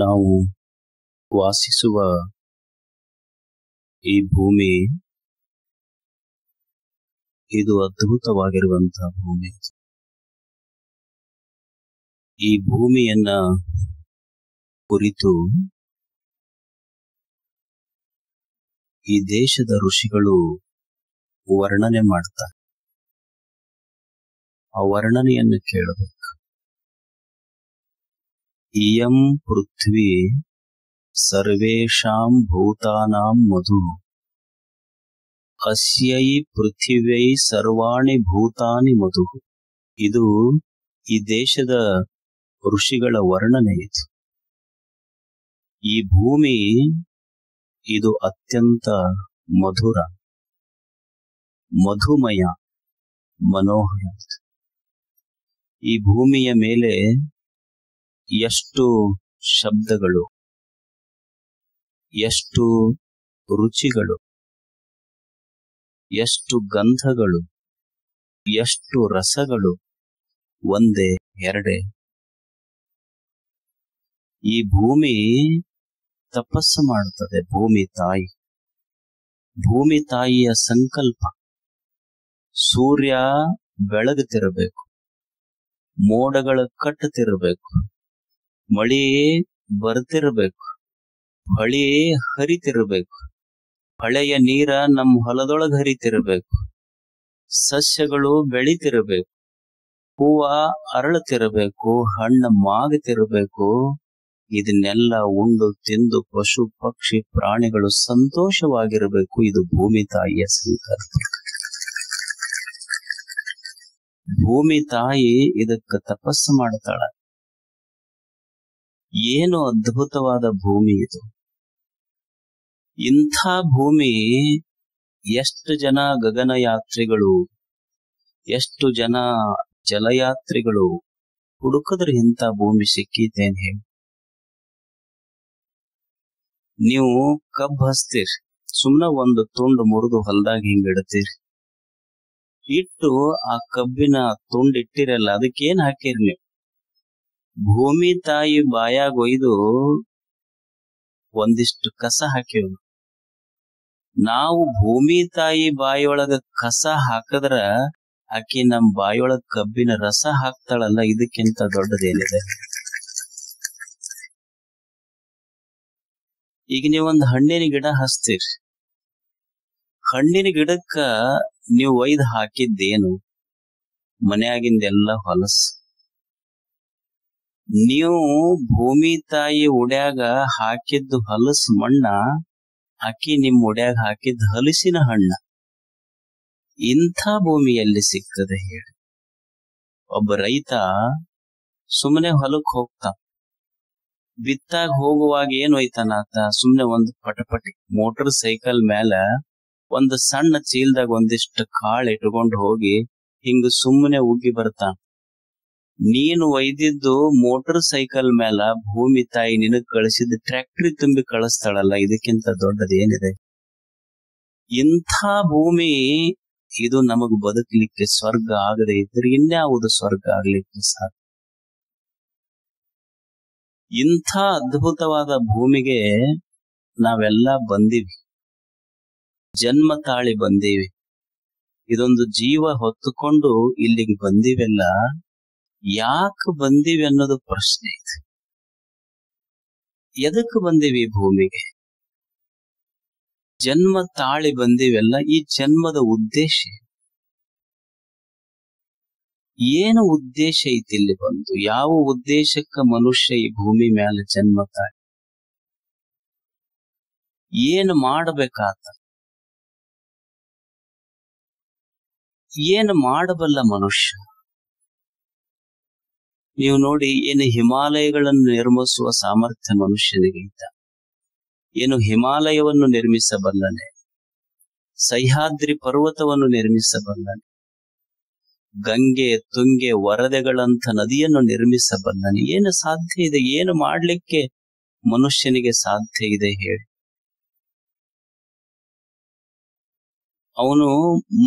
ನಾವು ವಾಸಿಸುವ ಈ ಭೂಮಿ ಇದು ಅದ್ಭುತವಾಗಿರುವಂತಹ ಭೂಮಿ. ಈ ಭೂಮಿಯನ್ನ ಕುರಿತು ಈ ದೇಶದ ಋಷಿಗಳು ವರ್ಣನೆ ಮಾಡ್ತಾರೆ. ಆ ವರ್ಣನೆಯನ್ನು ಕೇಳಬೇಕು. ಇಯಂ ಪೃಥ್ವಿ ಸರ್ವೇಷಾಂ ಭೂತಾನಾಂ ಮಧು ಅಸ್ಯೈ ಪೃಥಿವ್ಯೈ ಸರ್ವಾಣಿ ಭೂತಾನಿ ಮಧು. ಇದು ಈ ದೇಶದ ಋಷಿಗಳ ವರ್ಣನೆ. ಇದು ಈ ಭೂಮಿ ಇದು ಅತ್ಯಂತ ಮಧುರ, ಮಧುಮಯ, ಮನೋಹರ. ಈ ಭೂಮಿಯ ಮೇಲೆ ಎಷ್ಟು ಶಬ್ದಗಳು, ಎಷ್ಟು ರುಚಿಗಳು, ಎಷ್ಟು ಗಂಧಗಳು, ಎಷ್ಟು ರಸಗಳು, ಒಂದೇ ಎರಡೇ. ಈ ಭೂಮಿ ತಪಸ್ಸು ಮಾಡುತ್ತದೆ. ಭೂಮಿ ತಾಯಿಯ ಸಂಕಲ್ಪ ಸೂರ್ಯ ಬೆಳಗುತ್ತಿರಬೇಕು, ಮೋಡಗಳ ಕಟ್ಟುತ್ತಿರಬೇಕು, ಮಳೆ ಬರ್ತಿರಬೇಕು, ಹೊಳೆ ಹರಿತಿರಬೇಕು, ಹೊಳೆಯ ನೀರ ನಮ್ಮ ಹೊಲದೊಳಗೆ ಹರಿತಿರಬೇಕು, ಸಸ್ಯಗಳು ಬೆಳಿತಿರಬೇಕು, ಹೂವ ಅರಳುತ್ತಿರಬೇಕು, ಹಣ್ಣು ಮಾಗುತ್ತಿರಬೇಕು. ಇದನ್ನೆಲ್ಲ ಉಂಡು ತಿಂದು ಪಶು ಪಕ್ಷಿ ಪ್ರಾಣಿಗಳು ಸಂತೋಷವಾಗಿರಬೇಕು. ಇದು ಭೂಮಿ ತಾಯಿಯ ಸಂಕಲ್ಪ. ಭೂಮಿ ತಾಯಿ ಇದಕ್ಕೆ ತಪಸ್ಸು ಮಾಡ್ತಾಳ. ಏನು ಅದ್ಭುತವಾದ ಭೂಮಿ ಇದು! ಇಂಥ ಭೂಮಿ ಎಷ್ಟು ಜನ ಗಗನಯಾತ್ರಿಗಳು, ಎಷ್ಟು ಜನ ಜಲಯಾತ್ರಿಗಳು ಹುಡುಕದ್ರೆ ಇಂಥ ಭೂಮಿ ಸಿಕ್ಕೀತೇನ್ ಹೇಳಿ. ನೀವು ಕಬ್ಬು ಹಚ್ತೀರಿ, ಸುಮ್ನ ಒಂದು ತುಂಡು ಮುರಿದು ಹೊಲದಾಗ ಹಿಂಗ ಇಡ್ತೀರಿ. ಇಟ್ಟು ಆ ಕಬ್ಬಿನ ತುಂಡು ಇಟ್ಟಿರಲ್ಲ, ಅದಕ್ಕೇನ್ ಹಾಕಿರಿ ನೀವು? ಭೂಮಿ ತಾಯಿ ಬಾಯಾಗ ಒಯ್ದು ಒಂದಿಷ್ಟು ಕಸ ಹಾಕಿವ್. ನಾವು ಭೂಮಿ ತಾಯಿ ಬಾಯಿಯೊಳಗ ಕಸ ಹಾಕದ್ರ ಆಕಿ ನಮ್ ಬಾಯಿಯೊಳಗ ಕಬ್ಬಿನ ರಸ ಹಾಕ್ತಾಳಲ್ಲ, ಇದಕ್ಕಿಂತ ದೊಡ್ಡದೇನಿದೆ? ಈಗ ನೀವೊಂದು ಹಣ್ಣಿನ ಗಿಡ ಹಚ್ತೀರಿ, ಹಣ್ಣಿನ ಗಿಡಕ್ಕ ನೀವು ಒಯ್ದು ಹಾಕಿದ್ದೇನು? ಮನೆಯಾಗಿಂದೆಲ್ಲ ಹೊಲಸು. ನೀವು ಭೂಮಿ ತಾಯಿ ಉಡ್ಯಾಗ ಹಾಕಿದ್ದು ಹೊಲಸು ಮಣ್ಣ, ಆಕಿ ನಿಮ್ ಉಡ್ಯಾಗ ಹಾಕಿದ್ದು ಹಲಸಿನ ಹಣ್ಣ. ಇಂಥ ಭೂಮಿಯಲ್ಲಿ ಸಿಗ್ತದೆ ಹೇಳಿ? ಒಬ್ಬ ರೈತ ಸುಮ್ಮನೆ ಹೊಲಕ್ ಹೋಗ್ತಾನ. ಬಿತ್ತಾಗ ಹೋಗುವಾಗ ಏನ್ ಒಯ್ತಾನಾತ? ಸುಮ್ನೆ ಒಂದು ಪಟಪಟಿ ಮೋಟರ್ ಸೈಕಲ್ ಮೇಲೆ ಒಂದು ಸಣ್ಣ ಚೀಲ್ದಾಗ ಒಂದಿಷ್ಟು ಕಾಳು ಇಟ್ಕೊಂಡು ಹೋಗಿ ಹಿಂಗ ಸುಮ್ಮನೆ ಉಗ್ಗಿ ಬರ್ತಾನ. ನೀನು ಒಯ್ದಿದ್ದು ಮೋಟರ್ ಸೈಕಲ್ ಮೇಲ ಭೂಮಿ ತಾಯಿ ನಿನಗ್ ಕಳಿಸಿದ ಟ್ರ್ಯಾಕ್ಟರಿ ತುಂಬಿ ಕಳಿಸ್ತಾಳಲ್ಲ, ಇದಕ್ಕಿಂತ ದೊಡ್ಡದೇನಿದೆ? ಇಂಥ ಭೂಮಿ ಇದು ನಮಗ್ ಬದುಕಲಿಕ್ಕೆ ಸ್ವರ್ಗ ಆಗದೆ ಇದ್ರೆ ಇನ್ಯಾವುದು ಸ್ವರ್ಗ ಆಗ್ಲಿಕ್ಕೆ ಸಾಧ್ಯ? ಇಂಥ ಅದ್ಭುತವಾದ ಭೂಮಿಗೆ ನಾವೆಲ್ಲ ಬಂದಿವಿ, ಜನ್ಮ ತಾಳಿ ಬಂದೀವಿ. ಇದೊಂದು ಜೀವ ಹೊತ್ತುಕೊಂಡು ಇಲ್ಲಿಗೆ ಬಂದಿವೆಲ್ಲ. ಯಾಕೆ ಬಂದೀವಿ ಅನ್ನೋದು ಪ್ರಶ್ನೆ ಇದೆ. ಎದಕ್ಕೆ ಬಂದೀವಿ ಭೂಮಿಗೆ? ಜನ್ಮ ತಾಳಿ ಬಂದಿವೆಲ್ಲ. ಈ ಜನ್ಮದ ಉದ್ದೇಶ ಏನು? ಉದ್ದೇಶ ಐತಿ ಇಲ್ಲಿ ಬಂದು? ಯಾವ ಉದ್ದೇಶಕ್ಕ ಮನುಷ್ಯ ಈ ಭೂಮಿ ಮೇಲೆ ಜನ್ಮ ತಾಳಿ? ಏನು ಮಾಡಬೇಕಾತ? ಏನು ಮಾಡಬಲ್ಲ ಮನುಷ್ಯ? ನೀವು ನೋಡಿ, ಏನು ಹಿಮಾಲಯಗಳನ್ನು ನಿರ್ಮಿಸುವ ಸಾಮರ್ಥ್ಯ ಮನುಷ್ಯನಿಗಿಂತ? ಏನು ಹಿಮಾಲಯವನ್ನು ನಿರ್ಮಿಸಬಲ್ಲನೆ? ಸಹ್ಯಾದ್ರಿ ಪರ್ವತವನ್ನು ನಿರ್ಮಿಸಬಲ್ಲನೆ? ಗಂಗೆ ತುಂಗೆ ವರದೆಗಳಂಥ ನದಿಯನ್ನು ನಿರ್ಮಿಸಬಲ್ಲನೆ? ಏನು ಸಾಧ್ಯ ಇದೆ? ಏನು ಮಾಡ್ಲಿಕ್ಕೆ ಮನುಷ್ಯನಿಗೆ ಸಾಧ್ಯ ಇದೆ ಹೇಳಿ? ಅವನು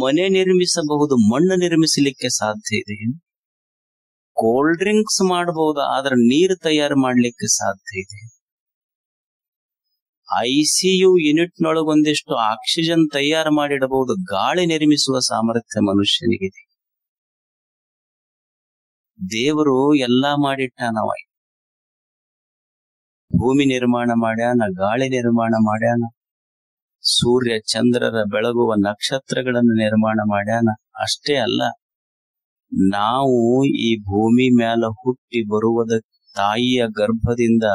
ಮನೆ ನಿರ್ಮಿಸಬಹುದು, ಮಣ್ಣು ನಿರ್ಮಿಸಲಿಕ್ಕೆ ಸಾಧ್ಯ ಇದೆ. ಕೋಲ್ಡ್ ಡ್ರಿಂಕ್ಸ್ ಮಾಡಬಹುದು, ಆದ್ರೆ ನೀರು ತಯಾರು ಮಾಡ್ಲಿಕ್ಕೆ ಸಾಧ್ಯ ಇದೆ. ICU ಯೂನಿಟ್ ನೊಳಗೆ ಒಂದಿಷ್ಟು ಆಕ್ಸಿಜನ್ ತಯಾರು ಮಾಡಿಡಬಹುದು. ಗಾಳಿ ನಿರ್ಮಿಸುವ ಸಾಮರ್ಥ್ಯ ಮನುಷ್ಯನಿಗಿದೆ. ದೇವರು ಎಲ್ಲಾ ಮಾಡಿಟ್ಟಾನವ. ಭೂಮಿ ನಿರ್ಮಾಣ ಮಾಡ್ಯಾನ, ಗಾಳಿ ನಿರ್ಮಾಣ ಮಾಡ್ಯಾನ, ಸೂರ್ಯ ಚಂದ್ರರ ಬೆಳಗುವ ನಕ್ಷತ್ರಗಳನ್ನು ನಿರ್ಮಾಣ ಮಾಡ್ಯಾನ. ಅಷ್ಟೇ ಅಲ್ಲ, ನಾವು ಈ ಭೂಮಿ ಮ್ಯಾಲ ಹುಟ್ಟಿ ಬರುವುದ ತಾಯಿಯ ಗರ್ಭದಿಂದ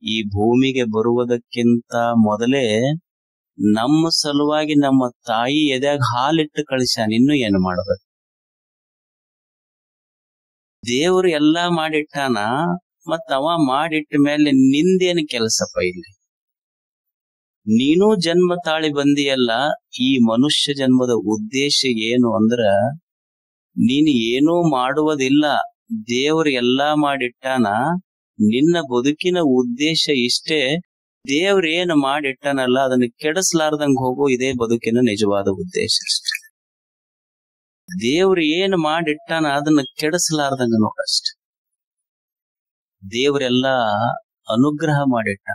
ಈ ಭೂಮಿಗೆ ಬರುವುದಕ್ಕಿಂತ ಮೊದಲೇ ನಮ್ಮ ಸಲುವಾಗಿ ನಮ್ಮ ತಾಯಿ ಎದ್ಯಾಗ ಹಾಲಿಟ್ಟು ಕಳಿಸ್ಯಾನ. ಇನ್ನು ಏನು ಮಾಡಬೇಕು? ದೇವರು ಎಲ್ಲಾ ಮಾಡಿಟ್ಟಾನ. ಮತ್ತ ಅವ ಮಾಡಿಟ್ಟ ಮೇಲೆ ನಿಂದೇನು ಕೆಲಸಪ್ಪ ಇಲ್ಲಿ? ನೀನು ಜನ್ಮ ತಾಳಿ ಬಂದಿಯಲ್ಲ. ಈ ಮನುಷ್ಯ ಜನ್ಮದ ಉದ್ದೇಶ ಏನು ಅಂದ್ರ, ನೀನು ಏನೂ ಮಾಡುವುದಿಲ್ಲ. ದೇವರು ಎಲ್ಲಾ ಮಾಡಿಟ್ಟಾನ. ನಿನ್ನ ಬದುಕಿನ ಉದ್ದೇಶ ಇಷ್ಟೇ. ದೇವ್ರ ಏನು ಮಾಡಿಟ್ಟಾನಲ್ಲ ಅದನ್ನ ಕೆಡಿಸ್ಲಾರ್ದಂಗ ಹೋಗೋ, ಇದೇ ಬದುಕಿನ ನಿಜವಾದ ಉದ್ದೇಶ ಅಷ್ಟೆ. ದೇವ್ರ ಏನು ಮಾಡಿಟ್ಟಾನ ಅದನ್ನ ಕೆಡಿಸ್ಲಾರ್ದಂಗ ನೋಡಷ್ಟೆ. ದೇವ್ರೆಲ್ಲಾ ಅನುಗ್ರಹ ಮಾಡಿಟ್ಟ.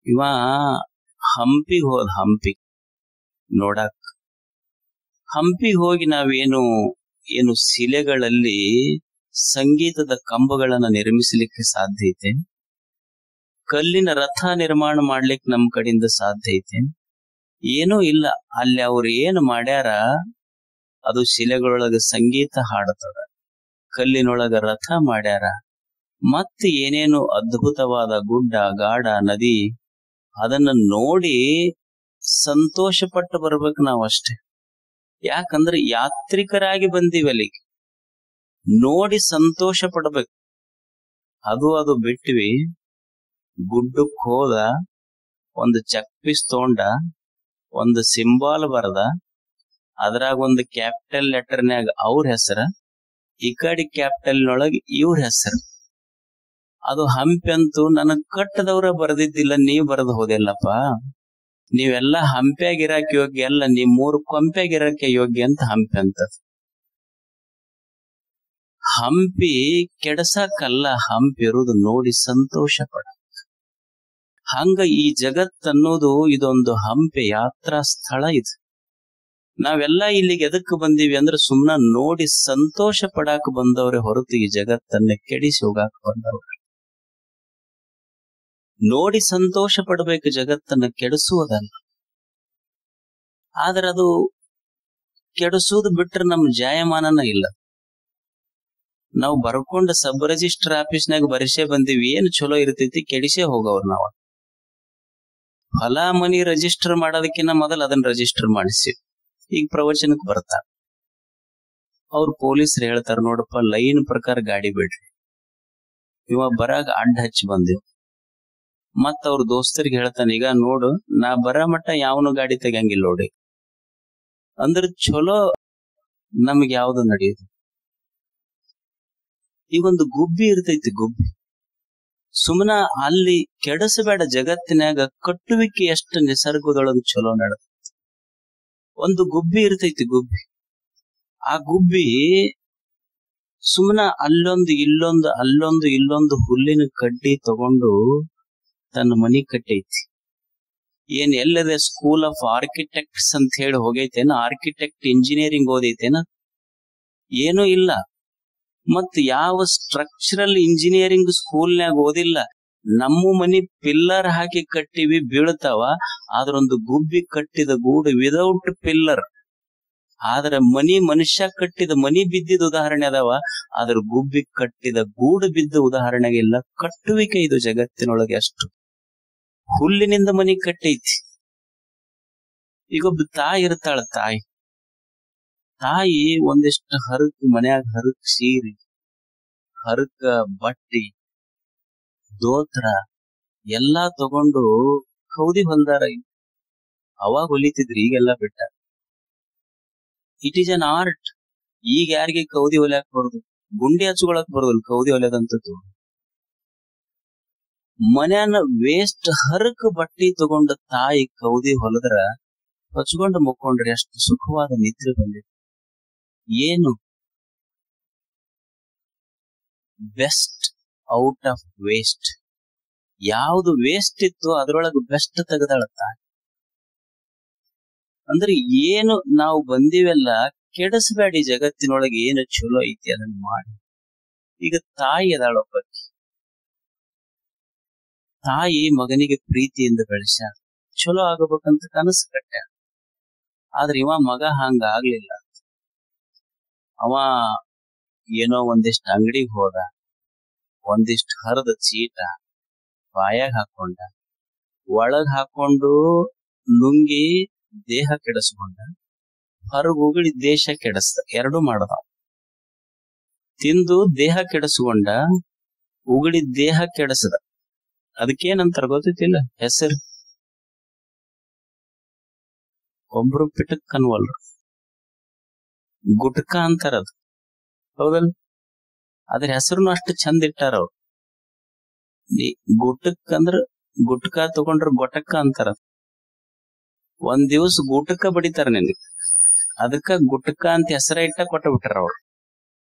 ಇವ ಹಂಪಿಗೆ ಹೋದ. ಹಂಪಿ ನೋಡಕ್ ಹಂಪಿಗೆ ಹೋಗಿ ಏನು ಶಿಲೆಗಳಲ್ಲಿ ಸಂಗೀತದ ಕಂಬಗಳನ್ನ ನಿರ್ಮಿಸಲಿಕ್ಕೆ ಸಾಧ್ಯ ಐತೆ? ಕಲ್ಲಿನ ರಥ ನಿರ್ಮಾಣ ಮಾಡ್ಲಿಕ್ಕೆ ನಮ್ ಕಡೆಯಿಂದ ಸಾಧ್ಯ ಐತೆ? ಏನೂ ಇಲ್ಲ. ಅಲ್ಲಿ ಅವ್ರು ಏನು ಮಾಡ್ಯಾರ, ಅದು ಶಿಲೆಗಳೊಳಗ ಸಂಗೀತ ಹಾಡತದ, ಕಲ್ಲಿನೊಳಗ ರಥ ಮಾಡ್ಯಾರ. ಮತ್ತೆ ಏನೇನು ಅದ್ಭುತವಾದ ಗುಡ್ಡ ಗಾಡ ನದಿ, ಅದನ್ನ ನೋಡಿ ಸಂತೋಷ ಪಟ್ಟು ಬರ್ಬೇಕು ನಾವಷ್ಟೇ. ಯಾಕಂದ್ರೆ ಯಾತ್ರಿಕರಾಗಿ ಬಂದೀವಿ, ಅಲ್ಲಿಗೆ ನೋಡಿ ಸಂತೋಷ ಪಡ್ಬೇಕು. ಅದು ಬಿಟ್ವಿ. ಗುಡ್ಡಕ್ ಹೋದ, ಒಂದು ಚೆಕ್ ಪೀಸ್ ತಗೊಂಡ, ಒಂದು ಸಿಂಬಾಲ್ ಬರದ, ಅದ್ರಾಗ ಒಂದು ಕ್ಯಾಪಿಟಲ್ ಲೆಟರ್ನ್ಯಾಗ ಅವ್ರ ಹೆಸರ, ಈ ಕಡೆ ಕ್ಯಾಪಿಟಲ್ ನೊಳಗೆ ಇವ್ರ ಹೆಸರು. ಅದು ಹಂಪಿ ಅಂತೂ ನನಗ್ ಕಟ್ಟದವ್ರ ಬರೆದಿದ್ದಿಲ್ಲ, ನೀವ್ ಬರೆದು ಹೋದಿಲ್ಲಪ್ಪ. ನೀವೆಲ್ಲಾ ಹಂಪಿಯಾಗಿರಾಕ ಯೋಗ್ಯ ಅಲ್ಲ, ನೀವ್ 3 ಕೊಂಪೆಯಾಗಿರಕ್ಕೆ ಯೋಗ್ಯ ಅಂತ ಹಂಪಿ ಅಂತ. ಹಂಪಿ ಕೆಡಸಕ್ಕಲ್ಲ, ಹಂಪಿ ಇರುವುದು ನೋಡಿ ಸಂತೋಷ ಪಡ. ಹಂಗ ಈ ಜಗತ್ತನ್ನೋದು ಇದೊಂದು ಹಂಪಿ ಯಾತ್ರಾ ಸ್ಥಳ. ಇದು ನಾವೆಲ್ಲಾ ಇಲ್ಲಿಗೆ ಎದಕ್ ಬಂದೀವಿ ಅಂದ್ರೆ ಸುಮ್ನ ನೋಡಿ ಸಂತೋಷ ಪಡಾಕ ಬಂದವ್ರೆ ಹೊರತು ಈ ಜಗತ್ತನ್ನ ಕೆಡಿಸಿ ಹೋಗಾಕ ಬಂದವ್ರೆ. ನೋಡಿ ಸಂತೋಷ ಪಡ್ಬೇಕು, ಜಗತ್ತನ್ನ ಕೆಡಿಸುವುದಲ್ಲ. ಆದ್ರೆ ಅದು ಕೆಡಿಸುವುದು ಬಿಟ್ರೆ ನಮ್ ಜಾಯಮಾನನ ಇಲ್ಲ. ನಾವು ಬರ್ಕೊಂಡ ಸಬ್ ರಿಜಿಸ್ಟರ್ ಆಫೀಸ್ನಾಗ ಬರಿಸೇ ಬಂದೀವಿ, ಏನ್ ಚಲೋ ಇರ್ತೈತಿ, ಕೆಡಿಸೇ ಹೋಗವ್ರು. ನಾವು ಹೊಲ ಮನಿ ರಿಜಿಸ್ಟರ್ ಮಾಡೋದಕ್ಕಿಂತ ಮೊದಲು ಅದನ್ನ ರಿಜಿಸ್ಟರ್ ಮಾಡಿಸಿ ಈಗ ಪ್ರವಚನಕ್ಕೆ ಬರ್ತಾರ. ಅವ್ರು ಪೊಲೀಸರು ಹೇಳ್ತಾರ, ನೋಡಪ್ಪ ಲೈನ್ ಪ್ರಕಾರ ಗಾಡಿ ಬಿಡ್ರಿ. ಇವ ಬರಾಗ ಅಡ್ಡ ಹಚ್ಚಿ ಬಂದಿವ್. ಮತ್ತ ಅವ್ರ ದೋಸ್ತರಿಗೆ ಹೇಳ್ತಾನ, ಈಗ ನೋಡು ನಾ ಬರ ಮಟ್ಟ ಯಾವನು ಗಾಡಿ ತೆಗಂಗಿಲ್ಲ ನೋಡಿ. ಅಂದ್ರ ಚಲೋ ನಮ್ಗೆ ಯಾವ್ದು ನಡೆಯುದು. ಈಗೊಂದು ಗುಬ್ಬಿ ಇರ್ತೈತಿ, ಗುಬ್ಬಿ ಸುಮ್ಮನ ಅಲ್ಲಿ ಕೆಡಸಬೇಡ. ಜಗತ್ತಿನಾಗ ಕಟ್ಟುವಿಕೆ ಎಷ್ಟು ನಿಸರ್ಗದೊಳಗೆ ಚಲೋ ನಡೆದ. ಒಂದು ಗುಬ್ಬಿ ಇರ್ತೈತಿ, ಗುಬ್ಬಿ. ಆ ಗುಬ್ಬಿ ಸುಮ್ಮನ ಅಲ್ಲೊಂದು ಇಲ್ಲೊಂದು ಹುಲ್ಲಿನ ಕಡ್ಡಿ ತಗೊಂಡು ತನ್ನ ಮನಿ ಕಟ್ಟೈತಿ. ಏನ್ ಎಲ್ಲದೆ ಸ್ಕೂಲ್ ಆಫ್ ಆರ್ಕಿಟೆಕ್ಟ್ಸ್ ಅಂತ ಹೇಳಿ ಹೋಗೈತೇನ? Architect engineering ಓದೈತೇನ? ಏನೂ ಇಲ್ಲ. ಮತ್ ಯಾವ ಸ್ಟ್ರಕ್ಚರಲ್ ಇಂಜಿನಿಯರಿಂಗ್ ಸ್ಕೂಲ್ನ್ಯಾಗ ಓದಿಲ್ಲ. ನಮ್ಮ ಮನಿ ಪಿಲ್ಲರ್ ಹಾಕಿ ಕಟ್ಟಿವಿ, ಬೀಳ್ತಾವ. ಆದ್ರೊಂದು ಗುಬ್ಬಿ ಕಟ್ಟಿದ ಗೂಡು ವಿದೌಟ್ ಪಿಲ್ಲರ್. ಆದ್ರೆ ಮನುಷ್ಯ ಕಟ್ಟಿದ ಮನಿ ಬಿದ್ದಿದ ಉದಾಹರಣೆ ಅದಾವ, ಆದ್ರ ಗುಬ್ಬಿ ಕಟ್ಟಿದ ಗೂಡು ಬಿದ್ದ ಉದಾಹರಣೆಗಿಲ್ಲ. ಕಟ್ಟುವಿಕೆ ಇದು ಜಗತ್ತಿನೊಳಗೆ ಅಷ್ಟು. ಹುಲ್ಲಿನಿಂದ ಮನಿ ಕಟ್ಟೈತಿ. ಈಗೊಬ್ಬ ತಾಯಿ ಇರ್ತಾಳ. ತಾಯಿ ಒಂದಿಷ್ಟು ಹರಕ್ ಮನ್ಯಾಗ ಹರಕ್ ಸೀರೆ, ಹರಕ ಬಟ್ಟಿ, ದೋತ್ರ ಎಲ್ಲಾ ತಗೊಂಡು ಕೌದಿ ಹೊಲ್ದಾರ. ಅವಾಗ ಹೊಲಿತಿದ್ರಿ, ಈಗೆಲ್ಲಾ ಬಿಟ್ಟ. It is an art. ಈಗ ಯಾರಿಗೆ ಕೌದಿ ಹೊಲಿಯಾಕ ಬರೋದು? ಗುಂಡಿ ಹಚ್ಕೊಳಕ್ ಬರೋದಿಲ್ಲ, ಕೌದಿ ಹೊಲಿಯೋದಂತದ್ದು. ಮನ್ಯಾನ ವೇಸ್ಟ್ ಹರಕ ಬಟ್ಟಿ ತಗೊಂಡ ತಾಯಿ ಕೌದಿ ಹೊಲದ್ರ ಹಚ್ಕೊಂಡು ಮುಕ್ಕೊಂಡ್ರೆ ಎಷ್ಟು ಸುಖವಾದ ನಿದ್ರೆ ಬಂದಿದೆ. ಏನು ಬೆಸ್ಟ್ ಔಟ್ ಆಫ್ ವೇಸ್ಟ್. ಯಾವ್ದು ವೇಸ್ಟ್ ಇತ್ತು ಅದ್ರೊಳಗ ಬೆಸ್ಟ್ ತೆಗೆದಾಳತ್ತ. ಅಂದ್ರೆ ಏನು ನಾವು ಬಂದಿವೆಲ್ಲ ಕೆಡಿಸಬೇಡಿ, ಜಗತ್ತಿನೊಳಗೆ ಏನು ಚಲೋ ಐತಿ ಅದನ್ನ ಮಾಡಿ. ಈಗ ತಾಯಿ ಅದಾಳೊಬ್ಬಕ್ಕೆ, ತಾಯಿ ಮಗನಿಗೆ ಪ್ರೀತಿಯಿಂದ ಬೆಳೆಸ್ಯಾಳ, ಚಲೋ ಆಗಬೇಕಂತ ಕನಸು ಕಟ್ಟ್ಯಾಳ. ಆದ್ರೆ ಇವ ಮಗ ಹಂಗ ಆಗ್ಲಿಲ್ಲ. ಅವ ಏನೋ ಒಂದಿಷ್ಟು ಅಂಗಡಿಗೆ ಹೋದ, ಒಂದಿಷ್ಟು ಹರಿದ ಚೀಟ ಬಾಯಾಗ ಹಾಕೊಂಡ, ಒಳಗ್ ಹಾಕೊಂಡು ನುಂಗಿ ದೇಹ ಕೆಡಿಸ್ಕೊಂಡ, ಹೊರಗ್ ಉಗುಳಿ ದೇಶ ಕೆಡಿಸ್ದ. ಎರಡೂ ಮಾಡದ. ತಿಂದು ದೇಹ ಕೆಡಿಸ್ಕೊಂಡ, ಉಗುಳಿ ದೇಹ ಕೆಡಿಸದ. ಅದಕ್ಕೇನಂತಾರ ಗೊತ್ತಿಲ್ಲ ಹೆಸರು. ಒಬ್ರು ಪಿಟಕ್ ಅನ್ವಲ್ರು, ಗುಟ್ಕ ಅಂತಾರದು. ಹೌದಲ್? ಅದ್ರ ಹೆಸರುನು ಅಷ್ಟು ಚಂದ ಇಟ್ಟಾರ ಅವ್ರು. ಗುಟಕ್ ಅಂದ್ರ ಗುಟ್ಕ ತಗೊಂಡ್ರ ಗೊಟಕ್ಕ ಅಂತಾರ. ಒಂದ್ ದಿವಸ ಗುಟಕ ಬಡಿತಾರ ನಿನಗೆ, ಅದಕ್ಕ ಗುಟ್ಕ ಅಂತ ಹೆಸರ ಇಟ್ಟ ಕೊಟ್ಟ ಬಿಟ್ಟಾರ ಅವ್ರು.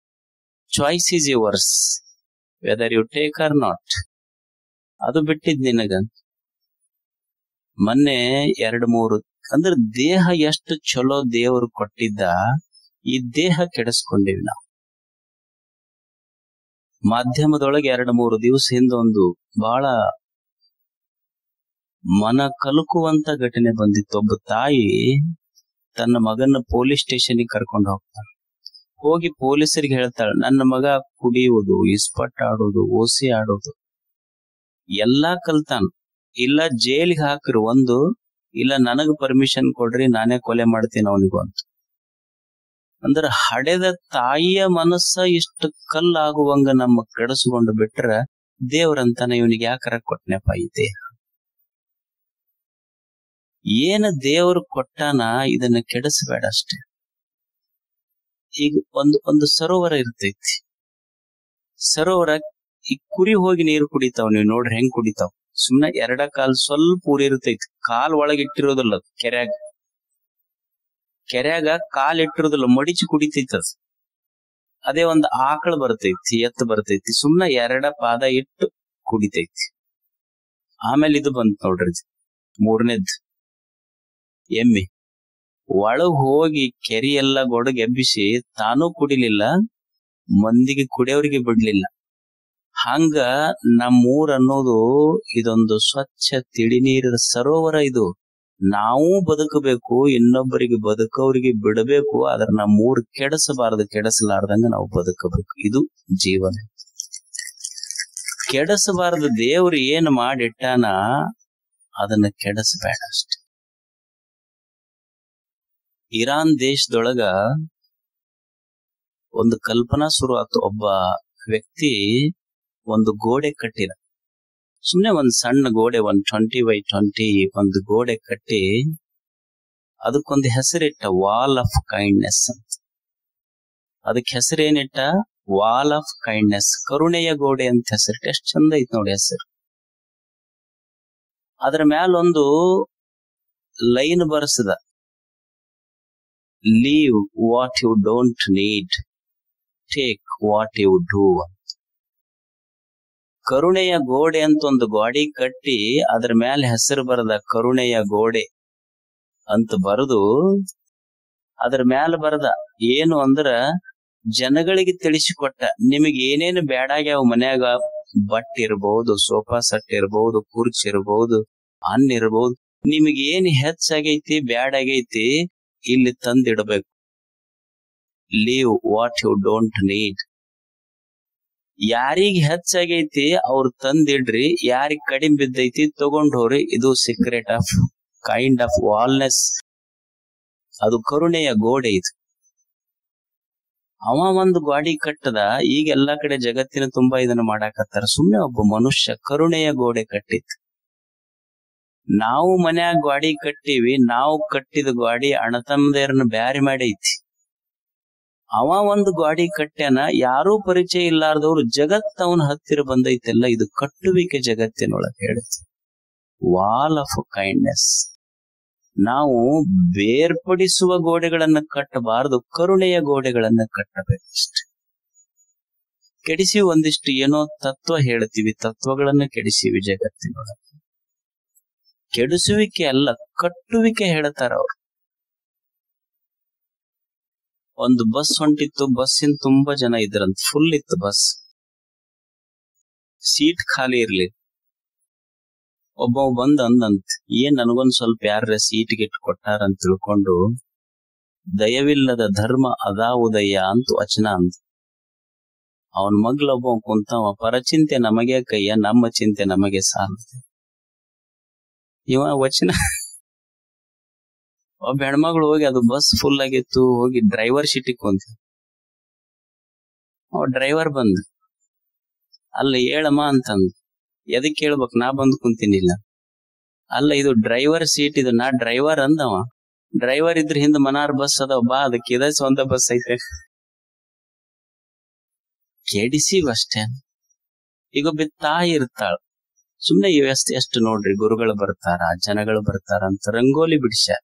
Choice is yours, whether you take or not. ಅದು ಬಿಟ್ಟಿದ್ ನಿನಗ. ಮೊನ್ನೆ 2-3 ಅಂದ್ರೆ ದೇಹ ಎಷ್ಟು ಚಲೋ ದೇವರು ಕೊಟ್ಟಿದ್ದ, ಈ ದೇಹ ಕೆಡಿಸ್ಕೊಂಡಿವಿ ನಾವು. ಮಾಧ್ಯಮದೊಳಗೆ 2-3 ದಿವಸ ಹಿಂದೊಂದು ಬಹಳ ಮನ ಕಲಕುವಂತ ಘಟನೆ ಬಂದಿತ್ತು. ಒಬ್ಬ ತಾಯಿ ತನ್ನ ಮಗನ ಪೊಲೀಸ್ ಸ್ಟೇಷನ್ಗೆ ಕರ್ಕೊಂಡು ಹೋಗ್ತಾಳೆ. ಹೋಗಿ ಪೊಲೀಸರಿಗೆ ಹೇಳ್ತಾಳೆ, ನನ್ನ ಮಗ ಕುಡಿಯುವುದು, ಇಸ್ಪಟ್ ಆಡೋದು, ಓಸಿ ಆಡೋದು ಎಲ್ಲಾ ಕಲ್ತಾನ. ಇಲ್ಲ ಜೈಲಿಗೆ ಹಾಕ್ರಿ ಒಂದು, ಇಲ್ಲ ನನಗ್ ಪರ್ಮಿಷನ್ ಕೊಡ್ರಿ, ನಾನೇ ಕೊಲೆ ಮಾಡ್ತೀನಿ ಅವನಿಗೂ ಅಂತ. ಅಂದ್ರ ಹಡೆದ ತಾಯಿಯ ಮನಸ್ಸ ಇಷ್ಟು ಕಲ್ಲಾಗುವಂಗ ನಮ್ಮ ಕೆಡಿಸ್ಕೊಂಡು ಬಿಟ್ರ ದೇವ್ರಂತಾನ ಇವನಿಗೆ ಯಾಕರ ಕೊಟ್ನೆಪ್ಪ ಈ ದೇಹ. ಏನ ದೇವರು ಕೊಟ್ಟಾನ ಇದನ್ನ ಕೆಡಿಸಬೇಡ ಅಷ್ಟೇ. ಈಗ ಒಂದು ಸರೋವರ ಇರ್ತೈತಿ. ಸರೋವರ ಈ ಕುರಿ ಹೋಗಿ ನೀರು ಕುಡಿತಾವ್, ನೀವು ನೋಡ್ರಿ ಹೆಂಗ್ ಕುಡಿತಾವ್. ಸುಮ್ನೆ ಎರಡ ಕಾಲ್ ಸ್ವಲ್ಪ ಊರಿರ್ತೈತಿ, ಕಾಲ್ ಒಳಗಿಟ್ಟಿರೋದಿಲ್ಲ. ಕೆರ್ಯಾಗ ಕಾಲ್ ಇಟ್ಟಿರೋದಿಲ್ಲ, ಮಡಿಚಿ ಕುಡಿತೈತದ. ಅದೇ ಒಂದು ಆಕಳ ಬರ್ತೈತಿ, ಎತ್ತು ಬರ್ತೈತಿ, ಸುಮ್ನೆ 2 ಪಾದ ಇಟ್ಟು ಕುಡಿತೈತಿ. ಆಮೇಲೆ ಇದು ಬಂತ ನೋಡ್ರಿ, 3ನೇದ್ ಎಮ್ಮೆ. ಒಳಗ್ ಹೋಗಿ ಕೆರಿ ಎಲ್ಲ ಗೊಡಗ್ ಎಬ್ಬಿಸಿ ತಾನೂ ಕುಡಿಲಿಲ್ಲ, ಮಂದಿಗೆ ಕುಡಿಯೋರಿಗೆ ಬಿಡ್ಲಿಲ್ಲ. ಹಂಗ ನಮ್ಮೂರ್ ಅನ್ನೋದು ಇದೊಂದು ಸ್ವಚ್ಛ ತಿಳಿ ನೀರಿನ ಸರೋವರ. ಇದು ನಾವು ಬದುಕಬೇಕು, ಇನ್ನೊಬ್ಬರಿಗೆ ಬದುಕೋರಿಗೆ ಬಿಡಬೇಕು. ಆದ್ರೆ ನಮ್ಮೂರ್ ಕೆಡಿಸಬಾರದು, ಕೆಡಿಸಲಾರ್ದಂಗ ನಾವು ಬದುಕಬೇಕು. ಇದು ಜೀವನ. ಕೆಡಿಸಬಾರದು. ದೇವ್ರು ಏನ್ ಮಾಡಿಟ್ಟಾನ ಅದನ್ನ ಕೆಡಿಸಬೇಡ ಅಷ್ಟೆ. ಇರಾನ್ ದೇಶದೊಳಗ ಒಂದು ಕಲ್ಪನಾ ಶುರು ಆಯ್ತು. ಒಬ್ಬ ವ್ಯಕ್ತಿ ಒಂದು ಗೋಡೆ ಕಟ್ಟಿದ. ಸುಮ್ನೆ ಒಂದ್ ಸಣ್ಣ ಗೋಡೆ, 120x20 ಒಂದು ಗೋಡೆ ಕಟ್ಟಿ ಅದಕ್ಕೊಂದು ಹೆಸರಿಟ್ಟ, ವಾಲ್ ಆಫ್ ಕೈಂಡ್ನೆಸ್ ಅಂತ. ಅದಕ್ಕೆ ಹೆಸರೇನಿಟ್ಟ? ವಾಲ್ ಆಫ್ ಕೈಂಡ್ನೆಸ್, ಕರುಣೆಯ ಗೋಡೆ ಅಂತ ಹೆಸರಿಟ್ಟ. ಎಷ್ಟ್ ಚಂದ ಐತ್ ನೋಡಿ ಹೆಸರು. ಅದ್ರ ಮ್ಯಾಲೊಂದು ಲೈನ್ ಬರ್ಸದ, leave what you don't need, take what you do. ಕರುಣೆಯ ಗೋಡೆ ಅಂತ ಒಂದು ಗೋಡಿ ಕಟ್ಟಿ ಅದ್ರ ಮೇಲೆ ಹೆಸರು ಬರದ, ಕರುಣೆಯ ಗೋಡೆ ಅಂತ ಬರೆದು ಅದ್ರ ಮ್ಯಾಲ ಬರದ ಏನು ಅಂದ್ರ, ಜನಗಳಿಗೆ ತಿಳಿಸಿಕೊಟ್ಟ, ನಿಮಗೆ ಏನೇನು ಬ್ಯಾಡಾಗ್ಯಾವ ಮನ್ಯಾಗ, ಬಟ್ ಇರ್ಬಹುದು, ಸೋಫಾ ಸೆಟ್ ಇರ್ಬಹುದು, ಕುರ್ಚಿ ಇರ್ಬಹುದು, ಅನ್ನ ಇರ್ಬಹುದು, ನಿಮಗೆ ಏನ್ ಹೆಚ್ಚಾಗೈತಿ ಬ್ಯಾಡಾಗೈತಿ ಇಲ್ಲಿ ತಂದಿಡಬೇಕು. Leave what you don't need. ಯಾರಿಗ್ ಹೆಚ್ಚಾಗೈತಿ ಅವ್ರು ತಂದಿಡ್ರಿ, ಯಾರಿಗ್ ಕಡಿಮೆ ಬಿದ್ದೈತಿ ತಗೊಂಡೋರಿ. ಇದು secret of kind of wallness. ಅದು ಕರುಣೆಯ ಗೋಡೆ. ಇದು ಅವ ಒಂದು ಗಾಡಿ ಕಟ್ಟದ. ಈಗ ಎಲ್ಲಾ ಕಡೆ ಜಗತ್ತಿನ ತುಂಬಾ ಇದನ್ನ ಮಾಡಾಕತ್ತಾರ. ಸುಮ್ನೆ ಒಬ್ಬ ಮನುಷ್ಯ ಕರುಣೆಯ ಗೋಡೆ ಕಟ್ಟಿತ್ತು. ನಾವು ಮನ್ಯಾಗ ಗಾಡಿ ಕಟ್ಟಿವಿ, ನಾವು ಕಟ್ಟಿದ ಗಾಡಿ ಅಣ್ಣತಮ್ಮದೇರನ್ನ ಬ್ಯಾರಿ ಮಾಡೈತಿ. ಅವ ಒಂದು ಗಾಡಿ ಕಟ್ಟ್ಯಾನ, ಯಾರೂ ಪರಿಚಯ ಇಲ್ಲಾರ್ದವ್ರು ಜಗತ್ ಅವನ ಹತ್ತಿರ ಬಂದೈತೆಲ್ಲ. ಇದು ಕಟ್ಟುವಿಕೆ ಜಗತ್ತಿನೊಳಗೆ ಹೇಳುತ್ತೆ. Wall of kindness. ನಾವು ಬೇರ್ಪಡಿಸುವ ಗೋಡೆಗಳನ್ನ ಕಟ್ಟಬಾರದು, ಕರುಣೆಯ ಗೋಡೆಗಳನ್ನ ಕಟ್ಟಬೇಕಷ್ಟೆ. ಕೆಡಿಸಿ ಒಂದಿಷ್ಟು ಏನೋ ತತ್ವ ಹೇಳ್ತೀವಿ, ತತ್ವಗಳನ್ನ ಕೆಡಿಸಿವಿ ಜಗತ್ತಿನೊಳಗೆ. ಕೆಡಿಸುವಿಕೆ ಅಲ್ಲ, ಕಟ್ಟುವಿಕೆ ಹೇಳ್ತಾರ ಅವ್ರು. ಒಂದು ಬಸ್ ಹೊಂಟಿತ್ತು, ಬಸ್ಸಿನ ತುಂಬಾ ಜನ ಇದ್ರಂತ, ಫುಲ್ ಇತ್ತು ಬಸ್, ಸೀಟ್ ಖಾಲಿ ಇರ್ಲಿ. ಒಬ್ಬ ಬಂದ್ ಅಂದಂತ, ಏನ್ ನನಗೊಂದ್ ಸ್ವಲ್ಪ ಯಾರ ಸೀಟ್ಗೆ ಇಟ್ಟು ಕೊಟ್ಟಾರ ಅಂತ ತಿಳ್ಕೊಂಡು, ದಯವಿಲ್ಲದ ಧರ್ಮ ಅದಾವುದಯ್ಯ ಅಂತ ವಚನ ಅಂತ. ಅವನ್ ಮಗ್ಲೊಬ್ಬ ಕುಂತವ, ಪರಚಿಂತೆ ನಮಗೆ ಕಯ್ಯ, ನಮ್ಮ ಚಿಂತೆ ನಮಗೆ ಸಾಲದೆ. ಇವ ವಚನ ಒಬ್ಬ ಹೆಣ್ಮಗಳು ಹೋಗಿ, ಅದು ಬಸ್ ಫುಲ್ ಆಗಿತ್ತು, ಹೋಗಿ ಡ್ರೈವರ್ ಸೀಟಿಗೆ ಕುಂತ. ಅವ ಡ್ರೈವರ್ ಬಂದ, ಅಲ್ಲ ಹೇಳಮ್ಮ ಅಂತಂದ. ಎದಕ್ ಹೇಳ್ಬೇಕು, ನಾ ಬಂದ್ ಕುಂತೀನಿಲ್ಲ. ಅಲ್ಲ ಇದು ಡ್ರೈವರ್ ಸೀಟ್, ಇದು ನಾ ಡ್ರೈವರ್ ಅಂದವ. ಡ್ರೈವರ್ ಇದ್ರ ಹಿಂದ ಮನಾರ್ ಬಸ್ ಅದಾವ, ಬಾ ಅದಕ್ಕೆ ಇದ ಸ್ವಂತ ಬಸ್ ಐತೆ. ಕೆಡಿಸಿವಷ್ಟೇ. ಈಗ ಒಬ್ಬ ತಾಯಿ ಇರ್ತಾಳ, ಸುಮ್ನೆ ಎಷ್ಟು ನೋಡ್ರಿ, ಗುರುಗಳು ಬರ್ತಾರ, ಜನಗಳು ಬರ್ತಾರ ಅಂತ ರಂಗೋಲಿ ಬಿಡಿಸ್ಯಾರ,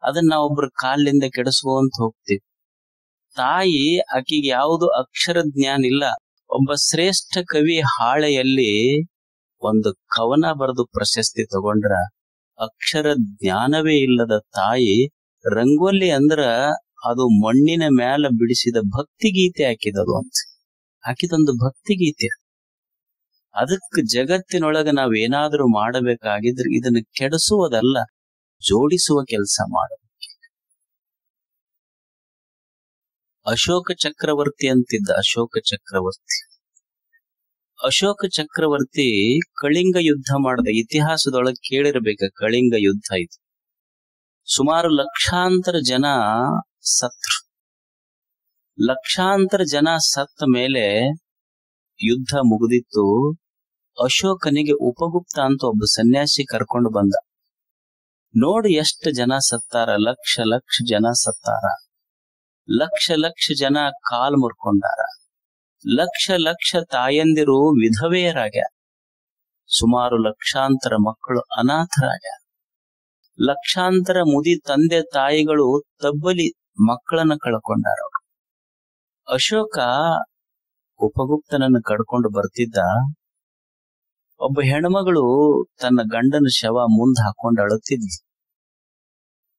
ಅದನ್ನ ನಾವೊಬ್ರು ಕಾಲಿಂದ ಕೆಡಿಸ್ಕೊಂತ ಹೋಗ್ತೀವಿ. ತಾಯಿ ಆಕಿಗೆ ಯಾವುದು ಅಕ್ಷರ ಜ್ಞಾನ ಇಲ್ಲ. ಒಬ್ಬ ಶ್ರೇಷ್ಠ ಕವಿ ಹಾಳೆಯಲ್ಲಿ ಒಂದು ಕವನ ಬರೆದು ಪ್ರಶಸ್ತಿ ತಗೊಂಡ್ರ, ಅಕ್ಷರ ಜ್ಞಾನವೇ ಇಲ್ಲದ ತಾಯಿ ರಂಗೋಲಿ ಅಂದ್ರ ಅದು ಮಣ್ಣಿನ ಮ್ಯಾಲ ಬಿಡಿಸಿದ ಭಕ್ತಿ ಗೀತೆ ಹಾಕಿದದು ಅಂತ. ಹಾಕಿದೊಂದು ಭಕ್ತಿ ಗೀತೆ. ಅದಕ್ಕೆ ಜಗತ್ತಿನೊಳಗ ನಾವೇನಾದ್ರೂ ಮಾಡಬೇಕಾಗಿದ್ರೆ ಇದನ್ನ ಕೆಡಿಸುವುದಲ್ಲ, ಜೋಡಿಸುವ ಕೆಲಸ ಮಾಡಬೇಕು. ಅಶೋಕ ಚಕ್ರವರ್ತಿ ಅಂತಿದ್ದ. ಅಶೋಕ ಚಕ್ರವರ್ತಿ ಕಳಿಂಗ ಯುದ್ಧ ಮಾಡಿದ. ಇತಿಹಾಸದೊಳಗೆ ಕೇಳಿರ್ಬೇಕ, ಕಳಿಂಗ ಯುದ್ಧ ಇದು. ಸುಮಾರು ಲಕ್ಷಾಂತರ ಜನ ಸತ್ರು. ಲಕ್ಷಾಂತರ ಜನ ಸತ್ತ ಮೇಲೆ ಯುದ್ಧ ಮುಗಿದಿತ್ತು. ಅಶೋಕನಿಗೆ ಉಪಗುಪ್ತ ಅಂತ ಒಬ್ಬ ಸನ್ಯಾಸಿ ಕರ್ಕೊಂಡು ಬಂದ. ನೋಡಿ ಎಷ್ಟು ಜನ ಸತ್ತಾರ, ಲಕ್ಷ ಲಕ್ಷ ಜನ ಸತ್ತಾರ. ಲಕ್ಷ ಲಕ್ಷ ಜನ ಕಾಲ್ ಮುರ್ಕೊಂಡಾರ. ಲಕ್ಷ ಲಕ್ಷ ತಾಯಂದಿರು ವಿಧವೆಯರಾಗ್ಯಾರ. ಸುಮಾರು ಲಕ್ಷಾಂತರ ಮಕ್ಕಳು ಅನಾಥರಾಗ್ಯಾರ. ಲಕ್ಷಾಂತರ ಮುದಿ ತಂದೆ ತಾಯಿಗಳು ತಬ್ಬಲಿ ಮಕ್ಕಳನ್ನ ಕಳ್ಕೊಂಡಾರ. ಅಶೋಕ ಉಪಗುಪ್ತನನ್ನು ಕಡ್ಕೊಂಡು ಬರ್ತಿದ್ದ. ಒಬ್ಬ ಹೆಣ್ಮಗಳು ತನ್ನ ಗಂಡನ ಶವ ಮುಂದ್ ಹಾಕೊಂಡು ಅಳುತ್ತಿದ್ಲು.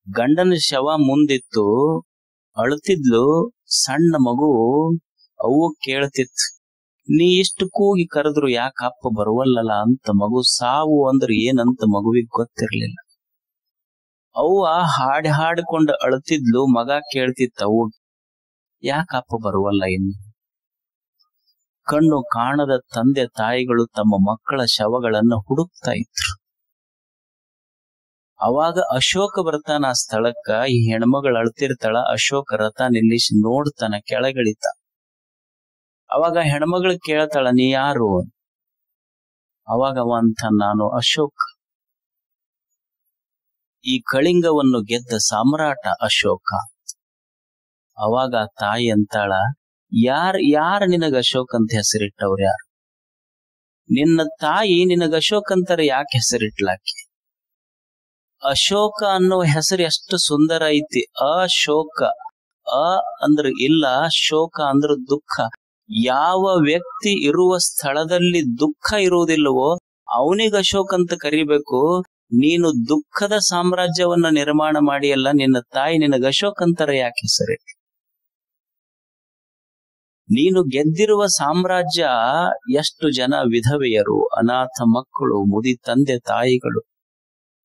ಗಂಡನ ಶವ ಮುಂದಿತ್ತು, ಅಳುತ್ತಿದ್ಲು. ಸಣ್ಣ ಮಗು ಅವು ಕೇಳ್ತಿತ್ತು, ನೀ ಇಷ್ಟು ಕೂಗಿ ಕರೆದ್ರು ಯಾಕ ಅಪ್ಪ ಬರುವಲ್ಲಲ್ಲ ಅಂತ. ಮಗು ಸಾವು ಅಂದ್ರೆ ಏನಂತ ಮಗುವಿಗೆ ಗೊತ್ತಿರ್ಲಿಲ್ಲ. ಅವ್ವ ಹಾಡ್ಕೊಂಡು ಅಳುತ್ತಿದ್ಲು. ಮಗ ಕೇಳ್ತಿತ್ತು, ಅವು ಯಾಕ ಅಪ್ಪ ಬರುವಲ್ಲ ಇನ್ನು. ಕಣ್ಣು ಕಾಣದ ತಂದೆ ತಾಯಿಗಳು ತಮ್ಮ ಮಕ್ಕಳ ಶವಗಳನ್ನ ಹುಡುಕ್ತಾ ಇದ್ರು. ಅವಾಗ ಅಶೋಕ ಬರ್ತಾನ ಆ ಸ್ಥಳಕ್ಕ. ಈ ಹೆಣ್ಮಗಳು ಅಳ್ತಿರ್ತಾಳ. ಅಶೋಕ ರಥ ನಿಲ್ಲಿಸಿ ನೋಡ್ತಾನ, ಕೆಳಗಿಳಿತ. ಅವಾಗ ಹೆಣ್ಮಗಳು ಕೇಳ್ತಾಳ, ನೀ ಯಾರು? ಅವಾಗ ಅವ ಅಂತ, ನಾನು ಅಶೋಕ, ಈ ಕಳಿಂಗವನ್ನು ಗೆದ್ದ ಸಾಮ್ರಾಟ ಅಶೋಕ. ಅವಾಗ ತಾಯಿ ಅಂತಾಳ, ಯಾರ ನಿನಗ ಅಶೋಕ್ ಅಂತ ಹೆಸರಿಟ್ಟವ್ರ ಯಾರು? ನಿನ್ನ ತಾಯಿ ನಿನಗ ಅಶೋಕ್ ಅಂತಾರೆ ಯಾಕೆ ಹೆಸರಿಟ್ಲಾಕಿ? ಅಶೋಕ ಅನ್ನೋ ಹೆಸರು ಎಷ್ಟು ಸುಂದರ ಐತಿ. ಅಶೋಕ, ಅ ಅಂದ್ರ ಇಲ್ಲ, ಶೋಕ ಅಂದ್ರ ದುಃಖ. ಯಾವ ವ್ಯಕ್ತಿ ಇರುವ ಸ್ಥಳದಲ್ಲಿ ದುಃಖ ಇರುವುದಿಲ್ಲವೋ ಅವನಿಗೆ ಅಶೋಕ್ ಅಂತ ಕರಿಬೇಕು. ನೀನು ದುಃಖದ ಸಾಮ್ರಾಜ್ಯವನ್ನ ನಿರ್ಮಾಣ ಮಾಡಿಯಲ್ಲ, ನಿನ್ನ ತಾಯಿ ನಿನಗ ಅಶೋಕ್ ಅಂತಾರೆ ಯಾಕೆ ಹೆಸರಿಟ್ಟು? ನೀನು ಗೆದ್ದಿರುವ ಸಾಮ್ರಾಜ್ಯ ಎಷ್ಟು ಜನ ವಿಧವೆಯರು, ಅನಾಥ ಮಕ್ಕಳು, ಮುದಿ ತಂದೆ ತಾಯಿಗಳು,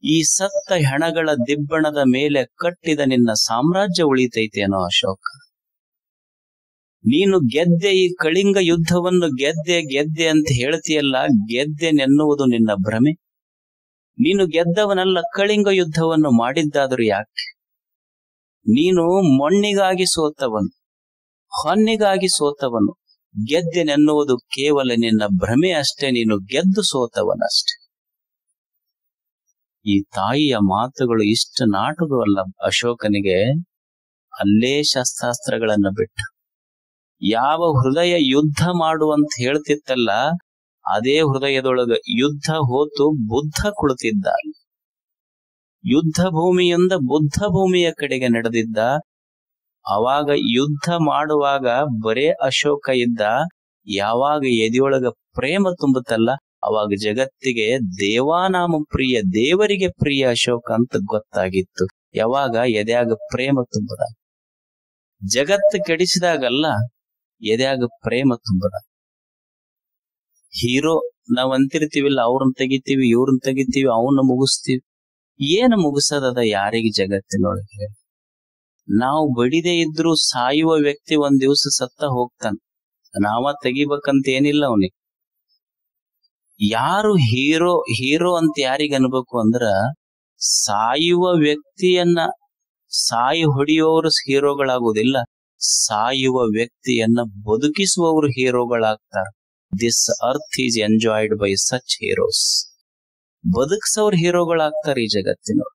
ಈ ಸತ್ತ ಹೆಣಗಳ ದಿಬ್ಬಣದ ಮೇಲೆ ಕಟ್ಟಿದ ನಿನ್ನ ಸಾಮ್ರಾಜ್ಯ ಉಳಿತೈತೇನೋ ಅಶೋಕ. ನೀನು ಗೆದ್ದೆ, ಈ ಕಳಿಂಗ ಯುದ್ಧವನ್ನು ಗೆದ್ದೆ ಅಂತ ಹೇಳ್ತೀಯಲ್ಲ, ಗೆದ್ದೆನೆನ್ನುವುದು ನಿನ್ನ ಭ್ರಮೆ. ನೀನು ಗೆದ್ದವನಲ್ಲ, ಕಳಿಂಗ ಯುದ್ಧವನ್ನು ಮಾಡಿದ್ದಾದರೂ ಯಾಕೆ? ನೀನು ಮಣ್ಣಿಗಾಗಿ ಸೋತವನು, ಹೊನ್ನಿಗಾಗಿ ಸೋತವನು. ಗೆದ್ದೆನೆನ್ನುವುದು ಕೇವಲ ನಿನ್ನ ಭ್ರಮೆ ಅಷ್ಟೇ, ನೀನು ಗೆದ್ದು ಸೋತವನಷ್ಟೆ. ಈ ತಾಯಿಯ ಮಾತುಗಳು ಇಷ್ಟ ನಾಟುದವಲ್ಲ ಅಶೋಕನಿಗೆ. ಅಲ್ಲೇ ಶಸ್ತ್ರಾಸ್ತ್ರಗಳನ್ನ ಬಿಟ್ಟು ಯಾವ ಹೃದಯ ಯುದ್ಧ ಮಾಡುವಂತ ಹೇಳ್ತಿತ್ತಲ್ಲ, ಅದೇ ಹೃದಯದೊಳಗ ಯುದ್ಧ ಹೋತು ಬುದ್ಧ ಕುಳಿತಿದ್ದ. ಯುದ್ಧ ಭೂಮಿಯಿಂದ ಬುದ್ಧ ಭೂಮಿಯ ಕಡೆಗೆ ನಡೆದಿದ್ದ. ಅವಾಗ ಯುದ್ಧ ಮಾಡುವಾಗ ಬರೇ ಅಶೋಕ ಇದ್ದ. ಯಾವಾಗ ಎದೆಯೊಳಗ ಪ್ರೇಮ ತುಂಬುತ್ತಲ್ಲ ಅವಾಗ ಜಗತ್ತಿಗೆ ದೇವಾನಾಮ ಪ್ರಿಯ, ದೇವರಿಗೆ ಪ್ರಿಯ ಅಶೋಕ ಅಂತ ಗೊತ್ತಾಗಿತ್ತು. ಯಾವಾಗ ಎದೆಯಾಗ ಪ್ರೇಮ ತುಂಬದ. ಜಗತ್ತು ಕೆಡಿಸಿದಾಗಲ್ಲ, ಎದೆಯಾಗ ಪ್ರೇಮ ತುಂಬದ. ಹೀರೋ ನಾವ್ ಅಂತಿರ್ತೀವಿಲ್ಲ, ಅವ್ರನ್ನ ತೆಗಿತೀವಿ, ಇವ್ರನ್ನ ತೆಗಿತೀವಿ, ಅವನ್ನ ಮುಗಿಸ್ತೀವಿ. ಏನು ಮುಗಿಸೋದದ ಯಾರಿಗೆ ಜಗತ್ತಿನೊಳಗೆ? ನಾವು ಬಡಿದೇ ಇದ್ರು ಸಾಯುವ ವ್ಯಕ್ತಿ ಒಂದ್ ದಿವಸ ಸತ್ತ ಹೋಗ್ತಾನ. ನಾವ ತೆಗಿಬೇಕಂತ ಏನಿಲ್ಲ ಅವನಿಗೆ. ಯಾರು ಹೀರೋ ಅಂತ ಯಾರಿಗ ಅನ್ಬೇಕು ಅಂದ್ರ, ಸಾಯುವ ವ್ಯಕ್ತಿಯನ್ನ ಸಾಯಿ ಹೊಡೆಯುವವರು ಹೀರೋಗಳಾಗುವುದಿಲ್ಲ, ಸಾಯುವ ವ್ಯಕ್ತಿಯನ್ನ ಬದುಕಿಸುವವರು ಹೀರೋಗಳಾಗ್ತಾರ. This earth is enjoyed by such heroes. ಬದುಕಿಸೋರು ಹೀರೋಗಳಾಗ್ತಾರೆ ಈ ಜಗತ್ತಿನವ್ರು.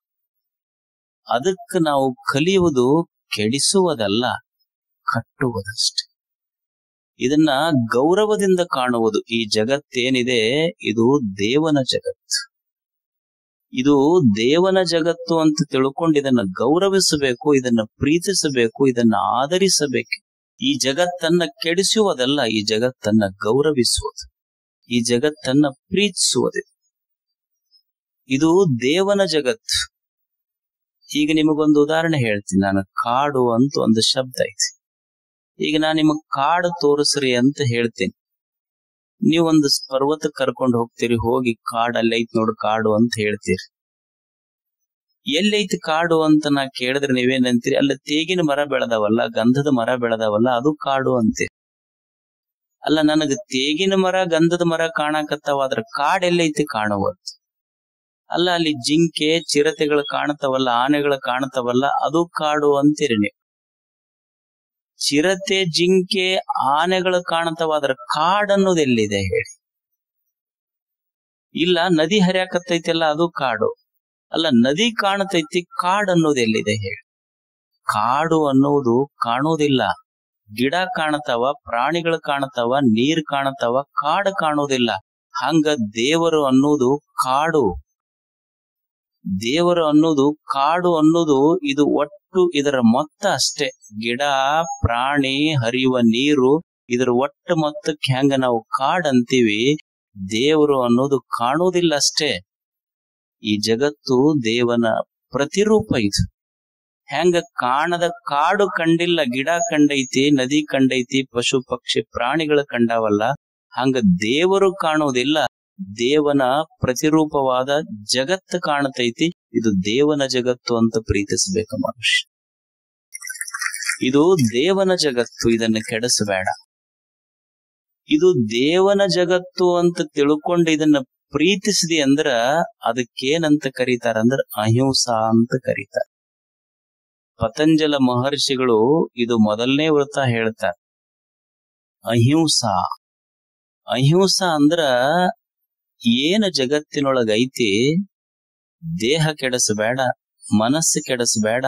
ಅದಕ್ಕೆ ನಾವು ಕಲಿಯುವುದು ಕೆಡಿಸುವುದಲ್ಲ, ಕಟ್ಟುವುದಷ್ಟೆ. ಇದನ್ನ ಗೌರವದಿಂದ ಕಾಣುವುದು. ಈ ಜಗತ್ತೇನಿದೆ ಇದು ದೇವನ ಜಗತ್ತು. ಇದು ದೇವನ ಜಗತ್ತು ಅಂತ ತಿಳ್ಕೊಂಡು ಇದನ್ನ ಗೌರವಿಸಬೇಕು, ಇದನ್ನ ಪ್ರೀತಿಸಬೇಕು, ಇದನ್ನ ಆದರಿಸಬೇಕು. ಈ ಜಗತ್ತನ್ನ ಕೆಡಿಸುವುದಲ್ಲ, ಈ ಜಗತ್ತನ್ನ ಗೌರವಿಸುವುದು, ಈ ಜಗತ್ತನ್ನ ಪ್ರೀತಿಸುವುದು. ಇದು ದೇವನ ಜಗತ್ತು. ಈಗ ನಿಮಗೊಂದು ಉದಾಹರಣೆ ಹೇಳ್ತೀನಿ ನಾನು. ಕಾಡು ಅಂತ ಒಂದು ಶಬ್ದ ಐತಿ. ಈಗ ನಾನು ನಿಮಗ್ ಕಾಡು ತೋರಿಸ್ರಿ ಅಂತ ಹೇಳ್ತೀನಿ. ನೀವೊಂದು ಪರ್ವತಕ್ಕೆ ಕರ್ಕೊಂಡು ಹೋಗ್ತೀರಿ, ಹೋಗಿ ಕಾಡು ಅಲ್ಲೈತಿ ನೋಡು ಕಾಡು ಅಂತ ಹೇಳ್ತೀರಿ. ಎಲ್ಲೈತಿ ಕಾಡು ಅಂತ ನಾ ಕೇಳಿದ್ರೆ ನೀವೇನಂತೀರಿ? ಅಲ್ಲ ತೇಗಿನ ಮರ ಬೆಳೆದವಲ್ಲ, ಗಂಧದ ಮರ ಬೆಳೆದವಲ್ಲ, ಅದು ಕಾಡು ಅಂತೀರಿ. ಅಲ್ಲ, ನನಗ ತೇಗಿನ ಮರ ಗಂಧದ ಮರ ಕಾಣಕತ್ತಾವಾದ್ರ ಕಾಡೆಲ್ಲೈತಿ ಕಾಣುವಂತ. ಅಲ್ಲ, ಅಲ್ಲಿ ಜಿಂಕೆ ಚಿರತೆಗಳು ಕಾಣ್ತಾವಲ್ಲ, ಆನೆಗಳು ಕಾಣ್ತಾವಲ್ಲ, ಅದು ಕಾಡು ಅಂತೀರಿ ನೀವು. ಚಿರತೆ ಜಿಂಕೆ ಆನೆಗಳು ಕಾಣ್ತಾವಾದ್ರ ಕಾಡ್ ಅನ್ನೋದು ಎಲ್ಲಿದೆ ಹೇಳಿ? ಇಲ್ಲ, ನದಿ ಹರಿಯಾಕತ್ತೈತಿಲ್ಲ ಅದು ಕಾಡು. ಅಲ್ಲ, ನದಿ ಕಾಣತೈತಿ, ಕಾಡ್ ಅನ್ನೋದು ಎಲ್ಲಿದೆ ಹೇಳಿ? ಕಾಡು ಅನ್ನೋದು ಕಾಣೋದಿಲ್ಲ. ಗಿಡ ಕಾಣತಾವ, ಪ್ರಾಣಿಗಳು ಕಾಣತಾವ, ನೀರ್ ಕಾಣತಾವ, ಕಾಡು ಕಾಣೋದಿಲ್ಲ. ಹಂಗ ದೇವರು ಅನ್ನೋದು ಕಾಡು. ದೇವರು ಅನ್ನೋದು ಕಾಡು ಅನ್ನೋದು ಇದು ಒಟ್ಟು ಇದರ ಮೊತ್ತ ಅಷ್ಟೇ. ಗಿಡ, ಪ್ರಾಣಿ, ಹರಿಯುವ ನೀರು, ಇದರ ಒಟ್ಟು ಮೊತ್ತಕ್ಕೆ ಹೆಂಗ ನಾವು ಕಾಡ್ ಅಂತೀವಿ, ದೇವರು ಅನ್ನೋದು ಕಾಣೋದಿಲ್ಲ ಅಷ್ಟೇ. ಈ ಜಗತ್ತು ದೇವನ ಪ್ರತಿರೂಪ. ಇದು ಹೆಂಗ ಕಾಣದ ಕಾಡು ಕಂಡಿಲ್ಲ, ಗಿಡ ಕಂಡೈತಿ, ನದಿ ಕಂಡೈತಿ, ಪಶು ಪಕ್ಷಿ ಪ್ರಾಣಿಗಳು ಕಂಡವಲ್ಲ, ಹಂಗ ದೇವರು ಕಾಣೋದಿಲ್ಲ. ದೇವನ ಪ್ರತಿರೂಪವಾದ ಜಗತ್ತು ಕಾಣತೈತಿ. ಇದು ದೇವನ ಜಗತ್ತು ಅಂತ ಪ್ರೀತಿಸಬೇಕು ಮನುಷ್ಯ. ಇದು ದೇವನ ಜಗತ್ತು, ಇದನ್ನು ಕೆಡಿಸಬೇಡ. ಇದು ದೇವನ ಜಗತ್ತು ಅಂತ ತಿಳ್ಕೊಂಡು ಇದನ್ನ ಪ್ರೀತಿಸಿದಿ ಅಂದ್ರ ಅದಕ್ಕೇನಂತ ಕರೀತಾರ ಅಂದ್ರ ಅಹಿಂಸಾ ಅಂತ ಕರೀತಾರ. ಪತಂಜಲ ಮಹರ್ಷಿಗಳು ಇದು ಮೊದಲನೇ ವ್ರತ ಹೇಳ್ತಾರ, ಅಹಿಂಸಾ. ಅಹಿಂಸಾ ಅಂದ್ರ ಏನ ಜಗತ್ತಿನೊಳಗೈತಿ, ದೇಹ ಕೆಡಿಸಬೇಡ, ಮನಸ್ಸು ಕೆಡಿಸಬೇಡ,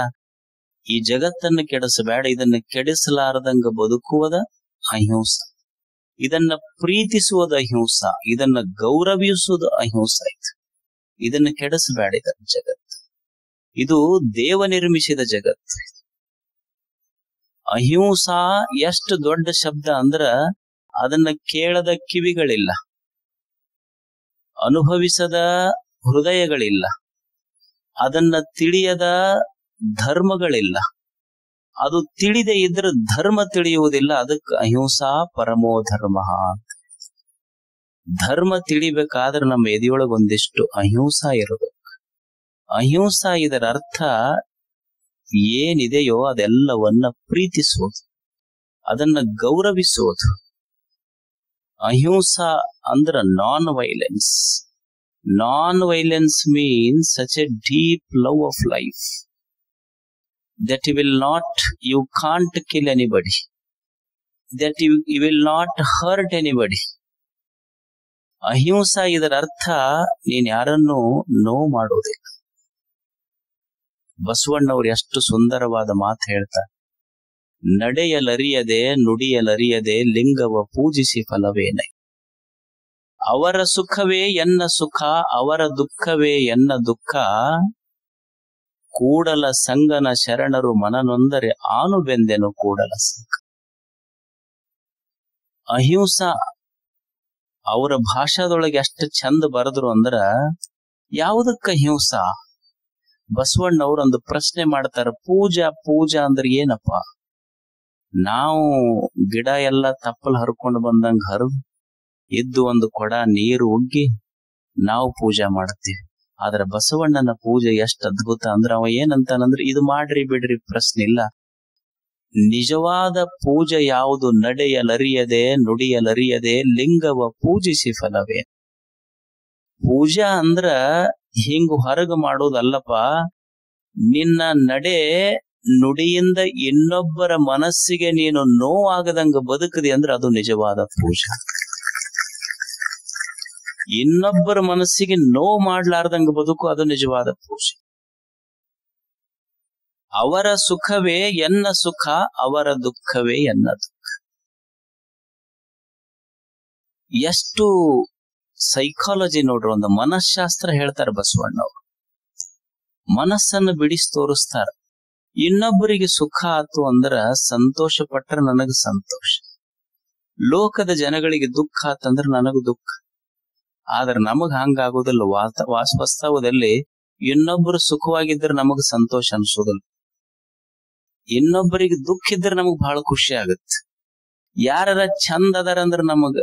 ಈ ಜಗತ್ತನ್ನು ಕೆಡಿಸಬೇಡ, ಇದನ್ನ ಕೆಡಿಸಲಾರದಂಗ ಬದುಕುವುದ ಅಹಿಂಸಾ. ಇದನ್ನ ಪ್ರೀತಿಸುವುದು ಅಹಿಂಸಾ, ಇದನ್ನ ಗೌರವಿಸುವುದು ಅಹಿಂಸಾ. ಇದನ್ನ ಕೆಡಿಸಬೇಡ ಇದನ್ನ ಜಗತ್ತು. ಇದು ದೇವ ನಿರ್ಮಿಸಿದ ಜಗತ್ತು. ಅಹಿಂಸಾ ಎಷ್ಟು ದೊಡ್ಡ ಶಬ್ದ ಅಂದ್ರ ಅದನ್ನ ಕೇಳದ ಕಿವಿಗಳಿಲ್ಲ, ಅನುಭವಿಸದ ಹೃದಯಗಳಿಲ್ಲ, ಅದನ್ನ ತಿಳಿಯದ ಧರ್ಮಗಳಿಲ್ಲ. ಅದು ತಿಳಿದೇ ಇದ್ರ ಧರ್ಮ ತಿಳಿಯುವುದಿಲ್ಲ. ಅದಕ್ಕೆ ಅಹಿಂಸಾ ಪರಮೋ ಧರ್ಮ. ಧರ್ಮ ತಿಳಿಬೇಕಾದ್ರೆ ನಮ್ಮ ಎದೆಯೊಳಗೆ ಒಂದಿಷ್ಟು ಅಹಿಂಸಾ ಇರಬೇಕು. ಅಹಿಂಸಾ ಇದರ ಅರ್ಥ ಏನಿದೆಯೋ ಅದೆಲ್ಲವನ್ನ ಪ್ರೀತಿಸುವುದು, ಅದನ್ನ ಗೌರವಿಸುವುದು. ಅಹಿಂಸಾ ಅಂದ್ರ non violence. Non violence means such A deep love of life that you can't kill anybody, that you will not hurt anybody. ಅಹಿಂಸಾ ಇದರ ಅರ್ಥ ನೀನ್ ಯಾರನ್ನು ನೋವು ಮಾಡೋದಿಲ್ಲ. ಬಸವಣ್ಣವ್ರು ಎಷ್ಟು ಸುಂದರವಾದ ಮಾತು ಹೇಳ್ತಾರೆ, ನಡೆಯಲರಿಯದೆ ನುಡಿಯಲರಿಯದೆ ಲಿಂಗವ ಪೂಜಿಸಿ ಫಲವೇನೆ. ಅವರ ಸುಖವೇ ಎನ್ನ ಸುಖ, ಅವರ ದುಃಖವೇ ಎನ್ನ ದುಃಖ, ಕೂಡಲ ಸಂಗನ ಶರಣರು ಮನನೊಂದರೆ ಆನು ಬೆಂದೆನು ಕೂಡಲ ಸಂಗ. ಅಹಿಂಸಾ ಅವರ ಭಾಷಾದೊಳಗೆ ಎಷ್ಟು ಚಂದ ಬರೆದ್ರು ಅಂದ್ರ ಯಾವುದಕ್ಕ ಹಿಂಸಾ. ಬಸವಣ್ಣವ್ರು ಒಂದು ಪ್ರಶ್ನೆ ಮಾಡ್ತಾರ, ಪೂಜಾ ಅಂದ್ರೆ ಏನಪ್ಪ? ನಾವು ಗಿಡ ಎಲ್ಲ ತಪ್ಪಲ್ ಹರ್ಕೊಂಡು ಬಂದಂಗ ಹರಿದು ಇದ್ದು ಒಂದು ಕೊಡ ನೀರು ಉಗ್ಗಿ ನಾವು ಪೂಜೆ ಮಾಡ್ತೀವಿ. ಆದ್ರೆ ಬಸವಣ್ಣನ ಪೂಜೆ ಎಷ್ಟು ಅದ್ಭುತ ಅಂದ್ರೆ ಅವ ಏನಂತಾನಂದ್ರೆ, ಇದು ಮಾಡ್ರಿ ಬಿಡ್ರಿ ಪ್ರಶ್ನೆ ಇಲ್ಲ, ನಿಜವಾದ ಪೂಜೆ ಯಾವುದು? ನಡೆಯಲರಿಯದೆ ನುಡಿಯಲರಿಯದೆ ಲಿಂಗವ ಪೂಜಿಸಿ ಫಲವೇ. ಪೂಜಾ ಅಂದ್ರ ಹಿಂಗ ಹೊರಗ ಮಾಡೋದಲ್ಲಪ್ಪ, ನಿನ್ನ ನಡೆ ನುಡಿಯಿಂದ ಇನ್ನೊಬ್ಬರ ಮನಸ್ಸಿಗೆ ನೀನು ನೋವಾಗದಂಗ ಬದುಕದಿ ಅಂದ್ರೆ ಅದು ನಿಜವಾದ ಪೂಜಾ. ಇನ್ನೊಬ್ಬರ ಮನಸ್ಸಿಗೆ ನೋವು ಮಾಡ್ಲಾರ್ದಂಗ ಬದುಕು, ಅದು ನಿಜವಾದ ಪೂಜೆ. ಅವರ ಸುಖವೇ ಎನ್ನ ಸುಖ, ಅವರ ದುಃಖವೇ ಎನ್ನ ದುಃಖ. ಎಷ್ಟು ಸೈಕಾಲಜಿ ನೋಡ್ರಿ, ಒಂದು ಮನಃಶಾಸ್ತ್ರ ಹೇಳ್ತಾರೆ ಬಸವಣ್ಣವ್ರು. ಮನಸ್ಸನ್ನು ಬಿಡಿಸಿ ತೋರಿಸ್ತಾರ. ಇನ್ನೊಬ್ಬರಿಗೆ ಸುಖ ಆತು ಅಂದ್ರ ಸಂತೋಷ ಪಟ್ರ ನನಗ ಸಂತೋಷ, ಲೋಕದ ಜನಗಳಿಗೆ ದುಃಖ ಆತಂದ್ರ ನನಗ ದುಃಖ. ಆದ್ರೆ ನಮಗ್ ಹಂಗಾಗೋದಿಲ್ಲ. ವಾಸ್ತವದಲ್ಲಿ ಇನ್ನೊಬ್ಬರು ಸುಖವಾಗಿದ್ರೆ ನಮಗ್ ಸಂತೋಷ ಅನ್ಸೋದಿಲ್ಲ, ಇನ್ನೊಬ್ಬರಿಗೆ ದುಃಖ ಇದ್ರೆ ನಮಗ್ ಬಹಳ ಖುಷಿ ಆಗತ್ತೆ. ಯಾರ ಚಂದ ಅದಾರ ಅಂದ್ರ ನಮಗ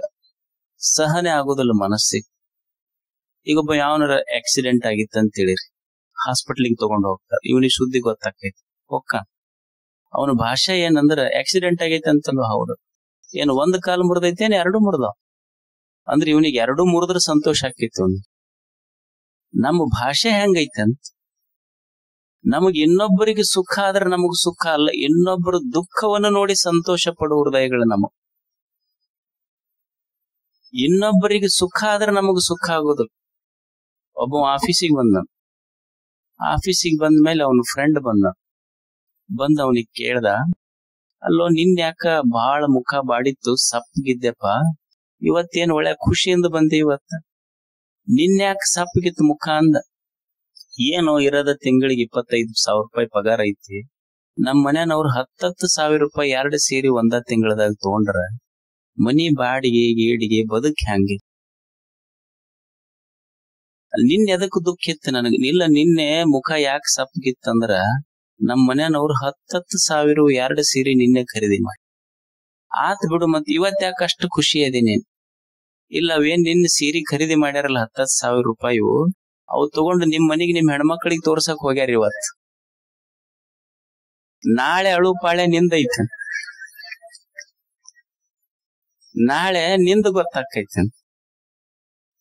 ಸಹನೆ ಆಗೋದಿಲ್ಲ ಮನಸ್ಸಿಗೆ. ಈಗೊಬ್ಬ ಯಾವನಾರ ಆಕ್ಸಿಡೆಂಟ್ ಆಗಿತ್ತು ಅಂತ ಹೇಳಿರಿ, ಹಾಸ್ಪಿಟ್ಲಿಗೆ ತಗೊಂಡು ಹೋಗ್ತಾರ, ಇವನಿಗೆ ಸುದ್ದಿ ಗೊತ್ತಾಕೈತಿ, ಹೊಕ್ಕ ಅವನ ಭಾಷೆ ಏನಂದ್ರ ಆಕ್ಸಿಡೆಂಟ್ ಆಗೈತೆ ಅಂತಲ್ವ. ಹೌದು, ಏನು ಒಂದ್ ಕಾಲು ಮುರಿದೈತೆ, ಏನ್ ಎರಡು ಮುರಿದಾವ್ ಅಂದ್ರೆ ಇವನಿಗೆ ಎರಡು ಮುರಿದ್ರೆ ಸಂತೋಷ ಆಕೈತಿ ಅವ್ನಿಗೆ. ನಮ್ಮ ಭಾಷೆ ಹೆಂಗೈತೆ ಅಂತ, ನಮಗ್ ಇನ್ನೊಬ್ಬರಿಗೆ ಸುಖ ಆದ್ರೆ ನಮಗ್ ಸುಖ ಅಲ್ಲ, ಇನ್ನೊಬ್ಬರ ದುಃಖವನ್ನು ನೋಡಿ ಸಂತೋಷ ಪಡುವ ಹೃದಯಗಳು ನಮಗ್. ಇನ್ನೊಬ್ಬರಿಗೆ ಸುಖ ಆದ್ರೆ ನಮಗ್ ಸುಖ ಆಗೋದು. ಒಬ್ಬ ಆಫೀಸಿಗೆ ಬಂದ್ಮೇಲೆ ಅವನ ಫ್ರೆಂಡ್ ಬಂದ ಅವನಿಗೆ ಕೇಳ್ದ, ಅಲ್ಲೋ ನಿನ್ ಯಾಕ ಬಾಳ ಮುಖ ಬಾಡಿತ್ತು, ಸಪ್ಪಗಿದ್ದೆಪ್ಪ, ಇವತ್ತೇನ್ ಒಳ್ಳೆ ಖುಷಿಯಿಂದ ಬಂದೆ ಇವತ್ತ, ನಿನ್ಯಾಕ ಸಪ್ಪಗಿತ್ತು ಮುಖ ಅಂದ. ಏನೋ ಇರೋದ ತಿಂಗಳಿಗೆ 25,000 ರೂಪಾಯಿ ಪಗಾರ ಐತಿ, ನಮ್ ಮನ್ಯಾನವ್ರು 10,000 ರೂಪಾಯಿ 2 ಸೇರಿ ಒಂದ ತಿಂಗಳದಾಗ ತಗೊಂಡ್ರ ಮನಿ ಬಾಡಿಗೆ ಗೀಡಿಗೆ ಬದುಕ್ ಹ್ಯಾಂಗಿ. ನಿನ್ನೆ ಎದಕ್ ದುಃಖ ಇತ್ತು ನನಗ? ಇಲ್ಲ, ನಿನ್ನೆ ಮುಖ ಯಾಕೆ ಸಪ್ಪಗಿತ್ತಂದ್ರ ನಮ್ ಮನ್ಯಾನವ್ರು 10,000 2 ಸೀರೆ ನಿನ್ನೆ ಖರೀದಿ ಮಾಡಿ ಆತ್ ಬಿಡು, ಮತ್ ಇವತ್ ಯಾಕೆ ಅಷ್ಟು ಖುಷಿ ಅದೀನಿ? ಇಲ್ಲ, ಅವೇನ್ ನಿನ್ನ ಸೀರೆ ಖರೀದಿ ಮಾಡ್ಯಾರಲ್ಲ 10,000 ರೂಪಾಯಿ, ಅವು ತಗೊಂಡು ನಿಮ್ ಮನಿಗೆ ನಿಮ್ ಹೆಣ್ಮಕ್ಳಿಗೆ ತೋರ್ಸಕ್ ಹೋಗ್ಯಾರ. ಇವತ್ ನಾಳೆ ಅಳು ಪಾಳೆ ನಿಂದೈತ, ನಾಳೆ ನಿಂದ ಗೊತ್ತಾಕೈತೆ.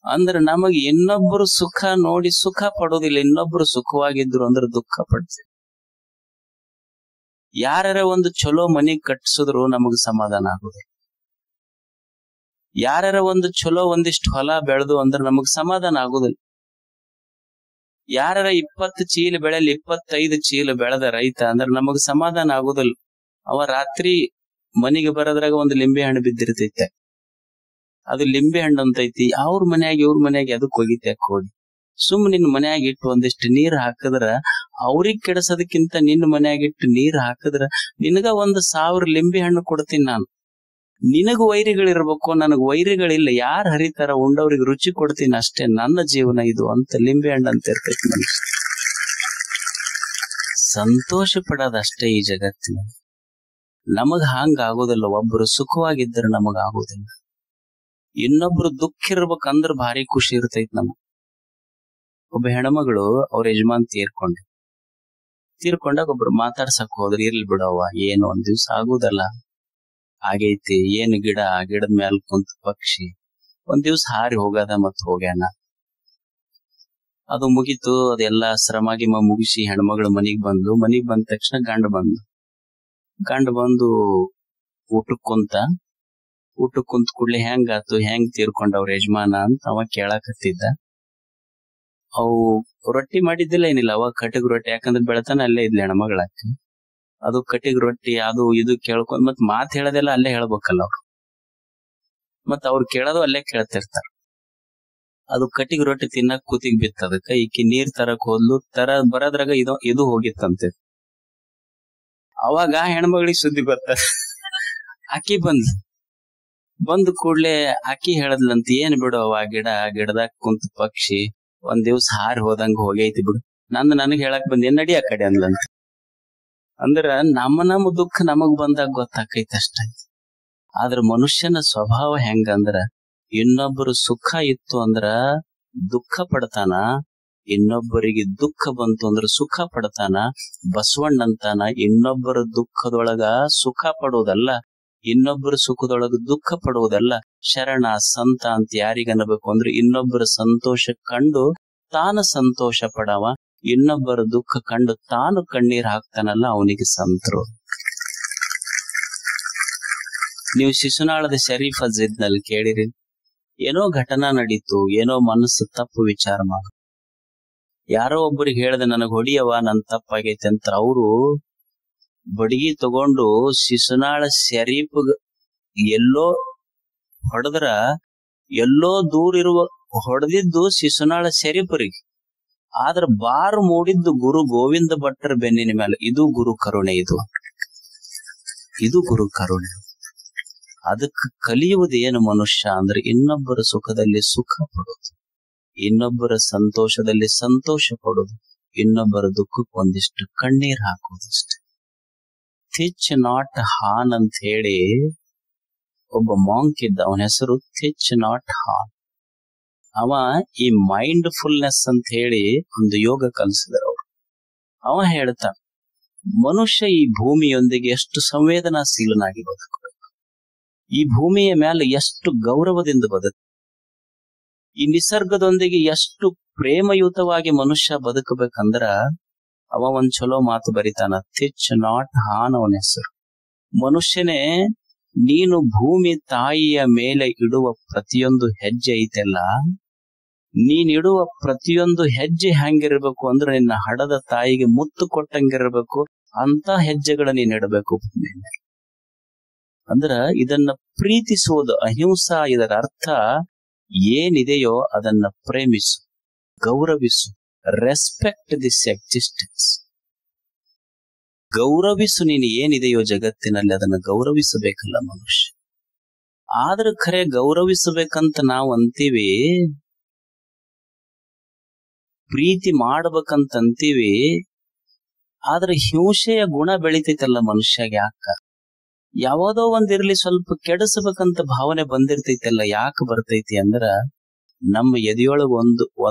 ಅಂದ್ರೆ ನಮಗ್ ಇನ್ನೊಬ್ರು ಸುಖ ನೋಡಿ ಸುಖ ಪಡೋದಿಲ್ಲ, ಇನ್ನೊಬ್ರು ಸುಖವಾಗಿದ್ರು ಅಂದ್ರೆ ದುಃಖ ಪಡ್ತೀವಿ. ಯಾರ ಒಂದು ಚಲೋ ಮನಿ ಕಟ್ಸಿದ್ರು ನಮಗ್ ಸಮಾಧಾನ ಆಗುದಿಲ್ಲ, ಯಾರ ಒಂದು ಚಲೋ ಒಂದಿಷ್ಟು ಹೊಲ ಬೆಳೆದು ಅಂದ್ರೆ ನಮಗ್ ಸಮಾಧಾನ ಆಗುದಿಲ್ಲ. ಯಾರ 20 ಚೀಲ ಬೆಳೆಲಿ 25 ಚೀಲ ಬೆಳೆದ ರೈತ ಅಂದ್ರೆ ನಮಗ್ ಸಮಾಧಾನ ಆಗುದಿಲ್ಲ. ಅವ ರಾತ್ರಿ ಮನಿಗೆ ಬರೋದ್ರಾಗ ಒಂದು ಲಿಂಬೆ ಹಣ್ಣು ಬಿದ್ದಿರ್ತೈತೆ, ಅದು ಲಿಂಬೆ ಹಣ್ಣು ಅಂತೈತಿ, ಅವ್ರ ಮನ್ಯಾಗ ಇವ್ರ ಮನ್ಯಾಗ ಅದಕ್ಕೆ ಹೋಗಿತ್ಯಾಕ ಹೋಗಿ, ಸುಮ್ ನಿನ್ ಮನ್ಯಾಗ ಇಟ್ಟು ಒಂದಿಷ್ಟು ನೀರ್ ಹಾಕಿದ್ರ ಅವ್ರಿಗ್ ಕೆಡಸೋದಕ್ಕಿಂತ ನಿನ್ನ ಮನ್ಯಾಗ ಇಟ್ಟು ನೀರ್ ಹಾಕಿದ್ರ ನಿನಗ 1,000 ಲಿಂಬೆ ಹಣ್ಣು ಕೊಡ್ತೀನಿ ನಾನು. ನಿನಗ ವೈರಿಗಳಿರ್ಬೇಕು, ನನಗ್ ವೈರಿಗಳಿಲ್ಲ, ಯಾರು ಹರಿತಾರ ಉಂಡವ್ರಿಗೆ ರುಚಿ ಕೊಡ್ತೀನಿ ಅಷ್ಟೇ, ನನ್ನ ಜೀವನ ಇದು ಅಂತ ಲಿಂಬೆ ಹಣ್ಣು ಅಂತ ಇರ್ತೈತಿ. ನನ್ಗೆ ಸಂತೋಷ ಪಡೋದಷ್ಟೇ ಈ ಜಗತ್ತಿನ. ನಮಗ್ ಹಂಗ ಆಗೋದಿಲ್ಲ, ಒಬ್ಬರು ಸುಖವಾಗಿದ್ರೆ ನಮಗ ಆಗೋದಿಲ್ಲ, ಇನ್ನೊಬ್ರು ದುಃಖ ಇರ್ಬೇಕಂದ್ರ ಭಾರಿ ಖುಷಿ ಇರ್ತೈತಿ ನಮಗ್. ಒಬ್ಬ ಹೆಣ್ಮಗಳು ಅವ್ರ ಯಜಮಾನ್ ತೀರ್ಕೊಂಡಾಗ ಒಬ್ರು ಮಾತಾಡ್ಸಕ್ ಹೋದ್ರಿ, ಇರ್ಲಿ ಬಿಡವ್ವ, ಏನು ಒಂದ್ ದಿವ್ಸ ಆಗುದಲ್ಲ, ಆಗೈತಿ, ಏನು ಗಿಡದ ಮ್ಯಾಲ ಕುಂತ ಪಕ್ಷಿ ಒಂದ್ ದಿವ್ಸ ಹಾರಿ ಹೋಗದ ಮತ್ ಹೋಗ್ಯಾನ. ಅದು ಮುಗೀತು, ಅದೆಲ್ಲಾ ಶ್ರಮಾಗಿ ಮುಗಿಸಿ ಹೆಣ್ಮಗಳು ಮನಿಗ್ ಬಂದ ತಕ್ಷಣ ಗಂಡ ಬಂದು ಊಟಕ್ ಕುಂತ ಕೂಡ್ಲೆ ಹೆಂಗಾತು, ಹೆಂಗ್ ತೀರ್ಕೊಂಡ ಅವ್ರ ಯಜಮಾನ ಅಂತ ಅವ ಕೇಳಾಕತ್ತಿದ್ದ. ಅವು ರೊಟ್ಟಿ ಮಾಡಿದ್ದಿಲ್ಲ ಏನಿಲ್ಲ, ಅವಾಗ ಕಟಕ್ ರೊಟ್ಟಿ, ಯಾಕಂದ್ರೆ ಬೆಳತಾನ ಅಲ್ಲೇ ಇದ್ಲಿ ಹೆಣ್ಮಗಳಾಕ, ಅದು ಕಟಕ್ ರೊಟ್ಟಿ ಅದು ಇದು ಕೇಳ್ಕೊಂಡ್ ಮತ್ ಮಾತ್ ಹೇಳೋದೆಲ್ಲ ಅಲ್ಲೇ ಹೇಳ್ಬೇಕಲ್ಲ ಅವ್ರು, ಮತ್ ಅವ್ರು ಕೇಳೋದು ಅಲ್ಲೇ ಕೇಳ್ತಿರ್ತಾರ. ಅದು ಕಟಿಗ್ ರೊಟ್ಟಿ ತಿನ್ನಕ್ ಕೂತಿಗ್ ಬಿತ್ತದಕ್ಕ, ಈಕಿ ನೀರ್ ತರಕ್ ಹೋದ್ಲು, ಬರೋದ್ರಾಗ ಇದು ಹೋಗಿತ್ತಂತೆ. ಅವಾಗ ಹೆಣ್ಮಗಳಿಗೆ ಸುದ್ದಿ ಗೊತ್ತ, ಆಕಿ ಬಂದ ಕೂಡ್ಲೆ ಆಕಿ ಹೇಳದ್ಲಂತ, ಏನ್ ಬಿಡು ಅವ ಗಿಡದಾಗ ಕುಂತ ಪಕ್ಷಿ ಒಂದ್ ದಿವ್ಸ ಹಾರಿ ಹೋದಂಗ ಹೋಗೈತಿ ಬಿಡು, ನನಗ್ ಹೇಳಕ್ ಬಂದೇನ್, ನಡಿ ಆ ಕಡೆ ಅಂದ್ಲಂತ. ಅಂದ್ರ ನಮ್ಮ ದುಃಖ ನಮಗ್ ಬಂದಾಗ ಗೊತ್ತಾಕೈತಿ ಅಷ್ಟ. ಆದ್ರ ಮನುಷ್ಯನ ಸ್ವಭಾವ ಹೆಂಗಂದ್ರ, ಇನ್ನೊಬ್ಬರು ಸುಖ ಇತ್ತು ಅಂದ್ರ ದುಃಖ ಪಡ್ತಾನ, ಇನ್ನೊಬ್ಬರಿಗೆ ದುಃಖ ಬಂತು ಅಂದ್ರ ಸುಖ ಪಡ್ತಾನ. ಬಸವಣ್ಣಂತಾನ, ಇನ್ನೊಬ್ಬರ ದುಃಖದೊಳಗ ಸುಖ ಪಡುವುದಲ್ಲ, ಇನ್ನೊಬ್ಬರ ಸುಖದೊಳಗ ದುಃಖ ಪಡುವುದಲ್ಲ. ಶರಣ ಸಂತ ಅಂತ ಯಾರಿಗನ್ನಬೇಕು ಅಂದ್ರೆ, ಇನ್ನೊಬ್ಬರ ಸಂತೋಷ ಕಂಡು ತಾನು ಸಂತೋಷ ಪಡವ, ಇನ್ನೊಬ್ಬರ ದುಃಖ ಕಂಡು ತಾನು ಕಣ್ಣೀರ್ ಹಾಕ್ತಾನಲ್ಲ, ಅವನಿಗೆ ಸಂತರು. ನೀವು ಶಿಶುನಾಳದ ಶರೀಫ್ ಅಜ್ಜಿದ್ನಲ್ಲಿ ಕೇಳಿರಿ, ಏನೋ ಘಟನಾ ನಡೀತು, ಏನೋ ಮನಸ್ಸು ತಪ್ಪು ವಿಚಾರ ಮಾಡ, ಯಾರೋ ಒಬ್ಬರಿಗೆ ಹೇಳ್ದೆ ನನಗ್ ಹೊಡಿಯವ ನನ್ ತಪ್ಪಾಗೈತೆ ಅಂತ. ಅವರು ಬಡಗಿ ತಗೊಂಡು ಶಿಶುನಾಳ ಶರೀಫ್ ಎಲ್ಲೋ ಹೊಡೆದ್ರ, ಎಲ್ಲೋ ದೂರ ಇರುವ ಹೊಡೆದಿದ್ದು ಶಿಶುನಾಳ ಶರೀಫರಿಗೆ, ಆದ್ರ ಬಾರು ಮೂಡಿದ್ದು ಗುರು ಗೋವಿಂದ ಭಟ್ಟರ ಬೆನ್ನಿನ ಮೇಲೆ. ಇದು ಗುರು ಕರುಣೆ, ಇದು ಗುರು ಕರುಣೆ. ಅದಕ್ಕೆ ಕಲಿಯುವುದೇನು ಮನುಷ್ಯ ಅಂದ್ರೆ, ಇನ್ನೊಬ್ಬರ ಸುಖದಲ್ಲಿ ಸುಖ ಪಡೋದು, ಇನ್ನೊಬ್ಬರ ಸಂತೋಷದಲ್ಲಿ ಸಂತೋಷ ಪಡೋದು, ಇನ್ನೊಬ್ಬರ ದುಃಖಕ್ಕೆ ಒಂದಿಷ್ಟು ಕಣ್ಣೀರ್ ಹಾಕೋದಷ್ಟೆ. ಥಿಚ್ ನಾಟ್ ಹಾನ್ ಅಂತ ಹೇಳಿ ಒಬ್ಬ ಮಾಂಕ್ ಇದ್ದ, ಅವನ ಹೆಸರು ಥಿಚ್ ನಾಟ್ ಹಾನ್. ಅವ ಈ ಮೈಂಡ್ಫುಲ್ನೆಸ್ ಅಂತ ಹೇಳಿ ಒಂದು ಯೋಗ ಕಲಿಸಿದ್ರು ಅವರು. ಅವ ಹೇಳ್ತಾ, ಮನುಷ್ಯ ಈ ಭೂಮಿಯೊಂದಿಗೆ ಎಷ್ಟು ಸಂವೇದನಾಶೀಲನಾಗಿ ಬದುಕಬೇಕು, ಈ ಭೂಮಿಯ ಮೇಲೆ ಎಷ್ಟು ಗೌರವದಿಂದ ಬದುಕ, ಈ ನಿಸರ್ಗದೊಂದಿಗೆ ಎಷ್ಟು ಪ್ರೇಮಯುತವಾಗಿ ಮನುಷ್ಯ ಬದುಕಬೇಕಂದ್ರ ಅವ ಒಂದ್ ಚಲೋ ಮಾತು ಬರಿತಾನ. ಥಿಚ್ ನಾಟ್ ಹಾನ್ ಅವನ ಹೆಸರು. ಮನುಷ್ಯನೇ, ನೀನು ಭೂಮಿ ತಾಯಿಯ ಮೇಲೆ ಇಡುವ ಪ್ರತಿಯೊಂದು ಹೆಜ್ಜೆ ಐತೆಲ್ಲ, ನೀನಿಡುವ ಪ್ರತಿಯೊಂದು ಹೆಜ್ಜೆ ಹೆಂಗಿರ್ಬೇಕು ಅಂದ್ರೆ, ನಿನ್ನ ಹಡದ ತಾಯಿಗೆ ಮುತ್ತು ಕೊಟ್ಟಂಗಿರ್ಬೇಕು, ಅಂತ ಹೆಜ್ಜೆಗಳ ನೀನ್ ಇಡಬೇಕು ಭೂಮಿ ಮೇಲೆ. ಅಂದ್ರ ಇದನ್ನ ಪ್ರೀತಿಸುವುದು ಅಹಿಂಸಾ. ಇದರ ಅರ್ಥ ಏನಿದೆಯೋ ಅದನ್ನ ಪ್ರೇಮಿಸು, ಗೌರವಿಸು, ರೆಸ್ಪೆಕ್ಟ್ ದಿಸ್ ಎಕ್ಸಿಸ್ಟೆನ್ಸ್. ಗೌರವಿಸು, ನೀನು ಏನಿದೆಯೋ ಜಗತ್ತಿನಲ್ಲಿ ಅದನ್ನ ಗೌರವಿಸಬೇಕಲ್ಲ ಮನುಷ್ಯ. ಆದ್ರೆ ಖರೆ ಗೌರವಿಸಬೇಕಂತ ನಾವು ಅಂತೀವಿ, ಪ್ರೀತಿ ಮಾಡ್ಬೇಕಂತ ಅಂತೀವಿ, ಆದ್ರೆ ಹಿಂಸೆಯ ಗುಣ ಬೆಳಿತೈತಲ್ಲ ಮನುಷ್ಯಗೆ. ಯಾಕ ಯಾವದೋ ಒಂದಿರ್ಲಿ ಸ್ವಲ್ಪ ಕೆಡಿಸಬೇಕಂತ ಭಾವನೆ ಬಂದಿರ್ತೈತಲ್ಲ, ಯಾಕೆ ಬರ್ತೈತಿ ಅಂದ್ರ, ನಮ್ಮ ಎದೆಯೊಳಗ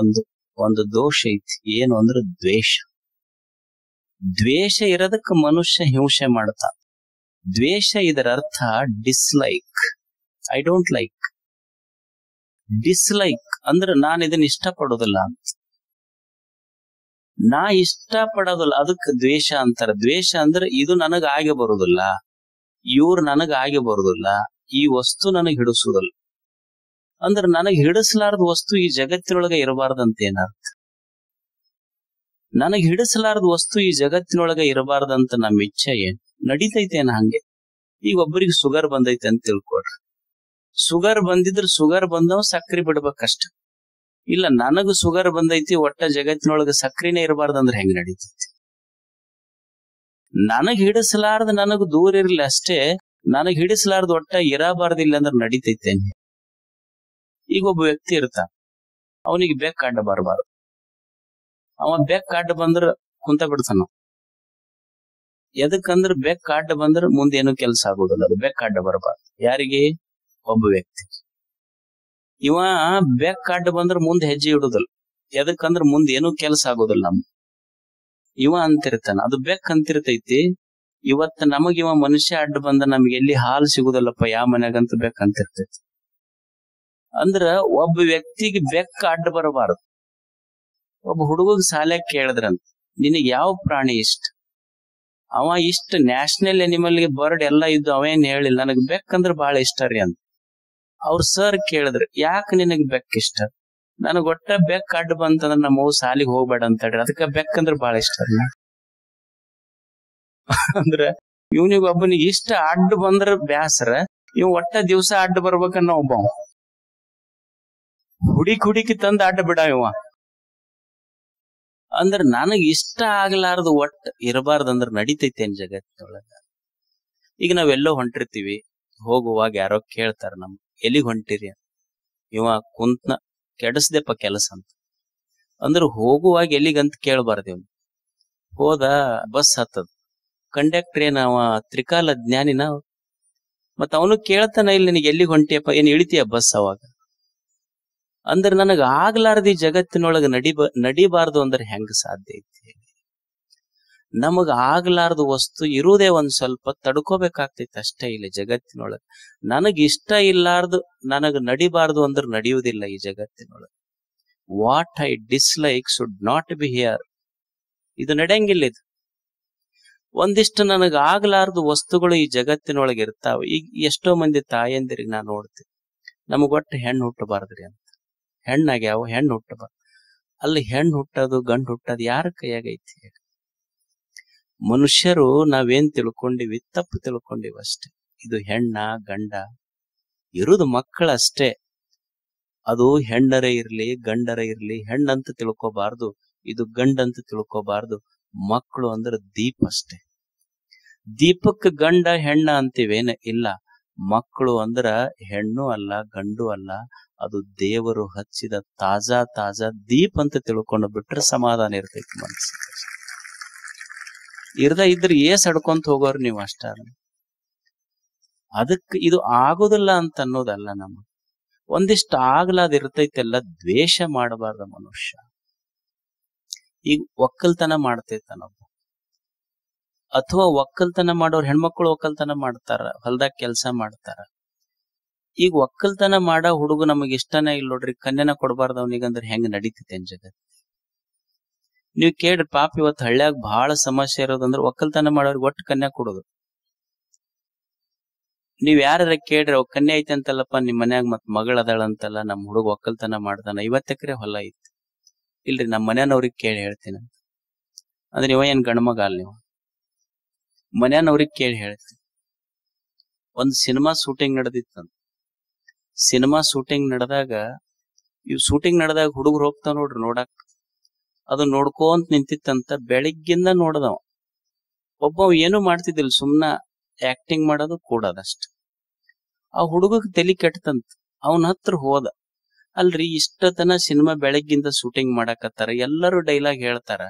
ಒಂದು ದೋಷ ಐತಿ. ಏನು ಅಂದ್ರೆ ದ್ವೇಷ. ದ್ವೇಷ ಇರೋದಕ್ಕೆ ಮನುಷ್ಯ ಹಿಂಸೆ ಮಾಡ್ತಾ. ದ್ವೇಷ ಇದರ ಅರ್ಥ dislike. I don't like. Dislike ಅಂದ್ರೆ ನಾನು ಇದನ್ನ ಇಷ್ಟಪಡೋದಿಲ್ಲ ಅಂತ. ನಾ ಇಷ್ಟಪಡೋದಿಲ್ಲ, ಅದಕ್ಕೆ ದ್ವೇಷ ಅಂತಾರ. ದ್ವೇಷ ಅಂದ್ರೆ ಇದು ನನಗ ಆಗಿ ಬರುದಿಲ್ಲ, ಇವ್ರು ನನಗ ಆಗಿ ಬರುದಿಲ್ಲ, ಈ ವಸ್ತು ನನಗ್ ಹಿಡಿಸುದಿಲ್ಲ. ಅಂದ್ರೆ ನನಗ್ ಹಿಡಿಸಲಾರದ ವಸ್ತು ಈ ಜಗತ್ತಿನೊಳಗ ಇರಬಾರ್ದಂತ ಏನರ್ಥ. ನನಗ್ ಹಿಡಿಸಲಾರದ ವಸ್ತು ಈ ಜಗತ್ತಿನೊಳಗ ಇರಬಾರ್ದಂತ ನಮ್ಮ ಇಚ್ಛೆ ಏನ್ ನಡೀತೈತೇನ? ಹಂಗೆ ಈಗ ಒಬ್ಬರಿಗೆ ಶುಗರ್ ಬಂದೈತೆ ಅಂತ ತಿಳ್ಕೊಡ್ರಿ. ಶುಗರ್ ಬಂದಿದ್ರೆ ಶುಗರ್ ಬಂದವ್ ಸಕ್ರಿ ಬಿಡ್ಬೇಕಷ್ಟ. ಇಲ್ಲ ನನಗ ಶುಗರ್ ಬಂದೈತಿ, ಒಟ್ಟ ಜಗತ್ತಿನೊಳಗ ಸಕ್ರಿನೇ ಇರಬಾರ್ದಂದ್ರೆ ಹೆಂಗ್ ನಡೀತೈತಿ? ನನಗ್ ಹಿಡಿಸಲಾರ್ದ ನನಗ್ ದೂರ ಇರ್ಲಿ ಅಷ್ಟೇ, ನನಗ್ ಹಿಡಿಸಲಾರ್ದ ಒಟ್ಟ ಇರಬಾರ್ದಿಲ್ಲ ಅಂದ್ರೆ ನಡೀತೈತೇನೆ? ಈಗ ಒಬ್ಬ ವ್ಯಕ್ತಿ ಇರ್ತಾನ, ಅವನಿಗೆ ಬೆಕ್ಕ ಅಡ್ಡ ಬರಬಾರ್ದು. ಅವ ಬೆಕ್ಕ ಅಡ್ಡ ಬಂದ್ರ ಕುಂತ ಬಿಡ್ತಾನ. ಎದಕ್ಕಂದ್ರ ಬೆಕ್ಕ ಅಡ್ಡ ಬಂದ್ರ ಮುಂದೇನು ಕೆಲಸ ಆಗೋದಿಲ್ಲ, ಅದು ಬೆಕ್ಕ ಅಡ್ಡ ಬರಬಾರ್ದು. ಯಾರಿಗೆ? ಒಬ್ಬ ವ್ಯಕ್ತಿ. ಇವ ಬೆಕ್ಕ ಅಡ್ಡ ಬಂದ್ರ ಮುಂದೆ ಹೆಜ್ಜೆ ಇಡುದಿಲ್ಲ, ಎದಕ್ಕಂದ್ರ ಮುಂದೆ ಏನೂ ಕೆಲಸ ಆಗೋದಿಲ್ಲ ನಮ್. ಇವ ಅಂತಿರ್ತಾನ, ಅದು ಬೆಕ್ಕ ಅಂತಿರ್ತೈತಿ. ಇವತ್ತ ನಮಗಿವ ಮನುಷ್ಯ ಅಡ್ಡ ಬಂದ ನಮ್ಗೆ ಎಲ್ಲಿ ಹಾಲು ಸಿಗುದಲ್ಲಪ್ಪ, ಯಾವ ಮನ್ಯಾಗಂತ ಬೆಕ್ಕ ಅಂತಿರ್ತೈತಿ. ಅಂದ್ರ ಒಬ್ಬ ವ್ಯಕ್ತಿಗೆ ಬೆಕ್ಕ ಅಡ್ಡ ಬರಬಾರದು. ಒಬ್ಬ ಹುಡುಗಗ್ ಶಾಲ್ಯಾಗ ಕೇಳಿದ್ರಂತ, ನಿನಗ್ ಯಾವ ಪ್ರಾಣಿ ಇಷ್ಟ? ಅವ ಇಷ್ಟ ನ್ಯಾಷನಲ್ ಅನಿಮಲ್ಗೆ ಬರ್ಡ್ ಎಲ್ಲಾ ಇದ್ದು ಅವೇನ್ ಹೇಳಿಲ್ಲ, ನನಗ್ ಬೆಕ್ಕಂದ್ರ ಬಾಳ ಇಷ್ಟ ರೀ ಅಂತ. ಅವ್ರ ಸರ್ ಕೇಳಿದ್ರು, ಯಾಕೆ ನಿನಗ್ ಬೆಕ್ಕ ಇಷ್ಟ? ನನಗ್ ಒಟ್ಟ ಬೆಕ್ಕ ಅಡ್ಡ ಬಂತಂದ್ರ ನಮ್ಮ ಸಾಲಿಗೆ ಹೋಗ್ಬೇಡ ಅಂತ ಹೇಳ್ರಿ, ಅದಕ್ಕ ಬೆಕ್ಕಂದ್ರ ಬಾಳ ಇಷ್ಟ ರೀ. ಅಂದ್ರ ಇವನಿಗೆ ಒಬ್ಬನಿಗೆ ಇಷ್ಟ ಅಡ್ಡ ಬಂದ್ರ ಬ್ಯಾಸರ, ಇವ್ ಒಟ್ಟ ದಿವ್ಸ ಅಡ್ಡ ಬರ್ಬೇಕನ್ನ ಒಬ್ಬ ಹುಡುಕಿ ತಂದ ಅಡ್ಡ ಬಿಡ ಇವ. ಅಂದ್ರ ನನಗ್ ಇಷ್ಟ ಆಗ್ಲಾರ್ದು ಒಟ್ಟ ಇರಬಾರ್ದಂದ್ರ ನಡಿತೈತೇನ್ ಜಗತ್ತಿನೊಳಗ? ಈಗ ನಾವೆಲ್ಲೋ ಹೊಂಟಿರ್ತೀವಿ, ಹೋಗುವಾಗ ಯಾರೋ ಕೇಳ್ತಾರ, ನಮ್ ಎಲ್ಲಿಗೆ ಹೊಂಟಿರಿ? ಇವ ಕುಂತ್ನ ಕೆಡಸ್ದೆಪ್ಪ ಕೆಲಸ ಅಂತ. ಅಂದ್ರೆ ಹೋಗುವಾಗ ಎಲ್ಲಿಗಂತ ಕೇಳಬಾರ್ದು. ಇವ್ನು ಹೋದ, ಬಸ್ ಹತ್ತದ, ಕಂಡಕ್ಟರ್ ಏನ ಅವ ತ್ರಿಕಾಲ ಜ್ಞಾನಿನ, ಮತ್ತ ಅವನು ಕೇಳ್ತಾನ, ಇಲ್ಲಿ ನಿನಗೆ ಎಲ್ಲಿಗೆ ಹೊಂಟಿಯಪ್ಪ, ಏನ್ ಇಳಿತೀಯ ಬಸ್? ಅವಾಗ ಅಂದ್ರೆ ನನಗ ಆಗ್ಲಾರ್ದಿ ಜಗತ್ತಿನೊಳಗ ನಡಿಬಾರ್ದು ಅಂದ್ರೆ ಹೆಂಗ ಸಾಧ್ಯ ಐತಿ? ನಮಗ ಆಗ್ಲಾರ್ದು ವಸ್ತು ಇರುವುದೇ ಒಂದ್ ಸ್ವಲ್ಪ ತಡ್ಕೋಬೇಕಾಗ್ತೈತಿ ಅಷ್ಟೇ. ಇಲ್ಲಿ ಜಗತ್ತಿನೊಳಗ ನನಗ್ ಇಷ್ಟ ಇಲ್ಲಾರ್ದು, ನನಗ್ ನಡಿಬಾರ್ದು ಅಂದ್ರೆ ನಡೆಯುವುದಿಲ್ಲ ಈ ಜಗತ್ತಿನೊಳಗ. What I dislike should not be here. ಇದು ನಡೆಯಂಗಿಲ್ಲ. ಇದು ಒಂದಿಷ್ಟು ನನಗ ಆಗ್ಲಾರ್ದು ವಸ್ತುಗಳು ಈ ಜಗತ್ತಿನೊಳಗೆ ಇರ್ತಾವ. ಈಗ ಎಷ್ಟೋ ಮಂದಿ ತಾಯಂದಿರಿಗೆ ನಾ ನೋಡ್ತೀನಿ, ನಮಗ್ ಒಟ್ಟು ಹೆಣ್ಣು ಹುಟ್ಟಬಾರ್ದ್ರಿ ಅಂತ. ಹೆಣ್ಣಾಗ್ಯಾವ, ಹೆಣ್ಣು ಹುಟ್ಟಬಾರ್ದು. ಅಲ್ಲಿ ಹೆಣ್ಣು ಹುಟ್ಟೋದು ಗಂಡು ಹುಟ್ಟೋದು ಯಾರ ಕೈಯಾಗೈತಿ? ಮನುಷ್ಯರು ನಾವೇನ್ ತಿಳ್ಕೊಂಡಿವಿ, ತಪ್ಪು ತಿಳ್ಕೊಂಡಿವಿ ಅಷ್ಟೇ. ಇದು ಹೆಣ್ಣ ಗಂಡ, ಇರುದು ಮಕ್ಕಳಷ್ಟೇ. ಅದು ಹೆಣ್ಣರ ಇರ್ಲಿ ಗಂಡರ ಇರ್ಲಿ, ಹೆಣ್ಣಂತ ತಿಳ್ಕೋಬಾರ್ದು, ಇದು ಗಂಡಂತ ತಿಳ್ಕೋಬಾರ್ದು. ಮಕ್ಕಳು ಅಂದ್ರೆ ದೀಪ ಅಷ್ಟೇ. ದೀಪಕ್ಕೆ ಗಂಡ ಹೆಣ್ಣ ಅಂತೀವೇನ? ಇಲ್ಲ. ಮಕ್ಕಳು ಅಂದ್ರ ಹೆಣ್ಣು ಅಲ್ಲ ಗಂಡು ಅಲ್ಲ, ಅದು ದೇವರು ಹಚ್ಚಿದ ತಾಜಾ ತಾಜಾ ದೀಪ ಅಂತ ತಿಳ್ಕೊಂಡು ಬಿಟ್ರೆ ಸಮಾಧಾನ ಇರ್ತೈತಿ ಮನಸ್ಸಿಗೆ. ಇದ್ರೆ ಏಸ್ ಅಡ್ಕೊಂತ ಹೋಗೋರು ನೀವು ಅಷ್ಟ. ಅದಕ್ಕೆ ಇದು ಆಗುದಿಲ್ಲ ಅಂತ ಅನ್ನೋದಲ್ಲ. ನಮಗೆ ಒಂದಿಷ್ಟು ಆಗ್ಲಾದ ಇರ್ತೈತೆಲ್ಲ, ದ್ವೇಷ ಮಾಡಬಾರ್ದ ಮನುಷ್ಯ. ಈಗ ಒಕ್ಕಲ್ತನ ಮಾಡ್ತೈತನೊಬ್ಬ, ಅಥವಾ ಒಕ್ಕಲ್ತನ ಮಾಡೋರು ಹೆಣ್ಮಕ್ಳು ಒಕ್ಕಲ್ತನ ಮಾಡ್ತಾರ, ಹೊಲ್ದಾಗ ಕೆಲಸ ಮಾಡ್ತಾರ. ಈಗ ಒಕ್ಕಲ್ತನ ಮಾಡೋ ಹುಡುಗ ನಮಗ್ ಇಷ್ಟನೇ ಇಲ್ಲ ನೋಡ್ರಿ, ಕನ್ಯನ ಕೊಡಬಾರ್ದ ಅವನಿಗಂದ್ರೆ ಹೆಂಗ್ ನಡೀತೈತೆ ಜಗತ್? ನೀವ್ ಕೇಳ್ರಿ ಪಾಪ, ಇವತ್ತು ಹಳ್ಳ್ಯಾಗ ಬಹಳ ಸಮಸ್ಯೆ ಇರೋದಂದ್ರೆ ಒಕ್ಕಲ್ತನ ಮಾಡೋರ್ಗೆ ಒಟ್ಟು ಕನ್ಯಾ ಕೊಡೋದು. ನೀವ್ ಯಾರ ಕೇಳ್ರಿ, ಅವ್ ಕನ್ಯಾ ಐತೆ ಅಂತಲ್ಲಪ್ಪ ನಿಮ್ ಮನ್ಯಾಗ, ಮತ್ ಮಗಳ ಅದಾಳಂತಲ್ಲ, ನಮ್ ಹುಡುಗ ಒಕ್ಕಲ್ತನ ಮಾಡ್ತಾನ, 50 ಎಕರೆ ಹೊಲ ಐತಿ. ಇಲ್ರಿ ನಮ್ ಮನ್ಯಾನವ್ರಿಗೆ ಕೇಳಿ ಹೇಳ್ತೀನಿ ಅಂದ್ರೆ, ಇವ ಏನ್ ಗಂಡ್ಮಗ ಅಲ್ಲ, ನೀವು ಮನ್ಯಾನವ್ರಿಗೆ ಕೇಳಿ ಹೇಳ್ತೀನಿ. ಒಂದ್ ಸಿನಿಮಾ ಶೂಟಿಂಗ್ ನಡೆದಿತ್ತಂತ. ಸಿನಿಮಾ ಶೂಟಿಂಗ್ ನಡೆದಾಗ, ಹುಡುಗರು ಹೋಗ್ತಾವ ನೋಡ್ರಿ ನೋಡಾಕ್. ಅದು ನೋಡ್ಕೊಂತ ನಿಂತಿತ್ತಂತ. ಬೆಳಿಗ್ಗಿಂದ ನೋಡದವ ಒಬ್ಬ ಏನು ಮಾಡ್ತಿದ್ದಿಲ್ಲ, ಸುಮ್ನ ಆಕ್ಟಿಂಗ್ ಮಾಡೋದು ಕೂಡದಷ್ಟ. ಆ ಹುಡುಗಗ್ ತಲಿ ಕೆಟ್ಟತಂತ. ಅವನ ಹತ್ರ ಹೋದ, ಅಲ್ರಿ ಇಷ್ಟತನ ಸಿನಿಮಾ ಬೆಳಗ್ಗಿಂದ ಶೂಟಿಂಗ್ ಮಾಡಾಕತ್ತಾರ, ಎಲ್ಲರೂ ಡೈಲಾಗ್ ಹೇಳ್ತಾರ,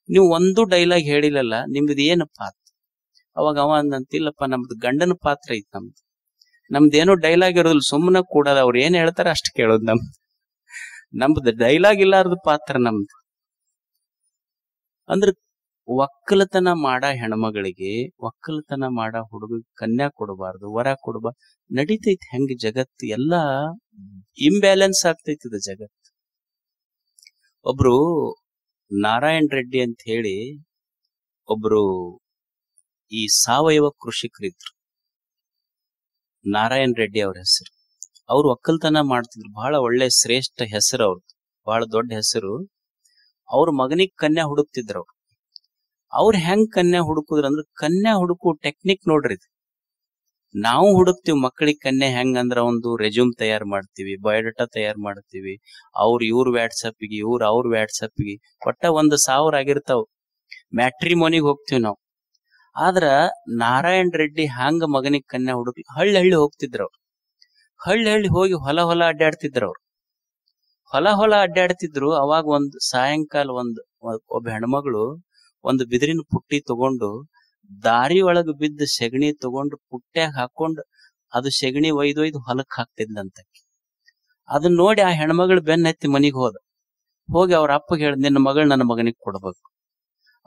ನೀವು ಒಂದು ಡೈಲಾಗ್ ಹೇಳಿಲ್ಲಲ್ಲ, ನಿಮ್ದು ಏನು ಪಾತ್ರ? ಅವಾಗ ಅವ ಅಂದಂತಿಲ್ಲಪ್ಪ, ನಮ್ದು ಗಂಡನ ಪಾತ್ರ ಐತ್, ನಮ್ದೇನೋ ಡೈಲಾಗ್ ಇರೋದಿಲ್ಲ, ಸುಮ್ಮನೆ ಕೂಡದ, ಅವ್ರು ಏನ್ ಹೇಳ್ತಾರ ಅಷ್ಟು ಕೇಳೋದು. ನಮ್ದು ಡೈಲಾಗ್ ಇಲ್ಲಾರ್ದು ಪಾತ್ರ ನಮ್ದು. ಅಂದ್ರೆ ಒಕ್ಕಲತನ ಮಾಡ ಹೆಣ್ಮಗಳಿಗೆ, ಒಕ್ಕಲತನ ಮಾಡ ಹುಡುಗ ಕನ್ಯಾ ಕೊಡಬಾರ್ದು, ವರ ಕೊಡಬಾರ್ದು. ನಡೀತೈತಿ ಹೆಂಗ ಜಗತ್ತು? ಎಲ್ಲಾ ಇಂಬ್ಯಾಲೆನ್ಸ್ ಆಗ್ತೈತಿ ಇದು ಜಗತ್ತು. ಒಬ್ರು ನಾರಾಯಣ್ ರೆಡ್ಡಿ ಅಂತ ಹೇಳಿ ಒಬ್ರು ಈ ಸಾವಯವ ಕೃಷಿಕರಿದ್ರು. ನಾರಾಯಣ್ ರೆಡ್ಡಿ ಅವ್ರ ಹೆಸರು. ಅವ್ರು ಒಕ್ಕಲ್ತನ ಮಾಡ್ತಿದ್ರು, ಬಹಳ ಒಳ್ಳೆ ಶ್ರೇಷ್ಠ ಹೆಸರು ಅವ್ರದ್ದು, ಬಹಳ ದೊಡ್ಡ ಹೆಸರು. ಅವ್ರ ಮಗನಿಗೆ ಕನ್ಯಾ ಹುಡುಕ್ತಿದ್ರು. ಅವ್ರು ಹೆಂಗ್ ಕನ್ಯಾ ಹುಡುಕುದ್ರ ಅಂದ್ರೆ, ಕನ್ಯಾ ಹುಡುಕು ಟೆಕ್ನಿಕ್ ನೋಡ್ರಿ. ನಾವು ಹುಡುಕ್ತಿವಿ ಮಕ್ಕಳಿಗೆ ಕನ್ಯಾ ಹೆಂಗಂದ್ರ, ಒಂದು ರೆಸ್ಯೂಮ್ ತಯಾರು ಮಾಡ್ತೀವಿ, ಬಯೋಡಾಟಾ ತಯಾರು ಮಾಡ್ತೀವಿ, ಇವ್ರ ವಾಟ್ಸಪ್ಗೆ, ಅವ್ರ ವಾಟ್ಸಪ್ಗೆ, ಒಟ್ಟ 1,000 ಆಗಿರ್ತಾವ. ಮ್ಯಾಟ್ರಿಮೋನಿಗೆ ಹೋಗ್ತಿವಿ ನಾವು. ಆದ್ರ ನಾರಾಯಣ್ ರೆಡ್ಡಿ ಹಂಗ ಮಗನಿಗೆ ಕನ್ಯಾ ಹುಡುಕ್ಲಿ ಹಳ್ಳಿ ಹಳ್ಳಿ ಹೋಗ್ತಿದ್ರು. ಹಳ್ಳಿ ಹೋಗಿ ಹೊಲ ಅಡ್ಡಾಡ್ತಿದ್ರು. ಹೊಲ ಅಡ್ಡಾಡ್ತಿದ್ರು. ಅವಾಗ ಒಂದ್ ಸಾಯಂಕಾಲ ಒಬ್ಬ ಹೆಣ್ಮಗಳು ಒಂದು ಬಿದಿರಿನ ಪುಟ್ಟಿ ತಗೊಂಡು, ದಾರಿ ಒಳಗ ಬಿದ್ದ ಸೆಗಣಿ ತಗೊಂಡು ಪುಟ್ಟ್ಯಾಗ ಹಾಕೊಂಡು, ಅದು ಸೆಗಣಿ ಒಯ್ದೊಯ್ದು ಹೊಲಕ್ ಹಾಕ್ತಿದ್ಲಂತ. ಅದನ್ನ ನೋಡಿ ಆ ಹೆಣ್ಮಗಳು ಬೆನ್ನತ್ತಿ ಮನಿಗ್ ಹೋಗಿ ಅವ್ರ ಅಪ್ಪಗೆ ಹೇಳ್ದ, ನಿನ್ನ ಮಗಳು ನನ್ನ ಮಗನಿಗೆ ಕೊಡ್ಬೇಕು.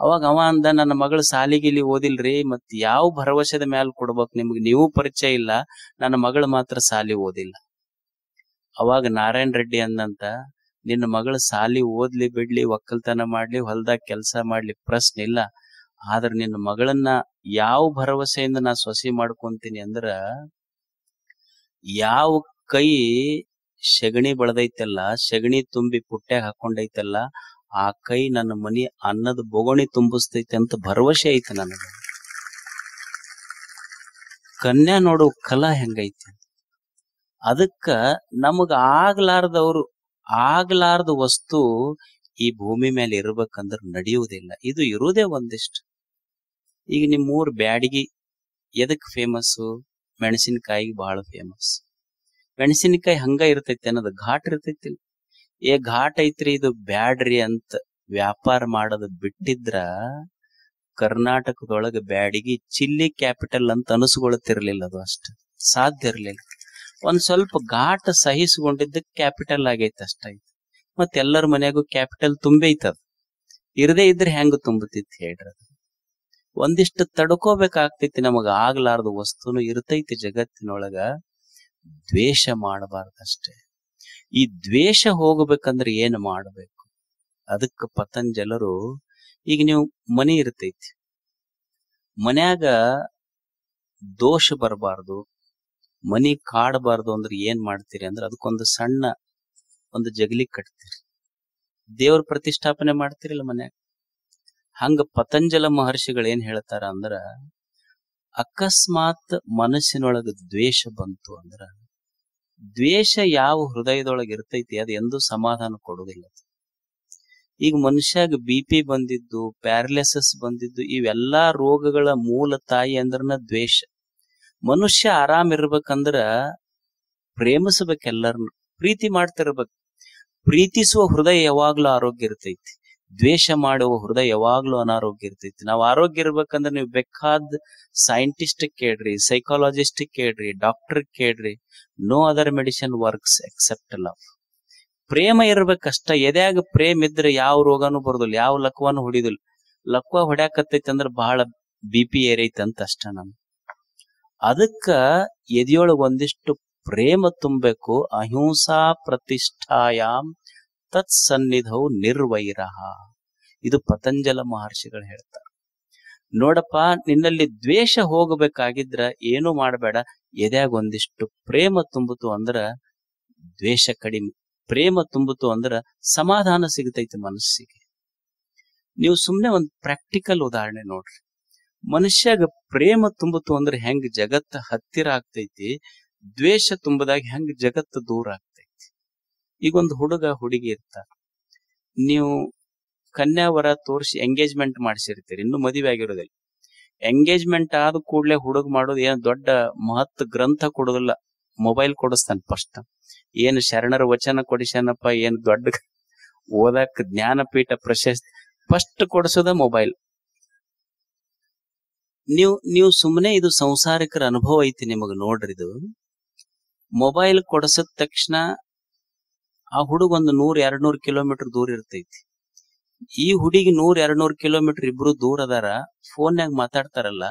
ಅವಾಗ ಅವ ಅಂದ, ನನ್ನ ಮಗಳು ಸಾಲಿಗಿಲಿ ಓದಿಲ್ರಿ, ಮತ್ ಯಾವ ಭರವಸೆದ ಮ್ಯಾಲ ಕೊಡ್ಬೇಕು ನಿಮ್ಗೆ? ನೀವು ಪರಿಚಯ ಇಲ್ಲ, ನನ್ನ ಮಗಳು ಮಾತ್ರ ಸಾಲಿ ಓದಿಲ್ಲ. ಅವಾಗ ನಾರಾಯಣ್ ರೆಡ್ಡಿ ಅಂದಂತ, ನಿನ್ನ ಮಗಳು ಸಾಲಿ ಓದ್ಲಿ ಬಿಡ್ಲಿ, ಒಕ್ಕಲ್ತನ ಮಾಡ್ಲಿ, ಹೊಲ್ದಾಗ ಕೆಲಸ ಮಾಡ್ಲಿ, ಪ್ರಶ್ನೆ ಇಲ್ಲ. ಆದ್ರ ನಿನ್ನ ಮಗಳನ್ನ ಯಾವ ಭರವಸೆಯಿಂದ ನಾ ಸೊಸಿ ಮಾಡ್ಕೊಂತೀನಿ ಅಂದ್ರ, ಯಾವ ಕೈ ಸೆಗಣಿ ಬೆಳೆದೈತಲ್ಲ, ಸೆಗಣಿ ತುಂಬಿ ಪುಟ್ಟ್ಯಾಗ ಹಾಕೊಂಡೈತಲ್ಲ, ಆ ಕೈ ನನ್ನ ಮನಿ ಅನ್ನದ ಬೊಗಣಿ ತುಂಬಿಸ್ತೈತೆ ಅಂತ ಭರವಸೆ ಐತೆ ನನಗೆ. ಕನ್ಯಾ ನೋಡು ಕಲಾ ಹೆಂಗೈತಿ. ಅದಕ್ಕ ನಮಗ ಆಗ್ಲಾರ್ದ ವಸ್ತು ಈ ಭೂಮಿ ಮೇಲೆ ಇರ್ಬೇಕಂದ್ರ ನಡೆಯುವುದಿಲ್ಲ. ಇದು ಇರುವುದೇ ಒಂದಿಷ್ಟು. ಈಗ ನಿಮ್ಮೂರ್ ಬ್ಯಾಡಗಿ ಎದಕ್ ಫೇಮಸ್? ಮೆಣಸಿನಕಾಯಿಗೆ ಬಹಳ ಫೇಮಸ್. ಮೆಣಸಿನಕಾಯಿ ಹಂಗ ಇರ್ತೈತಿ ಅನ್ನೋದು ಘಾಟ್ ಇರ್ತೈತಿ. ಘಾಟ್ ಐತ್ರಿ ಇದು ಬ್ಯಾಡ್ರಿ ಅಂತ ವ್ಯಾಪಾರ ಮಾಡೋದು ಬಿಟ್ಟಿದ್ರ ಕರ್ನಾಟಕದೊಳಗ ಬ್ಯಾಡಿಗಿ ಚಿಲ್ಲಿ ಕ್ಯಾಪಿಟಲ್ ಅಂತ ಅನಿಸ್ಕೊಳ್ತಿರ್ಲಿಲ್ಲ. ಅದು ಅಷ್ಟ ಸಾಧ್ಯ ಇರ್ಲಿಲ್ಲ. ಒಂದ್ ಸ್ವಲ್ಪ ಘಾಟ್ ಸಹಿಸ್ಕೊಂಡಿದ್ದಕ್ಕೆ ಕ್ಯಾಪಿಟಲ್ ಆಗೈತೆ ಅಷ್ಟೈತಿ. ಮತ್ತೆಲ್ಲರ ಮನ್ಯಾಗೂ ಕ್ಯಾಪಿಟಲ್ ತುಂಬೈತದ. ಇರದೇ ಇದ್ರೆ ಹೆಂಗ ತುಂಬತಿತ್ತು ಹೇಳ್ರಿ. ಒಂದಿಷ್ಟು ತಡ್ಕೋಬೇಕಾಗ್ತೈತಿ. ನಮಗ ಆಗ್ಲಾರ್ದ ವಸ್ತುನು ಇರ್ತೈತಿ ಜಗತ್ತಿನೊಳಗ. ದ್ವೇಷ ಮಾಡಬಾರ್ದಷ್ಟೇ. ಈ ದ್ವೇಷ ಹೋಗ್ಬೇಕಂದ್ರೆ ಏನ್ ಮಾಡ್ಬೇಕು? ಅದಕ್ಕ ಪತಂಜಲರು, ಈಗ ನೀವು ಮನಿ ಇರ್ತೈತಿ, ಮನ್ಯಾಗ ದೋಷ ಬರಬಾರ್ದು, ಮನಿ ಕಾಡಬಾರ್ದು ಅಂದ್ರೆ ಏನ್ ಮಾಡ್ತೀರಿ ಅಂದ್ರೆ ಅದಕ್ಕೊಂದು ಸಣ್ಣ ಒಂದು ಜಗಲಿ ಕಟ್ತೀರಿ, ದೇವ್ರ ಪ್ರತಿಷ್ಠಾಪನೆ ಮಾಡ್ತಿರಲ್ಲ ಮನ್ಯಾಗ. ಹಂಗ ಪತಂಜಲ ಮಹರ್ಷಿಗಳು ಏನ್ ಹೇಳ್ತಾರ ಅಂದ್ರ, ಅಕಸ್ಮಾತ್ ಮನಸ್ಸಿನೊಳಗ ದ್ವೇಷ ಬಂತು ಅಂದ್ರ, ದ್ವೇಷ ಯಾವ ಹೃದಯದೊಳಗ ಇರ್ತೈತಿ ಅದು ಎಂದೂ ಸಮಾಧಾನ ಕೊಡುವುದಿಲ್ಲ. ಈಗ ಮನುಷ್ಯಾಗ BP ಬಂದಿದ್ದು, ಪ್ಯಾರಲಿಸಿಸ್ ಬಂದಿದ್ದು, ಇವೆಲ್ಲಾ ರೋಗಗಳ ಮೂಲ ತಾಯಿ ಅಂದ್ರನ ದ್ವೇಷ. ಮನುಷ್ಯ ಆರಾಮ್ ಇರ್ಬೇಕಂದ್ರ ಪ್ರೇಮಿಸಬೇಕೆಲ್ಲರನ್ನು, ಪ್ರೀತಿ ಮಾಡ್ತಿರ್ಬೇಕು. ಪ್ರೀತಿಸುವ ಹೃದಯ ಯಾವಾಗ್ಲೂ ಆರೋಗ್ಯ ಇರ್ತೈತಿ. ದ್ವೇಷ ಮಾಡುವ ಹೃದಯ ಯಾವಾಗ್ಲೂ ಅನಾರೋಗ್ಯ ಇರ್ತೈತಿ. ನಾವು ಆರೋಗ್ಯ ಇರ್ಬೇಕಂದ್ರೆ ನೀವು ಬೇಕಾದ ಸೈಂಟಿಸ್ಟ್ ಕೇಳ್ರಿ, ಸೈಕಾಲಜಿಸ್ಟ್ ಕೇಳ್ರಿ, ಡಾಕ್ಟರ್ ಕೇಳ್ರಿ, no other medicine works except love. ಪ್ರೇಮ ಇರ್ಬೇಕಷ್ಟ. ಎದ್ಯಾಗ ಪ್ರೇಮ ಇದ್ರೆ ಯಾವ ರೋಗನೂ ಬರುದಿಲ್ಲ, ಯಾವ ಲಕ್ವಾನು ಹೊಡಿದಿಲ್ಲ. ಲಕ್ವ ಹೊಡ್ಯಾಕತ್ತೈತಿ ಅಂದ್ರ ಬಹಳ BP ಏರೈತಿ ಅಂತ ಅಷ್ಟ. ಅದಕ್ಕ ಎದೆಯೊಳಗ ಒಂದಿಷ್ಟು ಪ್ರೇಮ ತುಂಬಬೇಕು. ಅಹಿಂಸಾ ಪ್ರತಿಷ್ಠಾಯಾಮ್ ತತ್ ಸನ್ನಿಧೌ ನಿರ್ವೈರಃ. ಇದು ಪತಂಜಲ ಮಹರ್ಷಿಗಳು ಹೇಳ್ತಾರೆ. ನೋಡಪ್ಪ, ನಿನ್ನಲ್ಲಿ ದ್ವೇಷ ಹೋಗಬೇಕಾಗಿದ್ರ ಏನು ಮಾಡಬೇಡ, ಎದ್ಯಾಗ ಒಂದಿಷ್ಟು ಪ್ರೇಮ ತುಂಬುತ್ತು ಅಂದ್ರ ದ್ವೇಷ ಕಡಿಮೆ, ಪ್ರೇಮ ತುಂಬುತ್ತು ಅಂದ್ರ ಸಮಾಧಾನ ಸಿಗತೈತಿ ಮನಸ್ಸಿಗೆ. ನೀವು ಸುಮ್ನೆ ಒಂದು ಪ್ರಾಕ್ಟಿಕಲ್ ಉದಾಹರಣೆ ನೋಡ್ರಿ. ಮನುಷ್ಯಾಗ ಪ್ರೇಮ ತುಂಬುತ್ತು ಅಂದ್ರೆ ಹೆಂಗ್ ಜಗತ್ತ ಹತ್ತಿರ ಆಗ್ತೈತಿ, ದ್ವೇಷ ತುಂಬದಾಗ ಹೆಂಗ್ ಜಗತ್ತು ದೂರ ಆಗ್ತೈತಿ. ಈಗ ಒಂದು ಹುಡುಗ ಹುಡುಗಿ ಇರ್ತಾರ, ನೀವು ಕನ್ಯಾವರ ತೋರಿಸಿ ಎಂಗೇಜ್ಮೆಂಟ್ ಮಾಡಿಸಿರ್ತೀರಿ, ಇನ್ನು ಮದುವೆ ಆಗಿರೋದಿಲ್ಲ. ಎಂಗೇಜ್ಮೆಂಟ್ ಆದ ಕೂಡ್ಲೆ ಹುಡುಗ ಮಾಡೋದು ಏನ್ ದೊಡ್ಡ ಮಹತ್ ಗ್ರಂಥ ಕೊಡೋದಿಲ್ಲ, ಮೊಬೈಲ್ ಕೊಡಿಸ್ತಾನ ಫಸ್ಟ್. ಏನು ಶರಣರ ವಚನ ಕೊಡಿಸ್ಯಾನಪ್ಪ, ಏನ್ ದೊಡ್ಡ ಓದಕ್ ಜ್ಞಾನಪೀಠ ಪ್ರಶಸ್ತಿ, ಫಸ್ಟ್ ಕೊಡಿಸೋದ ಮೊಬೈಲ್. ನೀವು ಸುಮ್ಮನೆ, ಇದು ಸಂಸಾರಿಕರ ಅನುಭವ ಐತಿ ನಿಮಗ್ ನೋಡ್ರಿ. ಇದು ಮೊಬೈಲ್ ಕೊಡಿಸಿದ ತಕ್ಷಣ ಆ ಹುಡುಗ ಒಂದು 100-200 ಕಿಲೋಮೀಟರ್ ದೂರ ಇರ್ತೈತಿ. ಈ ಹುಡುಗಿ 100-200 ಕಿಲೋಮೀಟರ್ ಇಬ್ರು ದೂರ ಅದಾರ. ಫೋನ್ಯಾಗ ಮಾತಾಡ್ತಾರಲ್ಲ,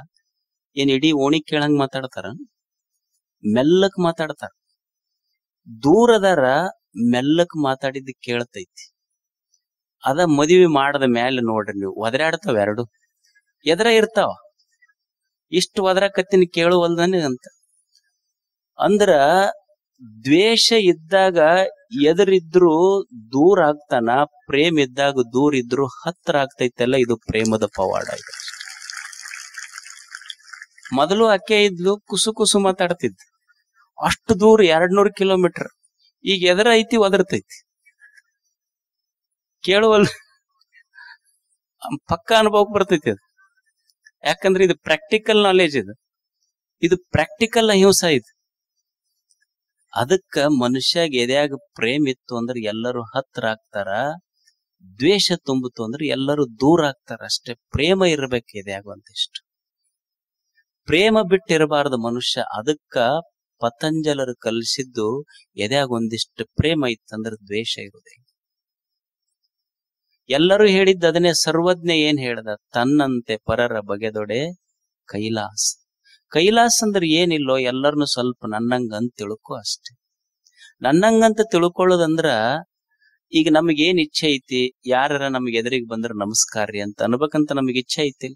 ಏನ್ ಇಡೀ ಓಣಿ ಕೇಳಂಗ್ ಮಾತಾಡ್ತಾರ? ಮೆಲ್ಲಕ್ ಮಾತಾಡ್ತಾರ. ದೂರದಾರ ಮೆಲ್ಲಕ್ ಮಾತಾಡಿದ್ದು ಕೇಳ್ತೈತಿ. ಅದ ಮದುವೆ ಮಾಡದ ಮ್ಯಾಲೆ ನೋಡ್ರಿ ನೀವು, ಒದರಾಡ್ತಾವ ಎರಡು, ಎದರ ಇರ್ತಾವ. ಇಷ್ಟು ಒದರಾಕತ್ತಿನ ಕೇಳುವಲ್ದನೆ ಅಂತ. ಅಂದ್ರ ದ್ವೇಷ ಇದ್ದಾಗ ಎದರಿದ್ರು ದೂರ ಆಗ್ತಾನ, ಪ್ರೇಮ ಇದ್ದಾಗ ದೂರ ಇದ್ರು ಹತ್ರ ಆಗ್ತೈತೆಲ್ಲ. ಇದು ಪ್ರೇಮದ ಪವಾಡ. ಇದು ಮೊದಲು ಅಕ್ಕೆ ಇದ್ಲು, ಕುಸು ಕುಸು ಮಾತಾಡ್ತಿದ್, ಅಷ್ಟು ದೂರ 200 ಕಿಲೋಮೀಟರ್. ಈಗ ಎದರ ಐತಿ ಒದರ್ತೈತಿ, ಕೇಳುವಲ್ ಪಕ್ಕ ಅನುಭವಕ್ಕೆ ಬರ್ತೈತಿ ಅದು. ಯಾಕಂದ್ರೆ ಇದು ಪ್ರಾಕ್ಟಿಕಲ್ ನಾಲೆಜ್, ಇದು ಪ್ರಾಕ್ಟಿಕಲ್ ಅಹಿಂಸಾ. ಇದು ಅದಕ್ಕ ಮನುಷ್ಯಾಗ ಎದ್ಯಾಗ ಪ್ರೇಮ ಇತ್ತು ಅಂದ್ರೆ ಎಲ್ಲರೂ ಹತ್ರ ಆಗ್ತಾರ, ದ್ವೇಷ ತುಂಬುತ್ತು ಅಂದ್ರೆ ಎಲ್ಲರೂ ದೂರ ಆಗ್ತಾರ ಅಷ್ಟೇ. ಪ್ರೇಮ ಇರ್ಬೇಕು ಎದ್ಯಾಗ ಒಂದಿಷ್ಟು. ಪ್ರೇಮ ಬಿಟ್ಟಿರಬಾರದು ಮನುಷ್ಯ. ಅದಕ್ಕ ಪತಂಜಲರು ಕಲಿಸಿದ್ದು, ಎದ್ಯಾಗ ಒಂದಿಷ್ಟು ಪ್ರೇಮ ಇತ್ತಂದ್ರೆ ದ್ವೇಷ ಇರುವುದೇ. ಎಲ್ಲರೂ ಹೇಳಿದ್ದ ಅದನ್ನೇ. ಸರ್ವಜ್ಞ ಏನ್ ಹೇಳ್ದ, ತನ್ನಂತೆ ಪರರ ಬಗೆದೊಡೆ ಕೈಲಾಸ. ಕೈಲಾಸ ಅಂದ್ರೆ ಏನಿಲ್ಲೋ, ಎಲ್ಲರನ್ನು ಸ್ವಲ್ಪ ನನ್ನಂಗಂತ ತಿಳ್ಕೊ ಅಷ್ಟೆ. ನನ್ನಂಗಂತ ತಿಳ್ಕೊಳ್ಳೋದಂದ್ರ, ಈಗ ನಮಗೇನ್ ಇಚ್ಛೆ ಐತಿ, ಯಾರ ನಮ್ಗೆ ಎದುರಿಗೆ ಬಂದ್ರೆ ನಮಸ್ಕಾರ್ರಿ ಅಂತ ಅನ್ಬೇಕಂತ ನಮಗೆ ಇಚ್ಛೆ ಐತಿ.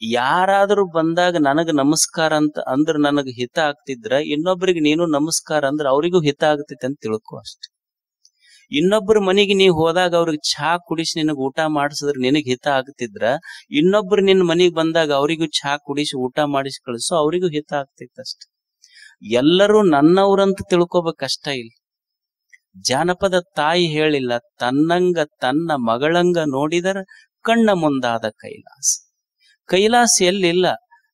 ಯಾರಾದ್ರೂ ಬಂದಾಗ ನನಗ ನಮಸ್ಕಾರ ಅಂತ ಅಂದ್ರ ನನಗ್ ಹಿತ ಆಗ್ತಿದ್ರ, ಇನ್ನೊಬ್ರಿಗೆ ನೀನು ನಮಸ್ಕಾರ ಅಂದ್ರ ಅವ್ರಿಗೂ ಹಿತ ಆಗ್ತೈತಿ ಅಂತ ತಿಳ್ಕೊ ಅಷ್ಟೆ. ಇನ್ನೊಬ್ಬರ ಮನೆಗೆ ನೀವು ಹೋದಾಗ ಅವ್ರಿಗೆ ಚಹಾ ಕುಡಿಸಿ ನಿನಗ್ ಊಟ ಮಾಡಿಸಿದ್ರೆ ನಿನಗ್ ಹಿತ ಆಗ್ತಿದ್ರ, ಇನ್ನೊಬ್ರು ನಿನ್ನ ಮನೆಗೆ ಬಂದಾಗ ಅವರಿಗೂ ಚಹಾ ಕುಡಿಸಿ ಊಟ ಮಾಡಿಸಿ ಕಳಿಸೋ ಅವರಿಗೂ ಹಿತ ಆಗ್ತೈತಿ ಅಷ್ಟೆ. ಎಲ್ಲರೂ ನನ್ನವ್ರಂತ ತಿಳ್ಕೊಬೇಕಷ್ಟ. ಇಲ್ಲಿ ಜಾನಪದ ತಾಯಿ ಹೇಳಿಲ್ಲ, ತನ್ನಂಗ ತನ್ನ ಮಗಳಂಗ ನೋಡಿದರ ಕಣ್ಣ ಮುಂದಾದ ಕೈಲಾಸ. ಕೈಲಾಸ ಎಲ್ಲಿಲ್ಲ,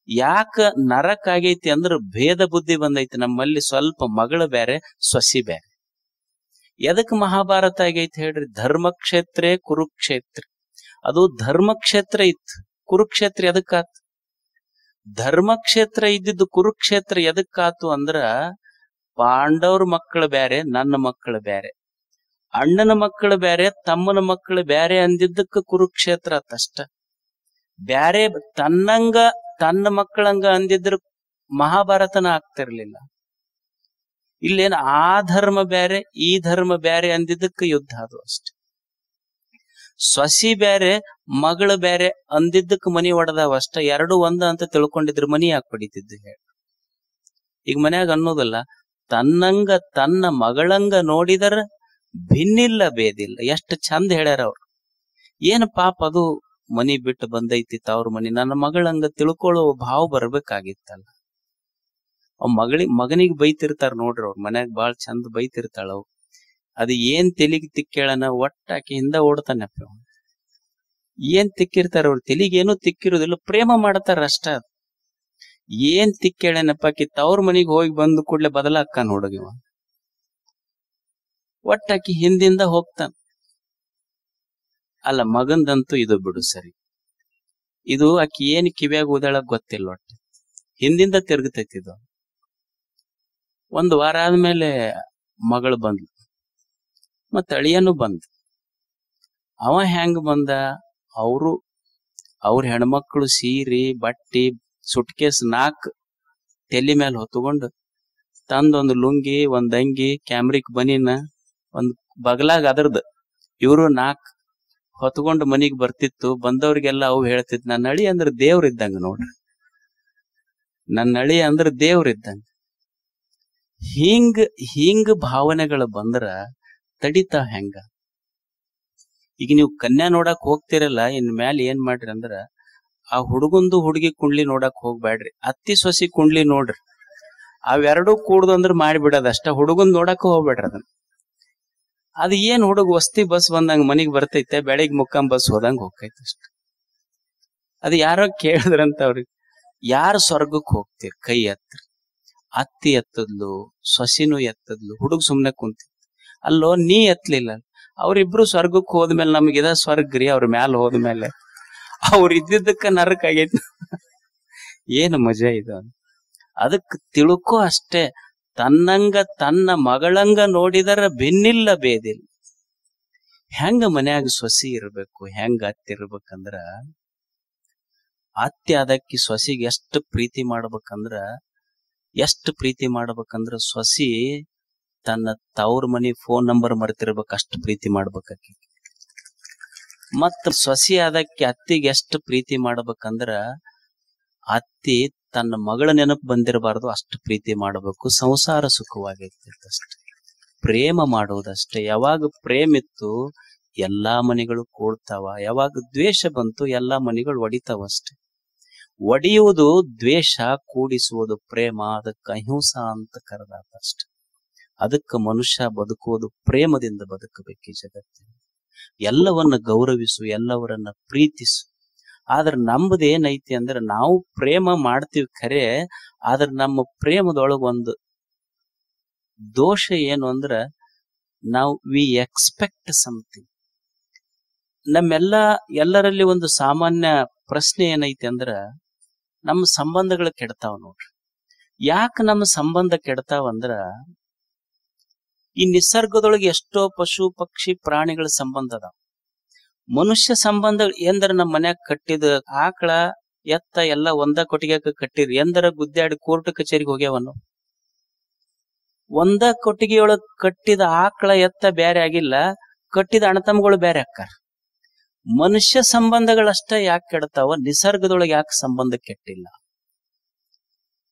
ಯಾಕ ನರಕ ಆಗೈತಿ ಅಂದ್ರ ಭೇದ ಬುದ್ಧಿ ಬಂದೈತಿ ನಮ್ಮಲ್ಲಿ. ಸ್ವಲ್ಪ ಮಗಳು ಬೇರೆ, ಸೊಸಿ ಬೇರೆ. ಎದಕ್ ಮಹಾಭಾರತ ಆಗೈತಿ ಹೇಳ್ರಿ? ಧರ್ಮಕ್ಷೇತ್ರೇ ಕುರುಕ್ಷೇತ್ರ. ಅದು ಧರ್ಮಕ್ಷೇತ್ರ ಇತ್ತು, ಕುರುಕ್ಷೇತ್ರ ಎದಕ್ಕಾತು? ಧರ್ಮಕ್ಷೇತ್ರ ಇದ್ದಿದ್ದು ಕುರುಕ್ಷೇತ್ರ ಎದಕ್ಕಾತು ಅಂದ್ರ ಪಾಂಡವ್ರ ಮಕ್ಕಳು ಬೇರೆ, ನನ್ನ ಮಕ್ಕಳು ಬೇರೆ, ಅಣ್ಣನ ಮಕ್ಕಳು ಬೇರೆ, ತಮ್ಮನ ಮಕ್ಕಳು ಬೇರೆ ಅಂದಿದ್ದಕ್ಕೆ ಕುರುಕ್ಷೇತ್ರ ಆತಷ್ಟ. ಬ್ಯಾರೆ ತನ್ನಂಗ ತನ್ನ ಮಕ್ಕಳಂಗ ಅಂದಿದ್ರ ಮಹಾಭಾರತನ ಆಗ್ತಿರ್ಲಿಲ್ಲ. ಇಲ್ಲೇನು ಆ ಧರ್ಮ ಬೇರೆ ಈ ಧರ್ಮ ಬೇರೆ ಅಂದಿದ್ದಕ್ಕೆ ಯುದ್ಧ ಅದು ಅಷ್ಟೆ. ಸೊಸಿ ಬೇರೆ ಮಗಳು ಬೇರೆ ಅಂದಿದ್ದಕ್ಕೆ ಮನಿ ಒಡೆದಾವ ಅಷ್ಟ. ಎರಡು ಒಂದ ಅಂತ ತಿಳ್ಕೊಂಡಿದ್ರು ಮನಿ ಯಾಕೆ ಹೊಡಿತಿದ್ದು ಹೇಳಿ? ಈಗ ಮನ್ಯಾಗ ಅನ್ನೋದಲ್ಲ, ತನ್ನಂಗ ತನ್ನ ಮಗಳಂಗ ನೋಡಿದರ ಭಿನ್ನಿಲ್ಲ ಭೇದಿಲ್ಲ. ಎಷ್ಟು ಚಂದ ಹೇಳ್ಯಾರ ಅವ್ರು. ಏನ್ ಪಾಪ ಅದು ಮನಿ ಬಿಟ್ಟು ಬಂದೈತಿ ತವ್ರ ಮನಿ, ನನ್ನ ಮಗಳಂಗ ತಿಳ್ಕೊಳ್ಳೋ ಭಾವ ಬರ್ಬೇಕಾಗಿತ್ತಲ್ಲ. ಅವ್ ಮಗನಿಗೆ ಬೈತಿರ್ತಾರ ನೋಡ್ರಿ, ಅವ್ರ ಮನ್ಯಾಗ ಬಾಳ್ ಚಂದ ಬೈತಿರ್ತಾಳ. ಅವ್ ಅದು ಏನ್ ತೆಲಿಗೆ ತಿಕ್ಕೇಳನ ಒಟ್ಟಾಕಿ ಹಿಂದ ಓಡ್ತಾನಪ್ಪ. ಏನ್ ತಿಕ್ಕಿರ್ತಾರ ಅವ್ರ ತೆಲಿಗೆ? ಏನೂ ತಿಕ್ಕಿರೋದಿಲ್ಲ, ಪ್ರೇಮ ಮಾಡ್ತಾರ ಅಷ್ಟ. ಏನ್ ತಿಕ್ಕೇಳನಪ್ಪಾಕಿ ತವ್ರ ಮನಿಗ್ ಹೋಗಿ ಬಂದು ಕೂಡ್ಲೆ ಬದಲಾಕ್ಕ ನೋಡಗಿವ. ಒಟ್ಟಾಕಿ ಹಿಂದಿಂದ ಹೋಗ್ತಾನ. ಅಲ್ಲ, ಮಗಂದಂತೂ ಇದು ಬಿಡು ಸರಿ. ಇದು ಆಕಿ ಏನ್ ಕಿವ್ಯಾಗ ಓದಾಳಕ್ ಗೊತ್ತಿಲ್ಲ, ಒಟ್ಟು ಹಿಂದಿಂದ ತಿರುಗತೈತಿದು. ಒಂದು ವಾರ ಆದ್ಮೇಲೆ ಮಗಳು ಬಂದ್ಲು, ಮತ್ತ ಅಳಿಯನು ಬಂದ. ಅವ ಹೆಂಗ ಬಂದ? ಅವ್ರ ಹೆಣ್ಮಕ್ಳು ಸೀರೆ ಬಟ್ಟಿ ಸುಟ್ಕೇಸ್ 4 ತೆಲಿ ಮೇಲೆ ಹೊತ್ಕೊಂಡು ತಂದೊಂದು ಲುಂಗಿ, ಒಂದ್ ಅಂಗಿ, ಕ್ಯಾಮ್ರಿಕ್ ಬನೀನ, ಒಂದ್ ಬಗಲಾಗ ಅದ್ರದ್ ಇವ್ರು 4 ಹೊತ್ಕೊಂಡು ಮನಿಗ್ ಬರ್ತಿತ್ತು. ಬಂದವ್ರಿಗೆಲ್ಲ ಅವು ಹೇಳ್ತಿತ್ತು, ನನ್ನ ಅಳಿ ಅಂದ್ರ ದೇವ್ರ ಇದ್ದಂಗ ನೋಡ್ರಿ, ನನ್ನ ಅಳಿ ಅಂದ್ರ ದೇವ್ರ ಇದ್ದಂಗ. ಹಿಂಗ ಭಾವನೆಗಳು ಬಂದ್ರ ತಡಿತಾವ ಹೆಂಗ? ಈಗ ನೀವು ಕನ್ಯಾ ನೋಡಕ್ ಹೋಗ್ತಿರಲ್ಲ, ಇನ್ ಮ್ಯಾಲ ಏನ್ ಮಾಡ್ರಿ ಅಂದ್ರ ಆ ಹುಡುಗಂದು ಹುಡುಗಿ ಕುಂಡ್ಲಿ ನೋಡಕ್ ಹೋಗ್ಬ್ಯಾಡ್ರಿ, ಅತ್ತಿ ಸೊಸಿ ಕುಂಡ್ಲಿ ನೋಡ್ರಿ. ಅವೆರಡೂ ಕೂಡ್ದು ಅಂದ್ರ ಮಾಡಿಬಿಡೋದ ಅಷ್ಟ. ಹುಡುಗನ್ ನೋಡಕ್ ಹೋಗ್ಬೇಡ್ರಿ ಅದನ್ನ. ಅದು ಏನ್ ಹುಡುಗ ವಸ್ತಿ ಬಸ್ ಬಂದಂಗ ಮನಿಗ್ ಬರ್ತೈತೆ, ಬೆಳಿಗ್ಗೆ ಮುಕ್ಕಾಂ ಬಸ್ ಹೋದಂಗ ಹೋಗ್ತೈತೆ ಅಷ್ಟ. ಅದು ಯಾರೋ ಕೇಳಿದ್ರಂತ ಅವ್ರಿಗೆ, ಯಾರು ಸ್ವರ್ಗಕ್ಕೆ ಹೋಗ್ತೀರಿ ಕೈ ಎತ್ರಿ. ಅತ್ತಿ ಎತ್ತದ್ಲು, ಸೊಸಿನೂ ಎತ್ತದ್ಲು, ಹುಡುಗ ಸುಮ್ನೆ ಕುಂತಿ. ಅಲ್ಲೋ ನೀ ಎತ್ತಲಿಲ್ಲ. ಅವ್ರಿಬ್ರು ಸ್ವರ್ಗಕ್ಕೆ ಹೋದ್ಮೇಲೆ ನಮಗಿದ ಸ್ವರ್ಗ್ರಿ, ಅವ್ರ ಮ್ಯಾಲ ಹೋದ್ಮೇಲೆ ಅವ್ರ ಇದ್ದಿದ್ದಕ್ಕ ನರಕ ಆಗೈತಿ. ಏನು ಮಜಾ ಇದು. ಅದಕ್ಕೆ ತಿಳ್ಕೊ ಅಷ್ಟೇ, ತನ್ನಂಗ ತನ್ನ ಮಗಳಂಗ ನೋಡಿದರ ಭಿನ್ನಿಲ್ಲ ಭೇದಿಲ್ಲ. ಹೆಂಗ ಮನ್ಯಾಗ ಸೊಸಿ ಇರ್ಬೇಕು, ಹೆಂಗ ಅತ್ತಿ ಇರ್ಬೇಕಂದ್ರ, ಅತ್ತಿ ಅದಕ್ಕೆ ಸೊಸಿಗೆ ಎಷ್ಟು ಪ್ರೀತಿ ಮಾಡ್ಬೇಕಂದ್ರ ಸೊಸಿ ತನ್ನ ತವ್ರ ಮನಿ ಫೋನ್ ನಂಬರ್ ಮರೆತಿರ್ಬೇಕು, ಅಷ್ಟು ಪ್ರೀತಿ ಮಾಡ್ಬೇಕಾಕಿ. ಮತ್ತ ಸೊಸಿ ಅದಕ್ಕೆ ಅತ್ತಿಗೆ ಎಷ್ಟು ಪ್ರೀತಿ ಮಾಡ್ಬೇಕಂದ್ರ ಅತ್ತಿ ತನ್ನ ಮಗಳ ನೆನಪು ಬಂದಿರಬಾರ್ದು, ಅಷ್ಟು ಪ್ರೀತಿ ಮಾಡಬೇಕು. ಸಂಸಾರ ಸುಖವಾಗಿರ್ತೈತಷ್ಟೆ. ಪ್ರೇಮ ಮಾಡುವುದಷ್ಟೇ. ಯಾವಾಗ ಪ್ರೇಮ ಇತ್ತು ಎಲ್ಲಾ ಮನೆಗಳು ಕೂಡ್ತಾವ, ಯಾವಾಗ ದ್ವೇಷ ಬಂತು ಎಲ್ಲಾ ಮನೆಗಳು ಒಡಿತಾವಷ್ಟೆ. ಒಡೆಯುವುದು ದ್ವೇಷ, ಕೂಡಿಸುವುದು ಪ್ರೇಮ. ಅದಕ್ಕೆ ಅಹಿಂಸಾ ಅಂತ ಕರೆದಾತಷ್ಟೆ. ಅದಕ್ಕೆ ಮನುಷ್ಯ ಬದುಕುವುದು ಪ್ರೇಮದಿಂದ ಬದುಕಬೇಕು ಈ ಜಗತ್ತಿನ. ಎಲ್ಲವನ್ನ ಗೌರವಿಸು, ಎಲ್ಲವರನ್ನ ಪ್ರೀತಿಸು. ಆದ್ರೆ ನಮ್ದು ಏನೈತಿ ಅಂದ್ರೆ, ನಾವು ಪ್ರೇಮ ಮಾಡ್ತೀವಿ ಖರೆ, ಆದ್ರೆ ನಮ್ಮ ಪ್ರೇಮದೊಳಗೊಂದು ದೋಷ ಏನು ಅಂದ್ರೆ, ನಾವು ವಿ ಎಕ್ಸ್ಪೆಕ್ಟ್ ಸಮಥಿಂಗ್. ಎಲ್ಲರಲ್ಲಿ ಒಂದು ಸಾಮಾನ್ಯ ಪ್ರಶ್ನೆ ಏನೈತಿ ಅಂದ್ರ, ನಮ್ಮ ಸಂಬಂಧಗಳು ಕೆಡ್ತಾವ ನೋಡ್ರಿ. ಯಾಕೆ ನಮ್ಮ ಸಂಬಂಧ ಕೆಡ್ತಾವಂದ್ರ, ಈ ನಿಸರ್ಗದೊಳಗೆ ಎಷ್ಟೋ ಪಶು ಪಕ್ಷಿ ಪ್ರಾಣಿಗಳ ಸಂಬಂಧ ಅದಾವ. ಮನುಷ್ಯ ಸಂಬಂಧಗಳು ಎಂದ್ರ, ನಮ್ಮ ಮನ್ಯಾಗ ಕಟ್ಟಿದ ಆಕಳ ಎತ್ತ ಎಲ್ಲ ಒಂದ ಕೊಟ್ಟಿಗೆ ಕಟ್ಟಿರಿ, ಎಂದರ ಗುದ್ದಾಡಿ ಕೋರ್ಟ್ ಕಚೇರಿಗೆ ಹೋಗ್ಯಾವನು. ಒಂದ ಕೊಟ್ಟಿಗೆಯೊಳಗ್ ಕಟ್ಟಿದ ಆಕಳ ಎತ್ತ ಬ್ಯಾರೆ ಆಗಿಲ್ಲ, ಕಟ್ಟಿದ ಅಣ್ಣತಮ್ಮಗಳು ಬ್ಯಾರೆ ಅಕ್ಕಾರ. ಮನುಷ್ಯ ಸಂಬಂಧಗಳಷ್ಟ ಯಾಕೆ ಕೆಡ್ತಾವ, ನಿಸರ್ಗದೊಳಗೆ ಯಾಕೆ ಸಂಬಂಧ ಕೆಟ್ಟಿಲ್ಲ?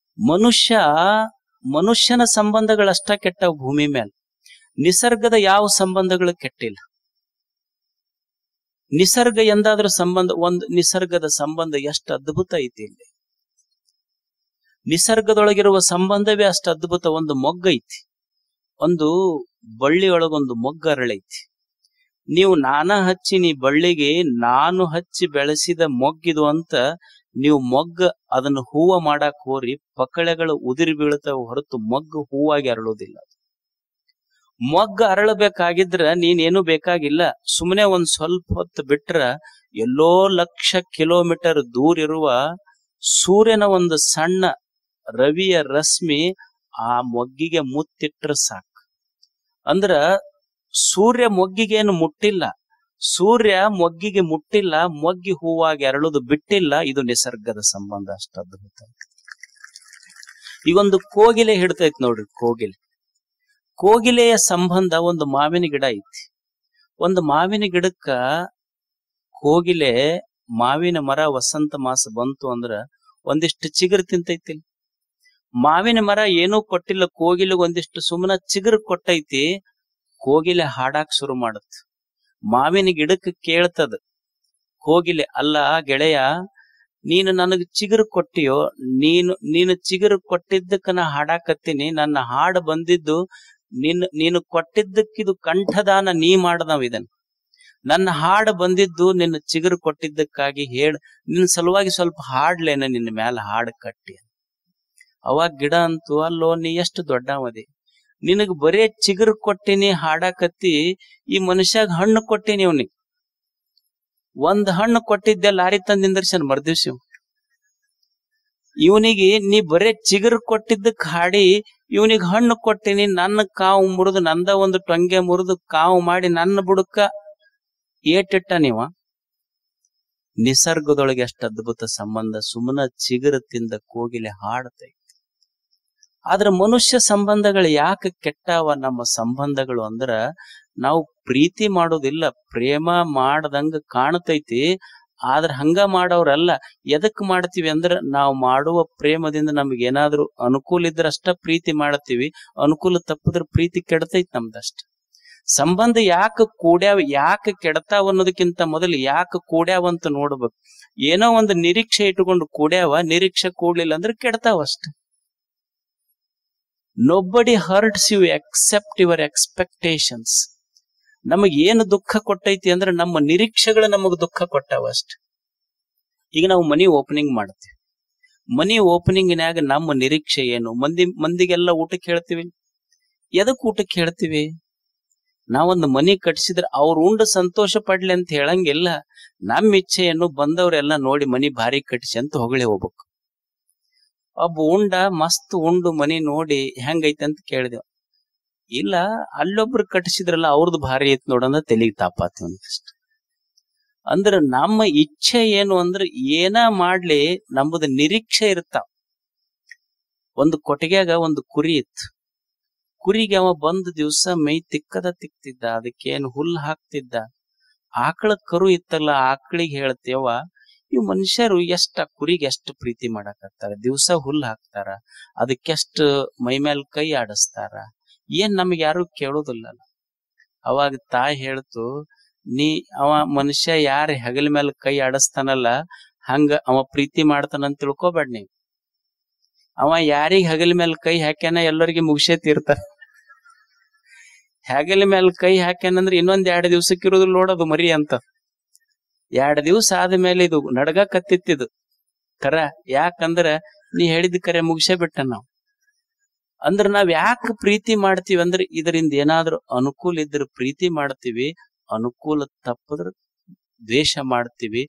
ಮನುಷ್ಯನ ಸಂಬಂಧಗಳಷ್ಟ ಕೆಟ್ಟವು ಭೂಮಿ ಮೇಲೆ. ನಿಸರ್ಗದ ಯಾವ ಸಂಬಂಧಗಳು ಕೆಟ್ಟಿಲ್ಲ. ನಿಸರ್ಗ ಎಂದಾದ್ರೂ ನಿಸರ್ಗದ ಸಂಬಂಧ ಎಷ್ಟು ಅದ್ಭುತ ಐತಿ ಇಲ್ಲಿ. ನಿಸರ್ಗದೊಳಗಿರುವ ಸಂಬಂಧವೇ ಅಷ್ಟು ಅದ್ಭುತ. ಒಂದು ಮೊಗ್ಗ ಐತಿ, ಒಂದು ಬಳ್ಳಿಯೊಳಗೊಂದು ಮೊಗ್ಗ ಅರಳೈತಿ. ನೀವು ನೀ ಬಳ್ಳಿಗೆ ನಾನು ಹಚ್ಚಿ ಬೆಳೆಸಿದ ಮೊಗ್ಗಿದು ಅಂತ ನೀವು ಮೊಗ್ಗ ಅದನ್ನು ಹೂವ ಮಾಡಾಕ್ ಹೋರಿ ಪಕಳೆಗಳು ಉದಿರಿ ಬೀಳ್ತಾವ ಹೊರತು ಮೊಗ್ಗು ಹೂವಾಗಿ ಅರಳೋದಿಲ್ಲ. ಮೊಗ್ಗ ಅರಳಬೇಕಾಗಿದ್ರ ನೀನೇನು ಬೇಕಾಗಿಲ್ಲ, ಸುಮ್ಮನೆ ಒಂದ್ ಸ್ವಲ್ಪ ಹೊತ್ತು ಬಿಟ್ರ ಎಲ್ಲೋ ಲಕ್ಷ ಕಿಲೋಮೀಟರ್ ದೂರ ಇರುವ ಸೂರ್ಯನ ಒಂದು ಸಣ್ಣ ರವಿಯ ರಶ್ಮಿ ಆ ಮೊಗ್ಗಿಗೆ ಮುತ್ತಿಟ್ರ ಸಾಕು. ಅಂದ್ರ ಸೂರ್ಯ ಮೊಗ್ಗಿಗೇನು ಮುಟ್ಟಿಲ್ಲ, ಸೂರ್ಯ ಮೊಗ್ಗಿಗೆ ಮುಟ್ಟಿಲ್ಲ, ಮೊಗ್ಗಿ ಹೂವಾಗಿ ಅರಳುದು ಬಿಟ್ಟಿಲ್ಲ. ಇದು ನಿಸರ್ಗದ ಸಂಬಂಧ ಅಷ್ಟ ಅದ್ಭುತ. ಈಗೊಂದು ಕೋಗಿಲೆ ಹಿಡ್ತೈತಿ ನೋಡ್ರಿ, ಕೋಗಿಲೆಯ ಸಂಬಂಧ ಒಂದು ಮಾವಿನ ಗಿಡ ಐತಿ. ಒಂದು ಮಾವಿನ ಗಿಡಕ್ಕ ಕೋಗಿಲೆ ಮಾವಿನ ಮರ ವಸಂತ ಮಾಸ ಬಂತು ಅಂದ್ರ ಒಂದಿಷ್ಟು ಚಿಗುರು ತಿಂತೈತಿ. ಮಾವಿನ ಮರ ಏನೂ ಕೊಟ್ಟಿಲ್ಲ, ಕೋಗಿಲೆ ಒಂದಿಷ್ಟು ಸುಮ್ಮನ ಚಿಗುರು ಕೊಟ್ಟೈತಿ. ಕೋಗಿಲೆ ಹಾಡಾಕ್ ಶುರು ಮಾಡತ್. ಮಾವಿನ ಗಿಡಕ್ಕೆ ಕೇಳ್ತದ ಕೋಗಿಲೆ, ಅಲ್ಲ ಗೆಳೆಯ, ನೀನು ನನಗೆ ಚಿಗುರು ಕೊಟ್ಟಿಯೋ, ನೀನು ಚಿಗುರು ಕೊಟ್ಟಿದ್ದಕ್ಕ ನಾ ಹಾಡಾಕತ್ತೀನಿ. ನನ್ನ ಹಾಡು ಬಂದಿದ್ದು ನೀನು ಕೊಟ್ಟಿದ್ದಕ್ಕಿದು ಕಂಠದಾನ ನೀ ಮಾಡದವ. ಇದನ್ ನನ್ನ ಹಾಡು ಬಂದಿದ್ದು ನಿನ್ನ ಚಿಗುರು ಕೊಟ್ಟಿದ್ದಕ್ಕಾಗಿ ನಿನ್ನ ಸಲುವಾಗಿ ಸ್ವಲ್ಪ ಹಾಡ್ಲೇನ, ನಿನ್ನ ಮ್ಯಾಲ ಹಾಡು ಕಟ್ಟಿ. ಅವಾಗ ಗಿಡ ಅಂತೂ, ಅಲ್ಲೋ ನೀ ಎಷ್ಟು ದೊಡ್ಡವದಿ, ನಿನಗ್ ಬರೇ ಚಿಗುರು ಕೊಟ್ಟಿನಿ ಹಾಡಾಕತ್ತಿ, ಈ ಮನುಷ್ಯಾಗ ಹಣ್ಣು ಕೊಟ್ಟಿನಿ. ಅವನಿಗೆ ಒಂದ್ ಹಣ್ಣು ಕೊಟ್ಟಿದ್ದೆ ಲಾರಿ ತಂದ್ ನಿಂದರ್ಸನ್ ಮರ್ದಿವ್ಸಿ. ಇವನಿಗೆ ನೀ ಬರೇ ಚಿಗುರು ಕೊಟ್ಟಿದ್ದಕ್ ಹಾಡಿ, ಇವನಿಗೆ ಹಣ್ಣು ಕೊಟ್ಟಿನಿ, ನನ್ನ ಕಾವು ಮುರಿದು, ನಂದ ಒಂದು ಟೊಂಗೆ ಮುರಿದು ಕಾವು ಮಾಡಿ ನನ್ನ ಬುಡಕ್ಕ ಏಟಿಟ್ಟ ನೀವ. ನಿಸರ್ಗದೊಳಗೆ ಎಷ್ಟು ಅದ್ಭುತ ಸಂಬಂಧ. ಸುಮ್ಮನ ಚಿಗುರು ತಿಂದ ಕೋಗಿಲೆ ಹಾಡತೈತಿ. ಆದ್ರ ಮನುಷ್ಯ ಸಂಬಂಧಗಳು ಯಾಕೆ ಕೆಟ್ಟಾವ? ನಮ್ಮ ಸಂಬಂಧಗಳು ಅಂದ್ರ ನಾವು ಪ್ರೀತಿ ಮಾಡೋದಿಲ್ಲ, ಪ್ರೇಮ ಮಾಡದಂಗ ಕಾಣತೈತಿ. ಆದ್ರ ಹಂಗ ಮಾಡೋರಲ್ಲ. ಎದಕ್ ಮಾಡ್ತೀವಿ ಅಂದ್ರ ನಾವು ಮಾಡುವ ಪ್ರೇಮದಿಂದ ನಮ್ಗೆ ಏನಾದ್ರೂ ಅನುಕೂಲ ಇದ್ರ ಅಷ್ಟ ಪ್ರೀತಿ ಮಾಡತ್ತೀವಿ, ಅನುಕೂಲ ತಪ್ಪದ್ರ ಪ್ರೀತಿ ಕೆಡತೈತಿ ನಮ್ದಷ್ಟ. ಸಂಬಂಧ ಯಾಕೆ ಕೂಡ್ಯಾವ, ಯಾಕೆ ಕೆಡತಾವ ಅನ್ನೋದಕ್ಕಿಂತ ಮೊದಲು ಯಾಕೆ ಕೂಡ್ಯಾವ ಅಂತ ನೋಡ್ಬೇಕು. ಏನೋ ಒಂದು ನಿರೀಕ್ಷೆ ಇಟ್ಕೊಂಡು ಕೂಡ್ಯಾವ, ನಿರೀಕ್ಷೆ ಕೂಡ್ಲಿಲ್ಲ ಅಂದ್ರೆ ಕೆಡತಾವ ಅಷ್ಟ. Nobody hurts you except your expectations. ನಮಗ್ ಏನು ದುಃಖ ಕೊಟ್ಟೈತಿ ಅಂದ್ರೆ ನಮ್ಮ ನಿರೀಕ್ಷೆಗಳು ನಮಗ್ ದುಃಖ ಕೊಟ್ಟಾವ ಅಷ್ಟ. ಈಗ ನಾವು ಮನಿ ಓಪನಿಂಗ್ ಮಾಡ್ತೀವಿ. ಮನಿ ಓಪನಿಂಗ್ನ್ಯಾಗ ನಮ್ಮ ನಿರೀಕ್ಷೆ ಏನು? ಮಂದಿಗೆಲ್ಲ ಊಟಕ್ಕೆ ಹೇಳ್ತೀವಿ. ಎದಕ್ ಊಟಕ್ಕೆ ಹೇಳ್ತೀವಿ? ನಾವೊಂದು ಮನಿ ಕಟ್ಸಿದ್ರೆ ಅವ್ರು ಉಂಡು ಸಂತೋಷ ಪಡ್ಲಿ ಅಂತ ಹೇಳಂಗಿಲ್ಲ. ನಮ್ಮ ಇಚ್ಛೆಯನ್ನು ಬಂದವ್ರೆಲ್ಲ ನೋಡಿ ಮನಿ ಭಾರಿ ಕಟ್ಸಿ ಅಂತ ಹೊಗಳಿ ಹೋಗ್ಬೇಕು. ಒಬ್ಬ ಉಂಡ ಮಸ್ತ್ ಉಂಡು ಮನಿ ನೋಡಿ ಹೆಂಗೈತೆ ಅಂತ ಕೇಳಿದೆವು. ಇಲ್ಲ, ಅಲ್ಲೊಬ್ರು ಕಟ್ಟಿಸಿದ್ರಲ್ಲ ಅವ್ರದ್ದು ಭಾರಿ ಐತ್ ನೋಡಂದ್ರ ತೆಲಿಗೆ ತಾಪಾತೀವಿ ಅಷ್ಟ. ಅಂದ್ರ ನಮ್ಮ ಇಚ್ಛೆ ಏನು ಅಂದ್ರೆ ಏನ ಮಾಡ್ಲಿ ನಮ್ಮದು ನಿರೀಕ್ಷೆ ಇರ್ತಾವ. ಒಂದು ಕೊಟ್ಟಿಗೆಯಾಗ ಒಂದು ಕುರಿ ಇತ್ತು. ಕುರಿಗೆ ಅವ ಬಂದ ದಿವ್ಸ ಮೈ ತಿಕ್ತಿದ್ದ, ಅದಕ್ಕೇನು ಹುಲ್ಲು ಹಾಕ್ತಿದ್ದ. ಆಕಳ ಕರು ಇತ್ತಲ್ಲ, ಆಕಳಿಗೆ ಹೇಳ್ತೇವ, ಇವ್ ಮನುಷ್ಯರು ಕುರಿಗೆ ಎಷ್ಟು ಪ್ರೀತಿ ಮಾಡಾಕತ್ತಾರ, ದಿವ್ಸ ಹುಲ್ಲು ಹಾಕ್ತಾರ, ಅದಕ್ಕೆಷ್ಟು ಮೈ ಮೇಲ್ ಕೈ ಆಡಿಸ್ತಾರ, ಏನ್ ನಮ್ಗೆ ಯಾರು ಕೇಳೋದಿಲ್ಲ. ಅವಾಗ ತಾಯಿ ಹೇಳ್ತು, ಅವ ಮನುಷ್ಯ ಯಾರ ಹೆಗಲ ಮೇಲೆ ಕೈ ಆಡಿಸ್ತಾನಲ್ಲ ಹಂಗ ಅವ ಪ್ರೀತಿ ಮಾಡ್ತಾನಂತ ತಿಳ್ಕೊಬೇಡ ನೀವ್. ಅವ ಯಾರಿಗ ಹೆಗಲ ಮೇಲೆ ಕೈ ಹಾಕ್ಯಾನ ಎಲ್ಲರಿಗೆ ಮುಗಿಸೇ ತೀರ್ತಾರ. ಹೆಗಲ ಮೇಲೆ ಕೈ ಹಾಕ್ಯಾನಂದ್ರೆ ಇನ್ನೊಂದ್ 2 ದಿವ್ಸಕ್ಕೆ ಇರೋದಿಲ್ಲ ನೋಡೋದು ಮರಿ ಅಂತ. 2 ದಿವ್ಸ ಆದ್ಮೇಲೆ ಇದು ನಡ್ಗ ಕತ್ತಿತ್ತಿದು ಕರ. ಯಾಕಂದ್ರ ನೀ ಹೇಳಿದ ಕರೆ ಮುಗಿಸೇ ಬಿಟ್ಟ ನಾವು. ಅಂದ್ರ ನಾವ್ ಯಾಕೆ ಪ್ರೀತಿ ಮಾಡ್ತೀವಿ ಅಂದ್ರೆ ಇದರಿಂದ ಏನಾದ್ರೂ ಅನುಕೂಲ ಇದ್ರ ಪ್ರೀತಿ ಮಾಡ್ತೀವಿ, ಅನುಕೂಲ ತಪ್ಪದ್ರ ದ್ವೇಷ ಮಾಡ್ತೀವಿ.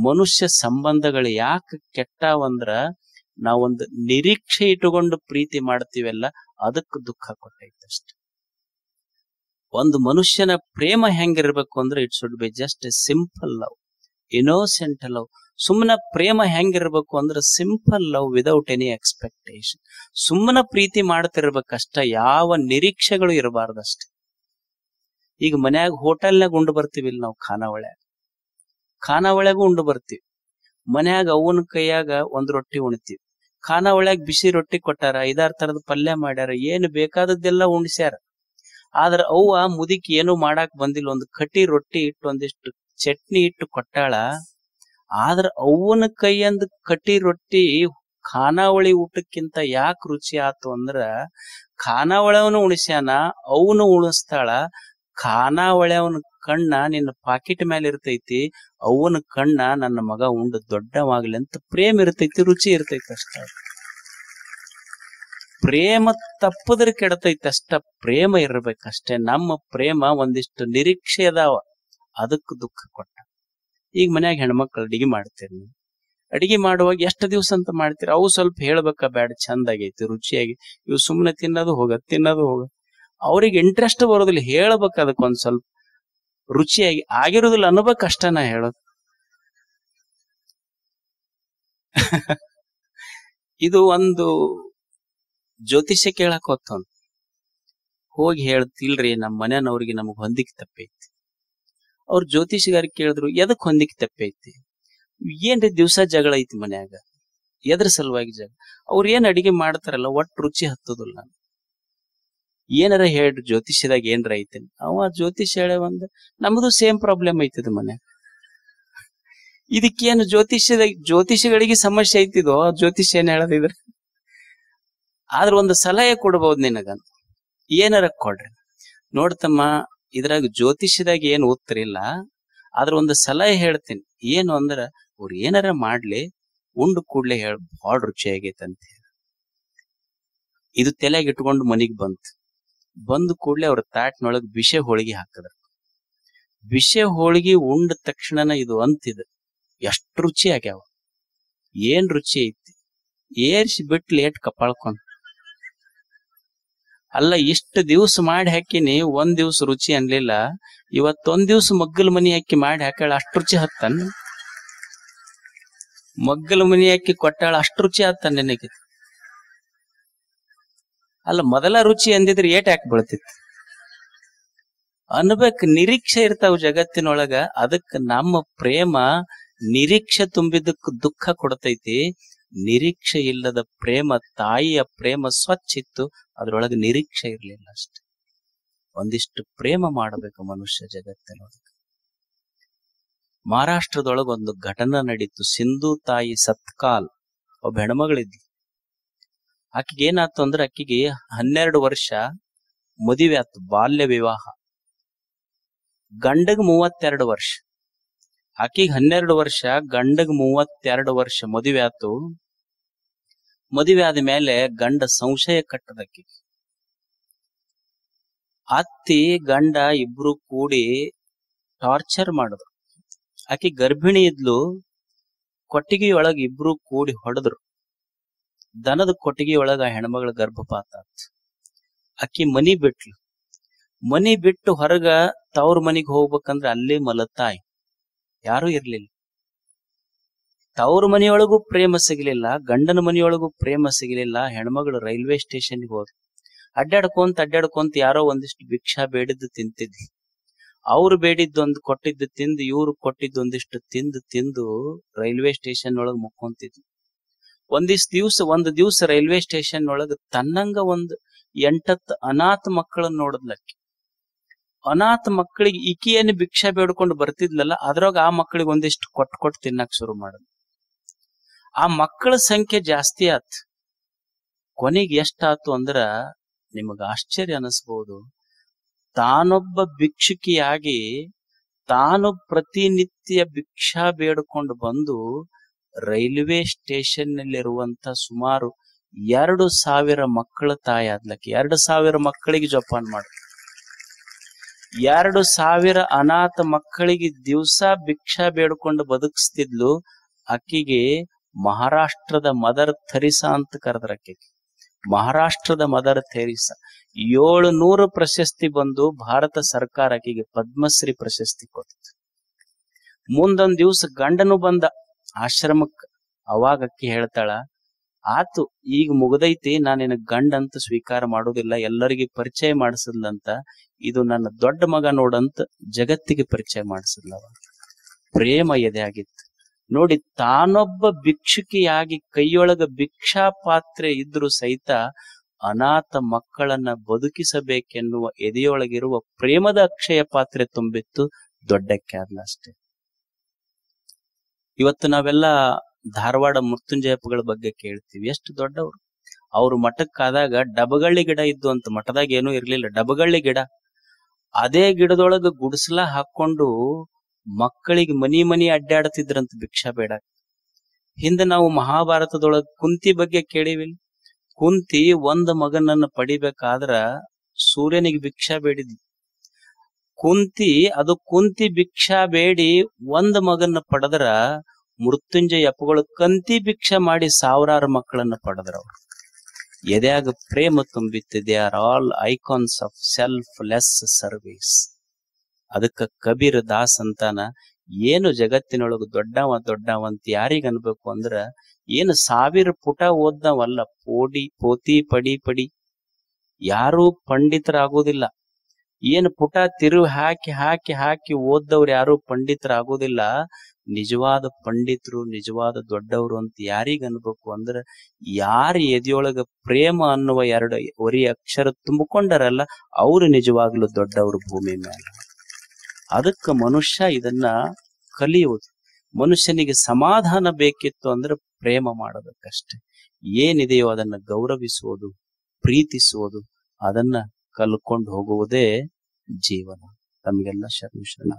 ಮನುಷ್ಯ ಸಂಬಂಧಗಳು ಯಾಕೆ ಕೆಟ್ಟಾವಂದ್ರ ನಾವೊಂದು ನಿರೀಕ್ಷೆ ಇಟ್ಟುಕೊಂಡು ಪ್ರೀತಿ ಮಾಡ್ತೀವಲ್ಲ, ಅದಕ್ಕೆ ದುಃಖ ಕೊಟ್ಟೈತಷ್ಟೆ. ಒಂದು ಮನುಷ್ಯನ ಪ್ರೇಮ ಹೆಂಗಿರ್ಬೇಕು ಅಂದ್ರೆ it should be just a simple love, innocent love. ಸುಮ್ಮನ ಪ್ರೇಮ ಹೆಂಗಿರ್ಬೇಕು ಅಂದ್ರೆ simple love without any expectation. ಸುಮ್ಮನ ಪ್ರೀತಿ ಮಾಡ್ತಿರ್ಬೇಕಷ್ಟ, ಯಾವ ನಿರೀಕ್ಷೆಗಳು ಇರಬಾರ್ದಷ್ಟೆ. ಈಗ ಮನ್ಯಾಗ ಹೋಟೆಲ್ನಾಗ ಉಂಡು ಬರ್ತೀವಿ, ಇಲ್ಲಿ ನಾವು ಖಾನಾವಳ್ಯಾಗೂ ಉಂಡು ಬರ್ತೀವಿ. ಮನ್ಯಾಗ ಅವನ ಕೈಯಾಗ ಒಂದ್ ರೊಟ್ಟಿ ಉಣ್ತೀವಿ, ಖಾನಾವಳ್ಯಾಗ ಬಿಸಿ ರೊಟ್ಟಿ ಕೊಟ್ಟಾರ, 5-6 ತರದ ಪಲ್ಯ ಮಾಡ್ಯಾರ, ಏನು ಬೇಕಾದದ್ದೆಲ್ಲ ಉಣ್ಸ್ಯಾರ. ಆದ್ರ ಅವ್ವ ಮುದಿಕ್ ಏನು ಮಾಡಾಕ್ ಬಂದಿಲ್ಲ, ಒಂದು ಕಟಿ ರೊಟ್ಟಿ ಇಟ್ಟು ಒಂದಿಷ್ಟು ಚಟ್ನಿ ಇಟ್ಟು ಕೊಟ್ಟಾಳ. ಆದ್ರ ಅವ್ವನ ಕೈಯಂದ ಕಟಿ ರೊಟ್ಟಿ ಖಾನಾವಳಿ ಊಟಕ್ಕಿಂತ ಯಾಕೆ ರುಚಿ ಆತು ಅಂದ್ರ ಖಾನಾವಳವನು ಉಣಿಸ್ಯಾನ, ಅವನು ಉಣಿಸ್ತಾಳ, ಖಾನಾವಳಿ ಅವನ ಕಣ್ಣ ನಿನ್ನ ಪಾಕಿಟ್ ಮೇಲೆ ಇರ್ತೈತಿ, ಅವನ ಕಣ್ಣ ನನ್ನ ಮಗ ಉಂಡು ದೊಡ್ಡವಾಗ್ಲಿ ಅಂತ ಪ್ರೇಮ ಇರ್ತೈತಿ, ರುಚಿ ಇರ್ತೈತಿ ಅಷ್ಟ. ಪ್ರೇಮ ತಪ್ಪದ್ರ ಕೆಡತೈತಿ ಅಷ್ಟ. ಪ್ರೇಮ ಇರ್ಬೇಕಷ್ಟೇ. ನಮ್ಮ ಪ್ರೇಮ ಒಂದಿಷ್ಟು ನಿರೀಕ್ಷೆ ಅದಾವ, ಅದಕ್ಕೆ ದುಃಖ ಕೊಟ್ಟ. ಈಗ ಮನ್ಯಾಗ ಹೆಣ್ಮಕ್ಳು ಅಡಿಗೆ ಮಾಡ್ತೀರಿ, ನೀವು ಅಡಿಗೆ ಮಾಡುವಾಗ ಎಷ್ಟು ದಿವ್ಸ ಅಂತ ಮಾಡ್ತೀರಿ, ಅವು ಸ್ವಲ್ಪ ಹೇಳ್ಬೇಕ ಬ್ಯಾಡ, ಚಂದ ಆಗೈತಿ, ರುಚಿಯಾಗಿ. ಇವು ಸುಮ್ಮನೆ ತಿನ್ನೋದು ಹೋಗ, ತಿನ್ನೋದು ಹೋಗ, ಅವ್ರಿಗೆ ಇಂಟ್ರೆಸ್ಟ್ ಬರೋದಿಲ್ಲ. ಹೇಳ್ಬೇಕು ಅದಕ್ಕೊಂದ್ ಸ್ವಲ್ಪ ರುಚಿಯಾಗಿ ಆಗಿರೋದಿಲ್ಲ ಅನ್ನಬೇಕಷ್ಟ ನಾ ಹೇಳೋದು. ಇದು ಒಂದು ಜ್ಯೋತಿಷ್ಯ ಕೇಳಕ್ ಹೋಗ್ತಂತ ಹೋಗಿ ಹೇಳ್ತಿಲ್ರಿ, ನಮ್ಮ ಮನೆಯವ್ರಿಗೆ ನಮಗ್ ಹೊಂದಿಕ್ ತಪ್ಪೈತಿ. ಅವ್ರ ಜ್ಯೋತಿಷಿಗಾರಿಗೆ ಕೇಳಿದ್ರು, ಎದಕ್ ಹೊಂದಿಕ್ ತಪ್ಪೈತಿ? ಏನ್ರಿ ದಿವ್ಸ ಜಗಳ ಐತಿ ಮನ್ಯಾಗ, ಎದ್ರ ಸಲುವಾಗಿ ಜಗಳ? ಅವ್ರ ಏನ್ ಅಡಿಗೆ ಮಾಡ್ತಾರಲ್ಲ ಒಟ್ಟು ರುಚಿ ಹತ್ತದಿಲ್ಲ. ಏನಾರ ಹೇಳ್ರಿ ಜ್ಯೋತಿಷ್ಯದಾಗ ಏನ್ರ ಐತಿ. ಅವ ಜ್ಯೋತಿಷ್ ಹೇಳ ಒಂದ್, ನಮ್ದು ಸೇಮ್ ಪ್ರಾಬ್ಲಮ್ ಐತಿದ ಮನ್ಯಾಗ. ಇದಕ್ಕೇನು ಜ್ಯೋತಿಷಿಗಳಿಗೆ ಸಮಸ್ಯೆ ಐತಿದೋ, ಜ್ಯೋತಿಷ್ಯ ಏನ್ ಹೇಳದಿದ್ರ? ಆದ್ರ ಒಂದು ಸಲಹೆ ಕೊಡ್ಬಹುದು ನಿನಗ, ಏನಾರ ಕೊಡ್ರಿ. ನೋಡ್ತಮ್ಮ, ಇದ್ರಾಗ ಜ್ಯೋತಿಷ್ಯದಾಗ ಏನು ಉತ್ತರ ಇಲ್ಲ, ಆದ್ರ ಒಂದು ಸಲಹೆ ಹೇಳ್ತೀನಿ. ಏನು ಅಂದ್ರ, ಅವ್ರು ಏನಾರ ಮಾಡ್ಲಿ, ಉಂಡು ಕೂಡ್ಲೆ ಹೇಳ ಭಾಳ ರುಚಿ ಆಗೈತೆ ಅಂತ ಹೇಳಿ. ಇದು ತಲೆಯಾಗ ಇಟ್ಕೊಂಡು ಮನಿಗ್ ಬಂದ ಕೂಡ್ಲೆ ಅವ್ರ ತಾಟ್ನೊಳಗ್ ಬಿಸೆ ಹೋಳಿಗೆ ಹಾಕದ್ರ. ಬಿಸೆ ಹೋಳಿಗೆ ಉಂಡ ತಕ್ಷಣನ ಇದು ಅಂತಿದ, ಎಷ್ಟು ರುಚಿ ಆಗ್ಯಾವ, ಏನ್ ರುಚಿ ಐತಿ, ಏರ್ಸಿ ಬಿಟ್ಟು ಲೇಟ್ ಕಪಾಳ್ಕೊಂಡ್. ಅಲ್ಲ, ಇಷ್ಟ ದಿವ್ಸ ಮಾಡಿ ಹಾಕಿನಿ, ಒಂದ್ ದಿವ್ಸ ರುಚಿ ಅನ್ಲಿಲ್ಲ, ಇವತ್ತೊಂದ್ ದಿವ್ಸ ಮಗ್ಗಲ್ ಮನಿ ಹಾಕಿ ಮಾಡಿ ಹಾಕಾಳ, ಅಷ್ಟು ರುಚಿ ಹತ್ತನ್? ಮಗ್ಗಲ್ ಮನಿ ಹಾಕಿ ಕೊಟ್ಟಾಳ, ಅಷ್ಟು ರುಚಿ ಹತ್ತನ್ ನಿನಗೆ? ಅಲ್ಲ, ಮೊದಲ ರುಚಿ ಅಂದಿದ್ರೆ ಏಟ್ ಯಾಕೆ ಬೀಳ್ತಿತ್ತು ಅನ್ಬೇಕು. ನಿರೀಕ್ಷೆ ಇರ್ತಾವ ಜಗತ್ತಿನೊಳಗ. ಅದಕ್ಕೆ ನಮ್ಮ ಪ್ರೇಮ ನಿರೀಕ್ಷೆ ತುಂಬಿದ್ದಕ್ಕೆ ದುಃಖ ಕೊಡ್ತೈತಿ. ನಿರೀಕ್ಷೆ ಇಲ್ಲದ ಪ್ರೇಮ, ತಾಯಿಯ ಪ್ರೇಮ ಸ್ವಚ್ಛ ಇತ್ತು, ಅದ್ರೊಳಗೆ ನಿರೀಕ್ಷೆ ಇರ್ಲಿಲ್ಲ ಅಷ್ಟೆ. ಒಂದಿಷ್ಟು ಪ್ರೇಮ ಮಾಡಬೇಕು ಮನುಷ್ಯ ಜಗತ್ತಿನೊಳಗೆ. ಮಹಾರಾಷ್ಟ್ರದೊಳಗ ಒಂದು ಘಟನೆ ನಡೀತು. ಸಿಂಧು ತಾಯಿ ಸತ್ಕಾಲ್ ಒಬ್ಬ ಹೆಣ್ಮಗಳಿದ್ಲು. ಆಕಿಗೆ ಏನಾಯ್ತು ಅಂದ್ರೆ, ಆಕಿಗೆ 12 ವರ್ಷ ಮದುವೆ ಆತು, ಬಾಲ್ಯ ವಿವಾಹ. ಗಂಡಗ್ 32 ವರ್ಷ, ಆಕಿಗೆ 12 ವರ್ಷ, ಗಂಡಗ್ 32 ವರ್ಷ ಮದುವೆ ಆತು. ಮದುವೆ ಆದ ಮೇಲೆ ಗಂಡ ಸಂಶಯ ಕಟ್ಟದಕ್ಕೆ, ಅತ್ತಿ ಗಂಡ ಇಬ್ರು ಕೂಡಿ ಟಾರ್ಚರ್ ಮಾಡಿದ್ರು. ಆಕಿ ಗರ್ಭಿಣಿ ಇದ್ಲು, ಕೊಟ್ಟಿಗೆಯೊಳಗ ಇಬ್ರು ಕೂಡಿ ಹೊಡೆದ್ರು. ದನದ ಕೊಟ್ಟಿಗೆಯೊಳಗ ಹೆಣ್ಮಗಳ ಗರ್ಭಪಾತ ಆತು. ಆಕಿ ಮನಿ ಬಿಟ್ಲು. ಮನಿ ಬಿಟ್ಟು ಹೊರಗ ತವ್ರ ಮನಿಗ್ ಹೋಗ್ಬೇಕಂದ್ರೆ ಅಲ್ಲೇ ಮಲತಾಯಿ, ಯಾರು ಇರ್ಲಿಲ್ಲ. ತವ್ರ ಮನಿಯೊಳಗೂ ಪ್ರೇಮ ಸಿಗಲಿಲ್ಲ, ಗಂಡನ ಮನಿಯೊಳಗೂ ಪ್ರೇಮ ಸಿಗಲಿಲ್ಲ. ಹೆಣ್ಮಗಳು ರೈಲ್ವೆ ಸ್ಟೇಷನ್ಗೆ ಹೋದ್ರು. ಅಡ್ಡಾಡ್ಕೊಂತ ಯಾರೋ ಒಂದಿಷ್ಟು ಭಿಕ್ಷಾ ಬೇಡಿದ್ದು ತಿಂತಿದ್ಲಿ. ಅವ್ರು ಬೇಡಿದ್ದೊಂದು ಕೊಟ್ಟಿದ್ದು ತಿಂದು, ಇವ್ರು ಕೊಟ್ಟಿದ್ದೊಂದಿಷ್ಟು ತಿಂದು ರೈಲ್ವೆ ಸ್ಟೇಷನ್ ಒಳಗ್ ಮುಕ್ಕೊಂತಿದ್ಲು. ಒಂದು ದಿವ್ಸ ರೈಲ್ವೆ ಸ್ಟೇಷನ್ ಒಳಗ ತನ್ನಂಗ ಒಂದು 8-10 ಅನಾಥ ಮಕ್ಕಳನ್ನ ನೋಡಿದ್ಲಕ್ಕಿ. ಅನಾಥ ಮಕ್ಕಳಿಗೆ ಈಕಿಯನ್ನು ಭಿಕ್ಷಾ ಬೇಡ್ಕೊಂಡು ಬರ್ತಿದ್ಲಲ್ಲ, ಅದ್ರಾಗ ಆ ಮಕ್ಕಳಿಗೆ ಒಂದಿಷ್ಟು ಕೊಟ್ಟು ತಿನ್ನಕ್ ಶುರು ಮಾಡಿದ್ಲು. ಆ ಮಕ್ಕಳ ಸಂಖ್ಯೆ ಜಾಸ್ತಿ ಆತ್. ಕೊನೆಗೆ ಎಷ್ಟಾತು ಅಂದ್ರ ನಿಮಗ ಆಶ್ಚರ್ಯ ಅನಿಸ್ಬಹುದು. ತಾನೊಬ್ಬ ಭಿಕ್ಷುಕಿಯಾಗಿ ತಾನು ಪ್ರತಿನಿತ್ಯ ಭಿಕ್ಷಾ ಬೇಡಿಕೊಂಡು ಬಂದು ರೈಲ್ವೆ ಸ್ಟೇಷನ್ ನಲ್ಲಿರುವಂತ ಸುಮಾರು 2,000 ಮಕ್ಕಳ ತಾಯಿ ಆದ್ಲಕ್ಕೆ. 2,000 ಮಕ್ಕಳಿಗೆ ಜೋಪಾನ ಮಾಡ, 2,000 ಅನಾಥ ಮಕ್ಕಳಿಗೆ ದಿವಸ ಭಿಕ್ಷಾ ಬೇಡ್ಕೊಂಡು ಬದುಕಿಸ್ತಿದ್ಲು. ಅಕ್ಕಿಗೆ ಮಹಾರಾಷ್ಟ್ರದ ಮದರ್ ಥೆರಿಸಾ ಅಂತ ಕರೆದ್ರ. ಅಕ್ಕಿಗೆ ಮಹಾರಾಷ್ಟ್ರದ ಮದರ್ ಥೆರಿಸಾ 700 ಪ್ರಶಸ್ತಿ ಬಂದು ಭಾರತ ಸರ್ಕಾರ ಆಕೆಗೆ ಪದ್ಮಶ್ರೀ ಪ್ರಶಸ್ತಿ ಕೊಡ್ತು. ಮುಂದೊಂದ್ ದಿವ್ಸ ಗಂಡನು ಬಂದ ಆಶ್ರಮಕ್ಕೆ. ಅವಾಗ ಅಕ್ಕಿ ಹೇಳ್ತಾಳ, ಆತು ಈಗ ಮುಗ್ದೈತಿ, ನಾನಿನ ಗಂಡ ಅಂತ ಸ್ವೀಕಾರ ಮಾಡೋದಿಲ್ಲ, ಎಲ್ಲರಿಗೆ ಪರಿಚಯ ಮಾಡಿಸಿದ್ಲಂತ. ಇದು ನನ್ನ ದೊಡ್ಡ ಮಗ ನೋಡಂತ ಜಗತ್ತಿಗೆ ಪರಿಚಯ ಮಾಡಿಸಿದ್ಲವ. ಪ್ರೇಮ ಎದೆ ಆಗಿತ್ತು ನೋಡಿ. ತಾನೊಬ್ಬ ಭಿಕ್ಷುಕಿಯಾಗಿ ಕೈಯೊಳಗ ಭಿಕ್ಷಾ ಪಾತ್ರೆ ಇದ್ರು ಸಹಿತ ಅನಾಥ ಮಕ್ಕಳನ್ನ ಬದುಕಿಸಬೇಕೆನ್ನುವ ಎದೆಯೊಳಗಿರುವ ಪ್ರೇಮದ ಅಕ್ಷಯ ಪಾತ್ರೆ ತುಂಬಿತ್ತು. ದೊಡ್ಡಕ್ಕೆ ಆದ್ಲ ಅಷ್ಟೇ. ಇವತ್ತು ನಾವೆಲ್ಲ ಧಾರವಾಡ ಮೃತ್ಯುಂಜಯಪ್ಪಗಳ ಬಗ್ಗೆ ಕೇಳ್ತೀವಿ, ಎಷ್ಟು ದೊಡ್ಡವರು. ಅವ್ರು ಮಠಕ್ಕಾದಾಗ ಡಬಗಳ್ಳಿ ಗಿಡ ಇದ್ದು ಅಂತ. ಮಠದಾಗ ಏನೂ ಇರ್ಲಿಲ್ಲ, ಡಬಗಳ್ಳಿ ಗಿಡ. ಅದೇ ಗಿಡದೊಳಗ ಗುಡಿಸಲ ಹಾಕೊಂಡು ಮಕ್ಕಳಿಗೆ ಮನಿ ಅಡ್ಡಾಡ್ತಿದ್ರಂತ ಭಿಕ್ಷಾ ಬೇಡ. ಹಿಂದೆ ನಾವು ಮಹಾಭಾರತದೊಳಗ ಕುಂತಿ ಬಗ್ಗೆ ಕೇಳಿವಿಲ್. ಕುಂತಿ ಒಂದ್ ಮಗನನ್ನ ಪಡಿಬೇಕಾದ್ರ ಸೂರ್ಯನಿಗೆ ಭಿಕ್ಷಾ ಬೇಡಿದ್ಲು. ಕುಂತಿ ಭಿಕ್ಷಾ ಬೇಡಿ ಒಂದ್ ಮಗನ್ನ ಪಡೆದ್ರ ಮೃತ್ಯುಂಜಯ ಅಪ್ಪಗಳು ಕಂತಿ ಭಿಕ್ಷಾ ಮಾಡಿ ಸಾವಿರಾರು ಮಕ್ಕಳನ್ನ ಪಡೆದ್ರ. ಅವ್ರು ಎದ್ಯಾಗ ಪ್ರೇಮ ತುಂಬಿತ್ತು. They are all icons of self less service. ಅದಕ್ಕ ಕಬೀರ್ ದಾಸ್ ಅಂತಾನ, ಏನು ಜಗತ್ತಿನೊಳಗ ದೊಡ್ಡವ ಅಂತ ಯಾರಿಗ ಅನ್ಬೇಕು ಅಂದ್ರ, ಏನು 1000 ಪುಟ ಓದ್ದವಲ್ಲ, ಪೋತಿ ಪಡಿ ಯಾರೂ ಪಂಡಿತರಾಗೋದಿಲ್ಲ. ಏನು ಪುಟ ತಿರುವು ಹಾಕಿ ಓದ್ದವ್ರು ಯಾರು ಪಂಡಿತರಾಗೋದಿಲ್ಲ. ನಿಜವಾದ ಪಂಡಿತರು, ನಿಜವಾದ ದೊಡ್ಡವರು ಅಂತ ಯಾರಿಗ ಅನ್ಬೇಕು ಅಂದ್ರ, ಯಾರ ಎದೆಯೊಳಗ ಪ್ರೇಮ ಅನ್ನುವ 2 ವರಿ ಅಕ್ಷರ ತುಂಬಿಕೊಂಡರಲ್ಲ, ಅವ್ರು ನಿಜವಾಗ್ಲೂ ದೊಡ್ಡವರು ಭೂಮಿ ಮೇಲೆ. ಅದಕ್ಕ ಮನುಷ್ಯ ಇದನ್ನ ಕಲಿಯುವುದು. ಮನುಷ್ಯನಿಗೆ ಸಮಾಧಾನ ಬೇಕಿತ್ತು ಅಂದ್ರೆ ಪ್ರೇಮ ಮಾಡೋದಕ್ಕಷ್ಟೆ. ಏನಿದೆಯೋ ಅದನ್ನ ಗೌರವಿಸುವುದು, ಪ್ರೀತಿಸುವುದು, ಅದನ್ನ ಕಲ್ಕೊಂಡು ಹೋಗುವುದೇ ಜೀವನ. ತಮಗೆಲ್ಲ ಶರಣ.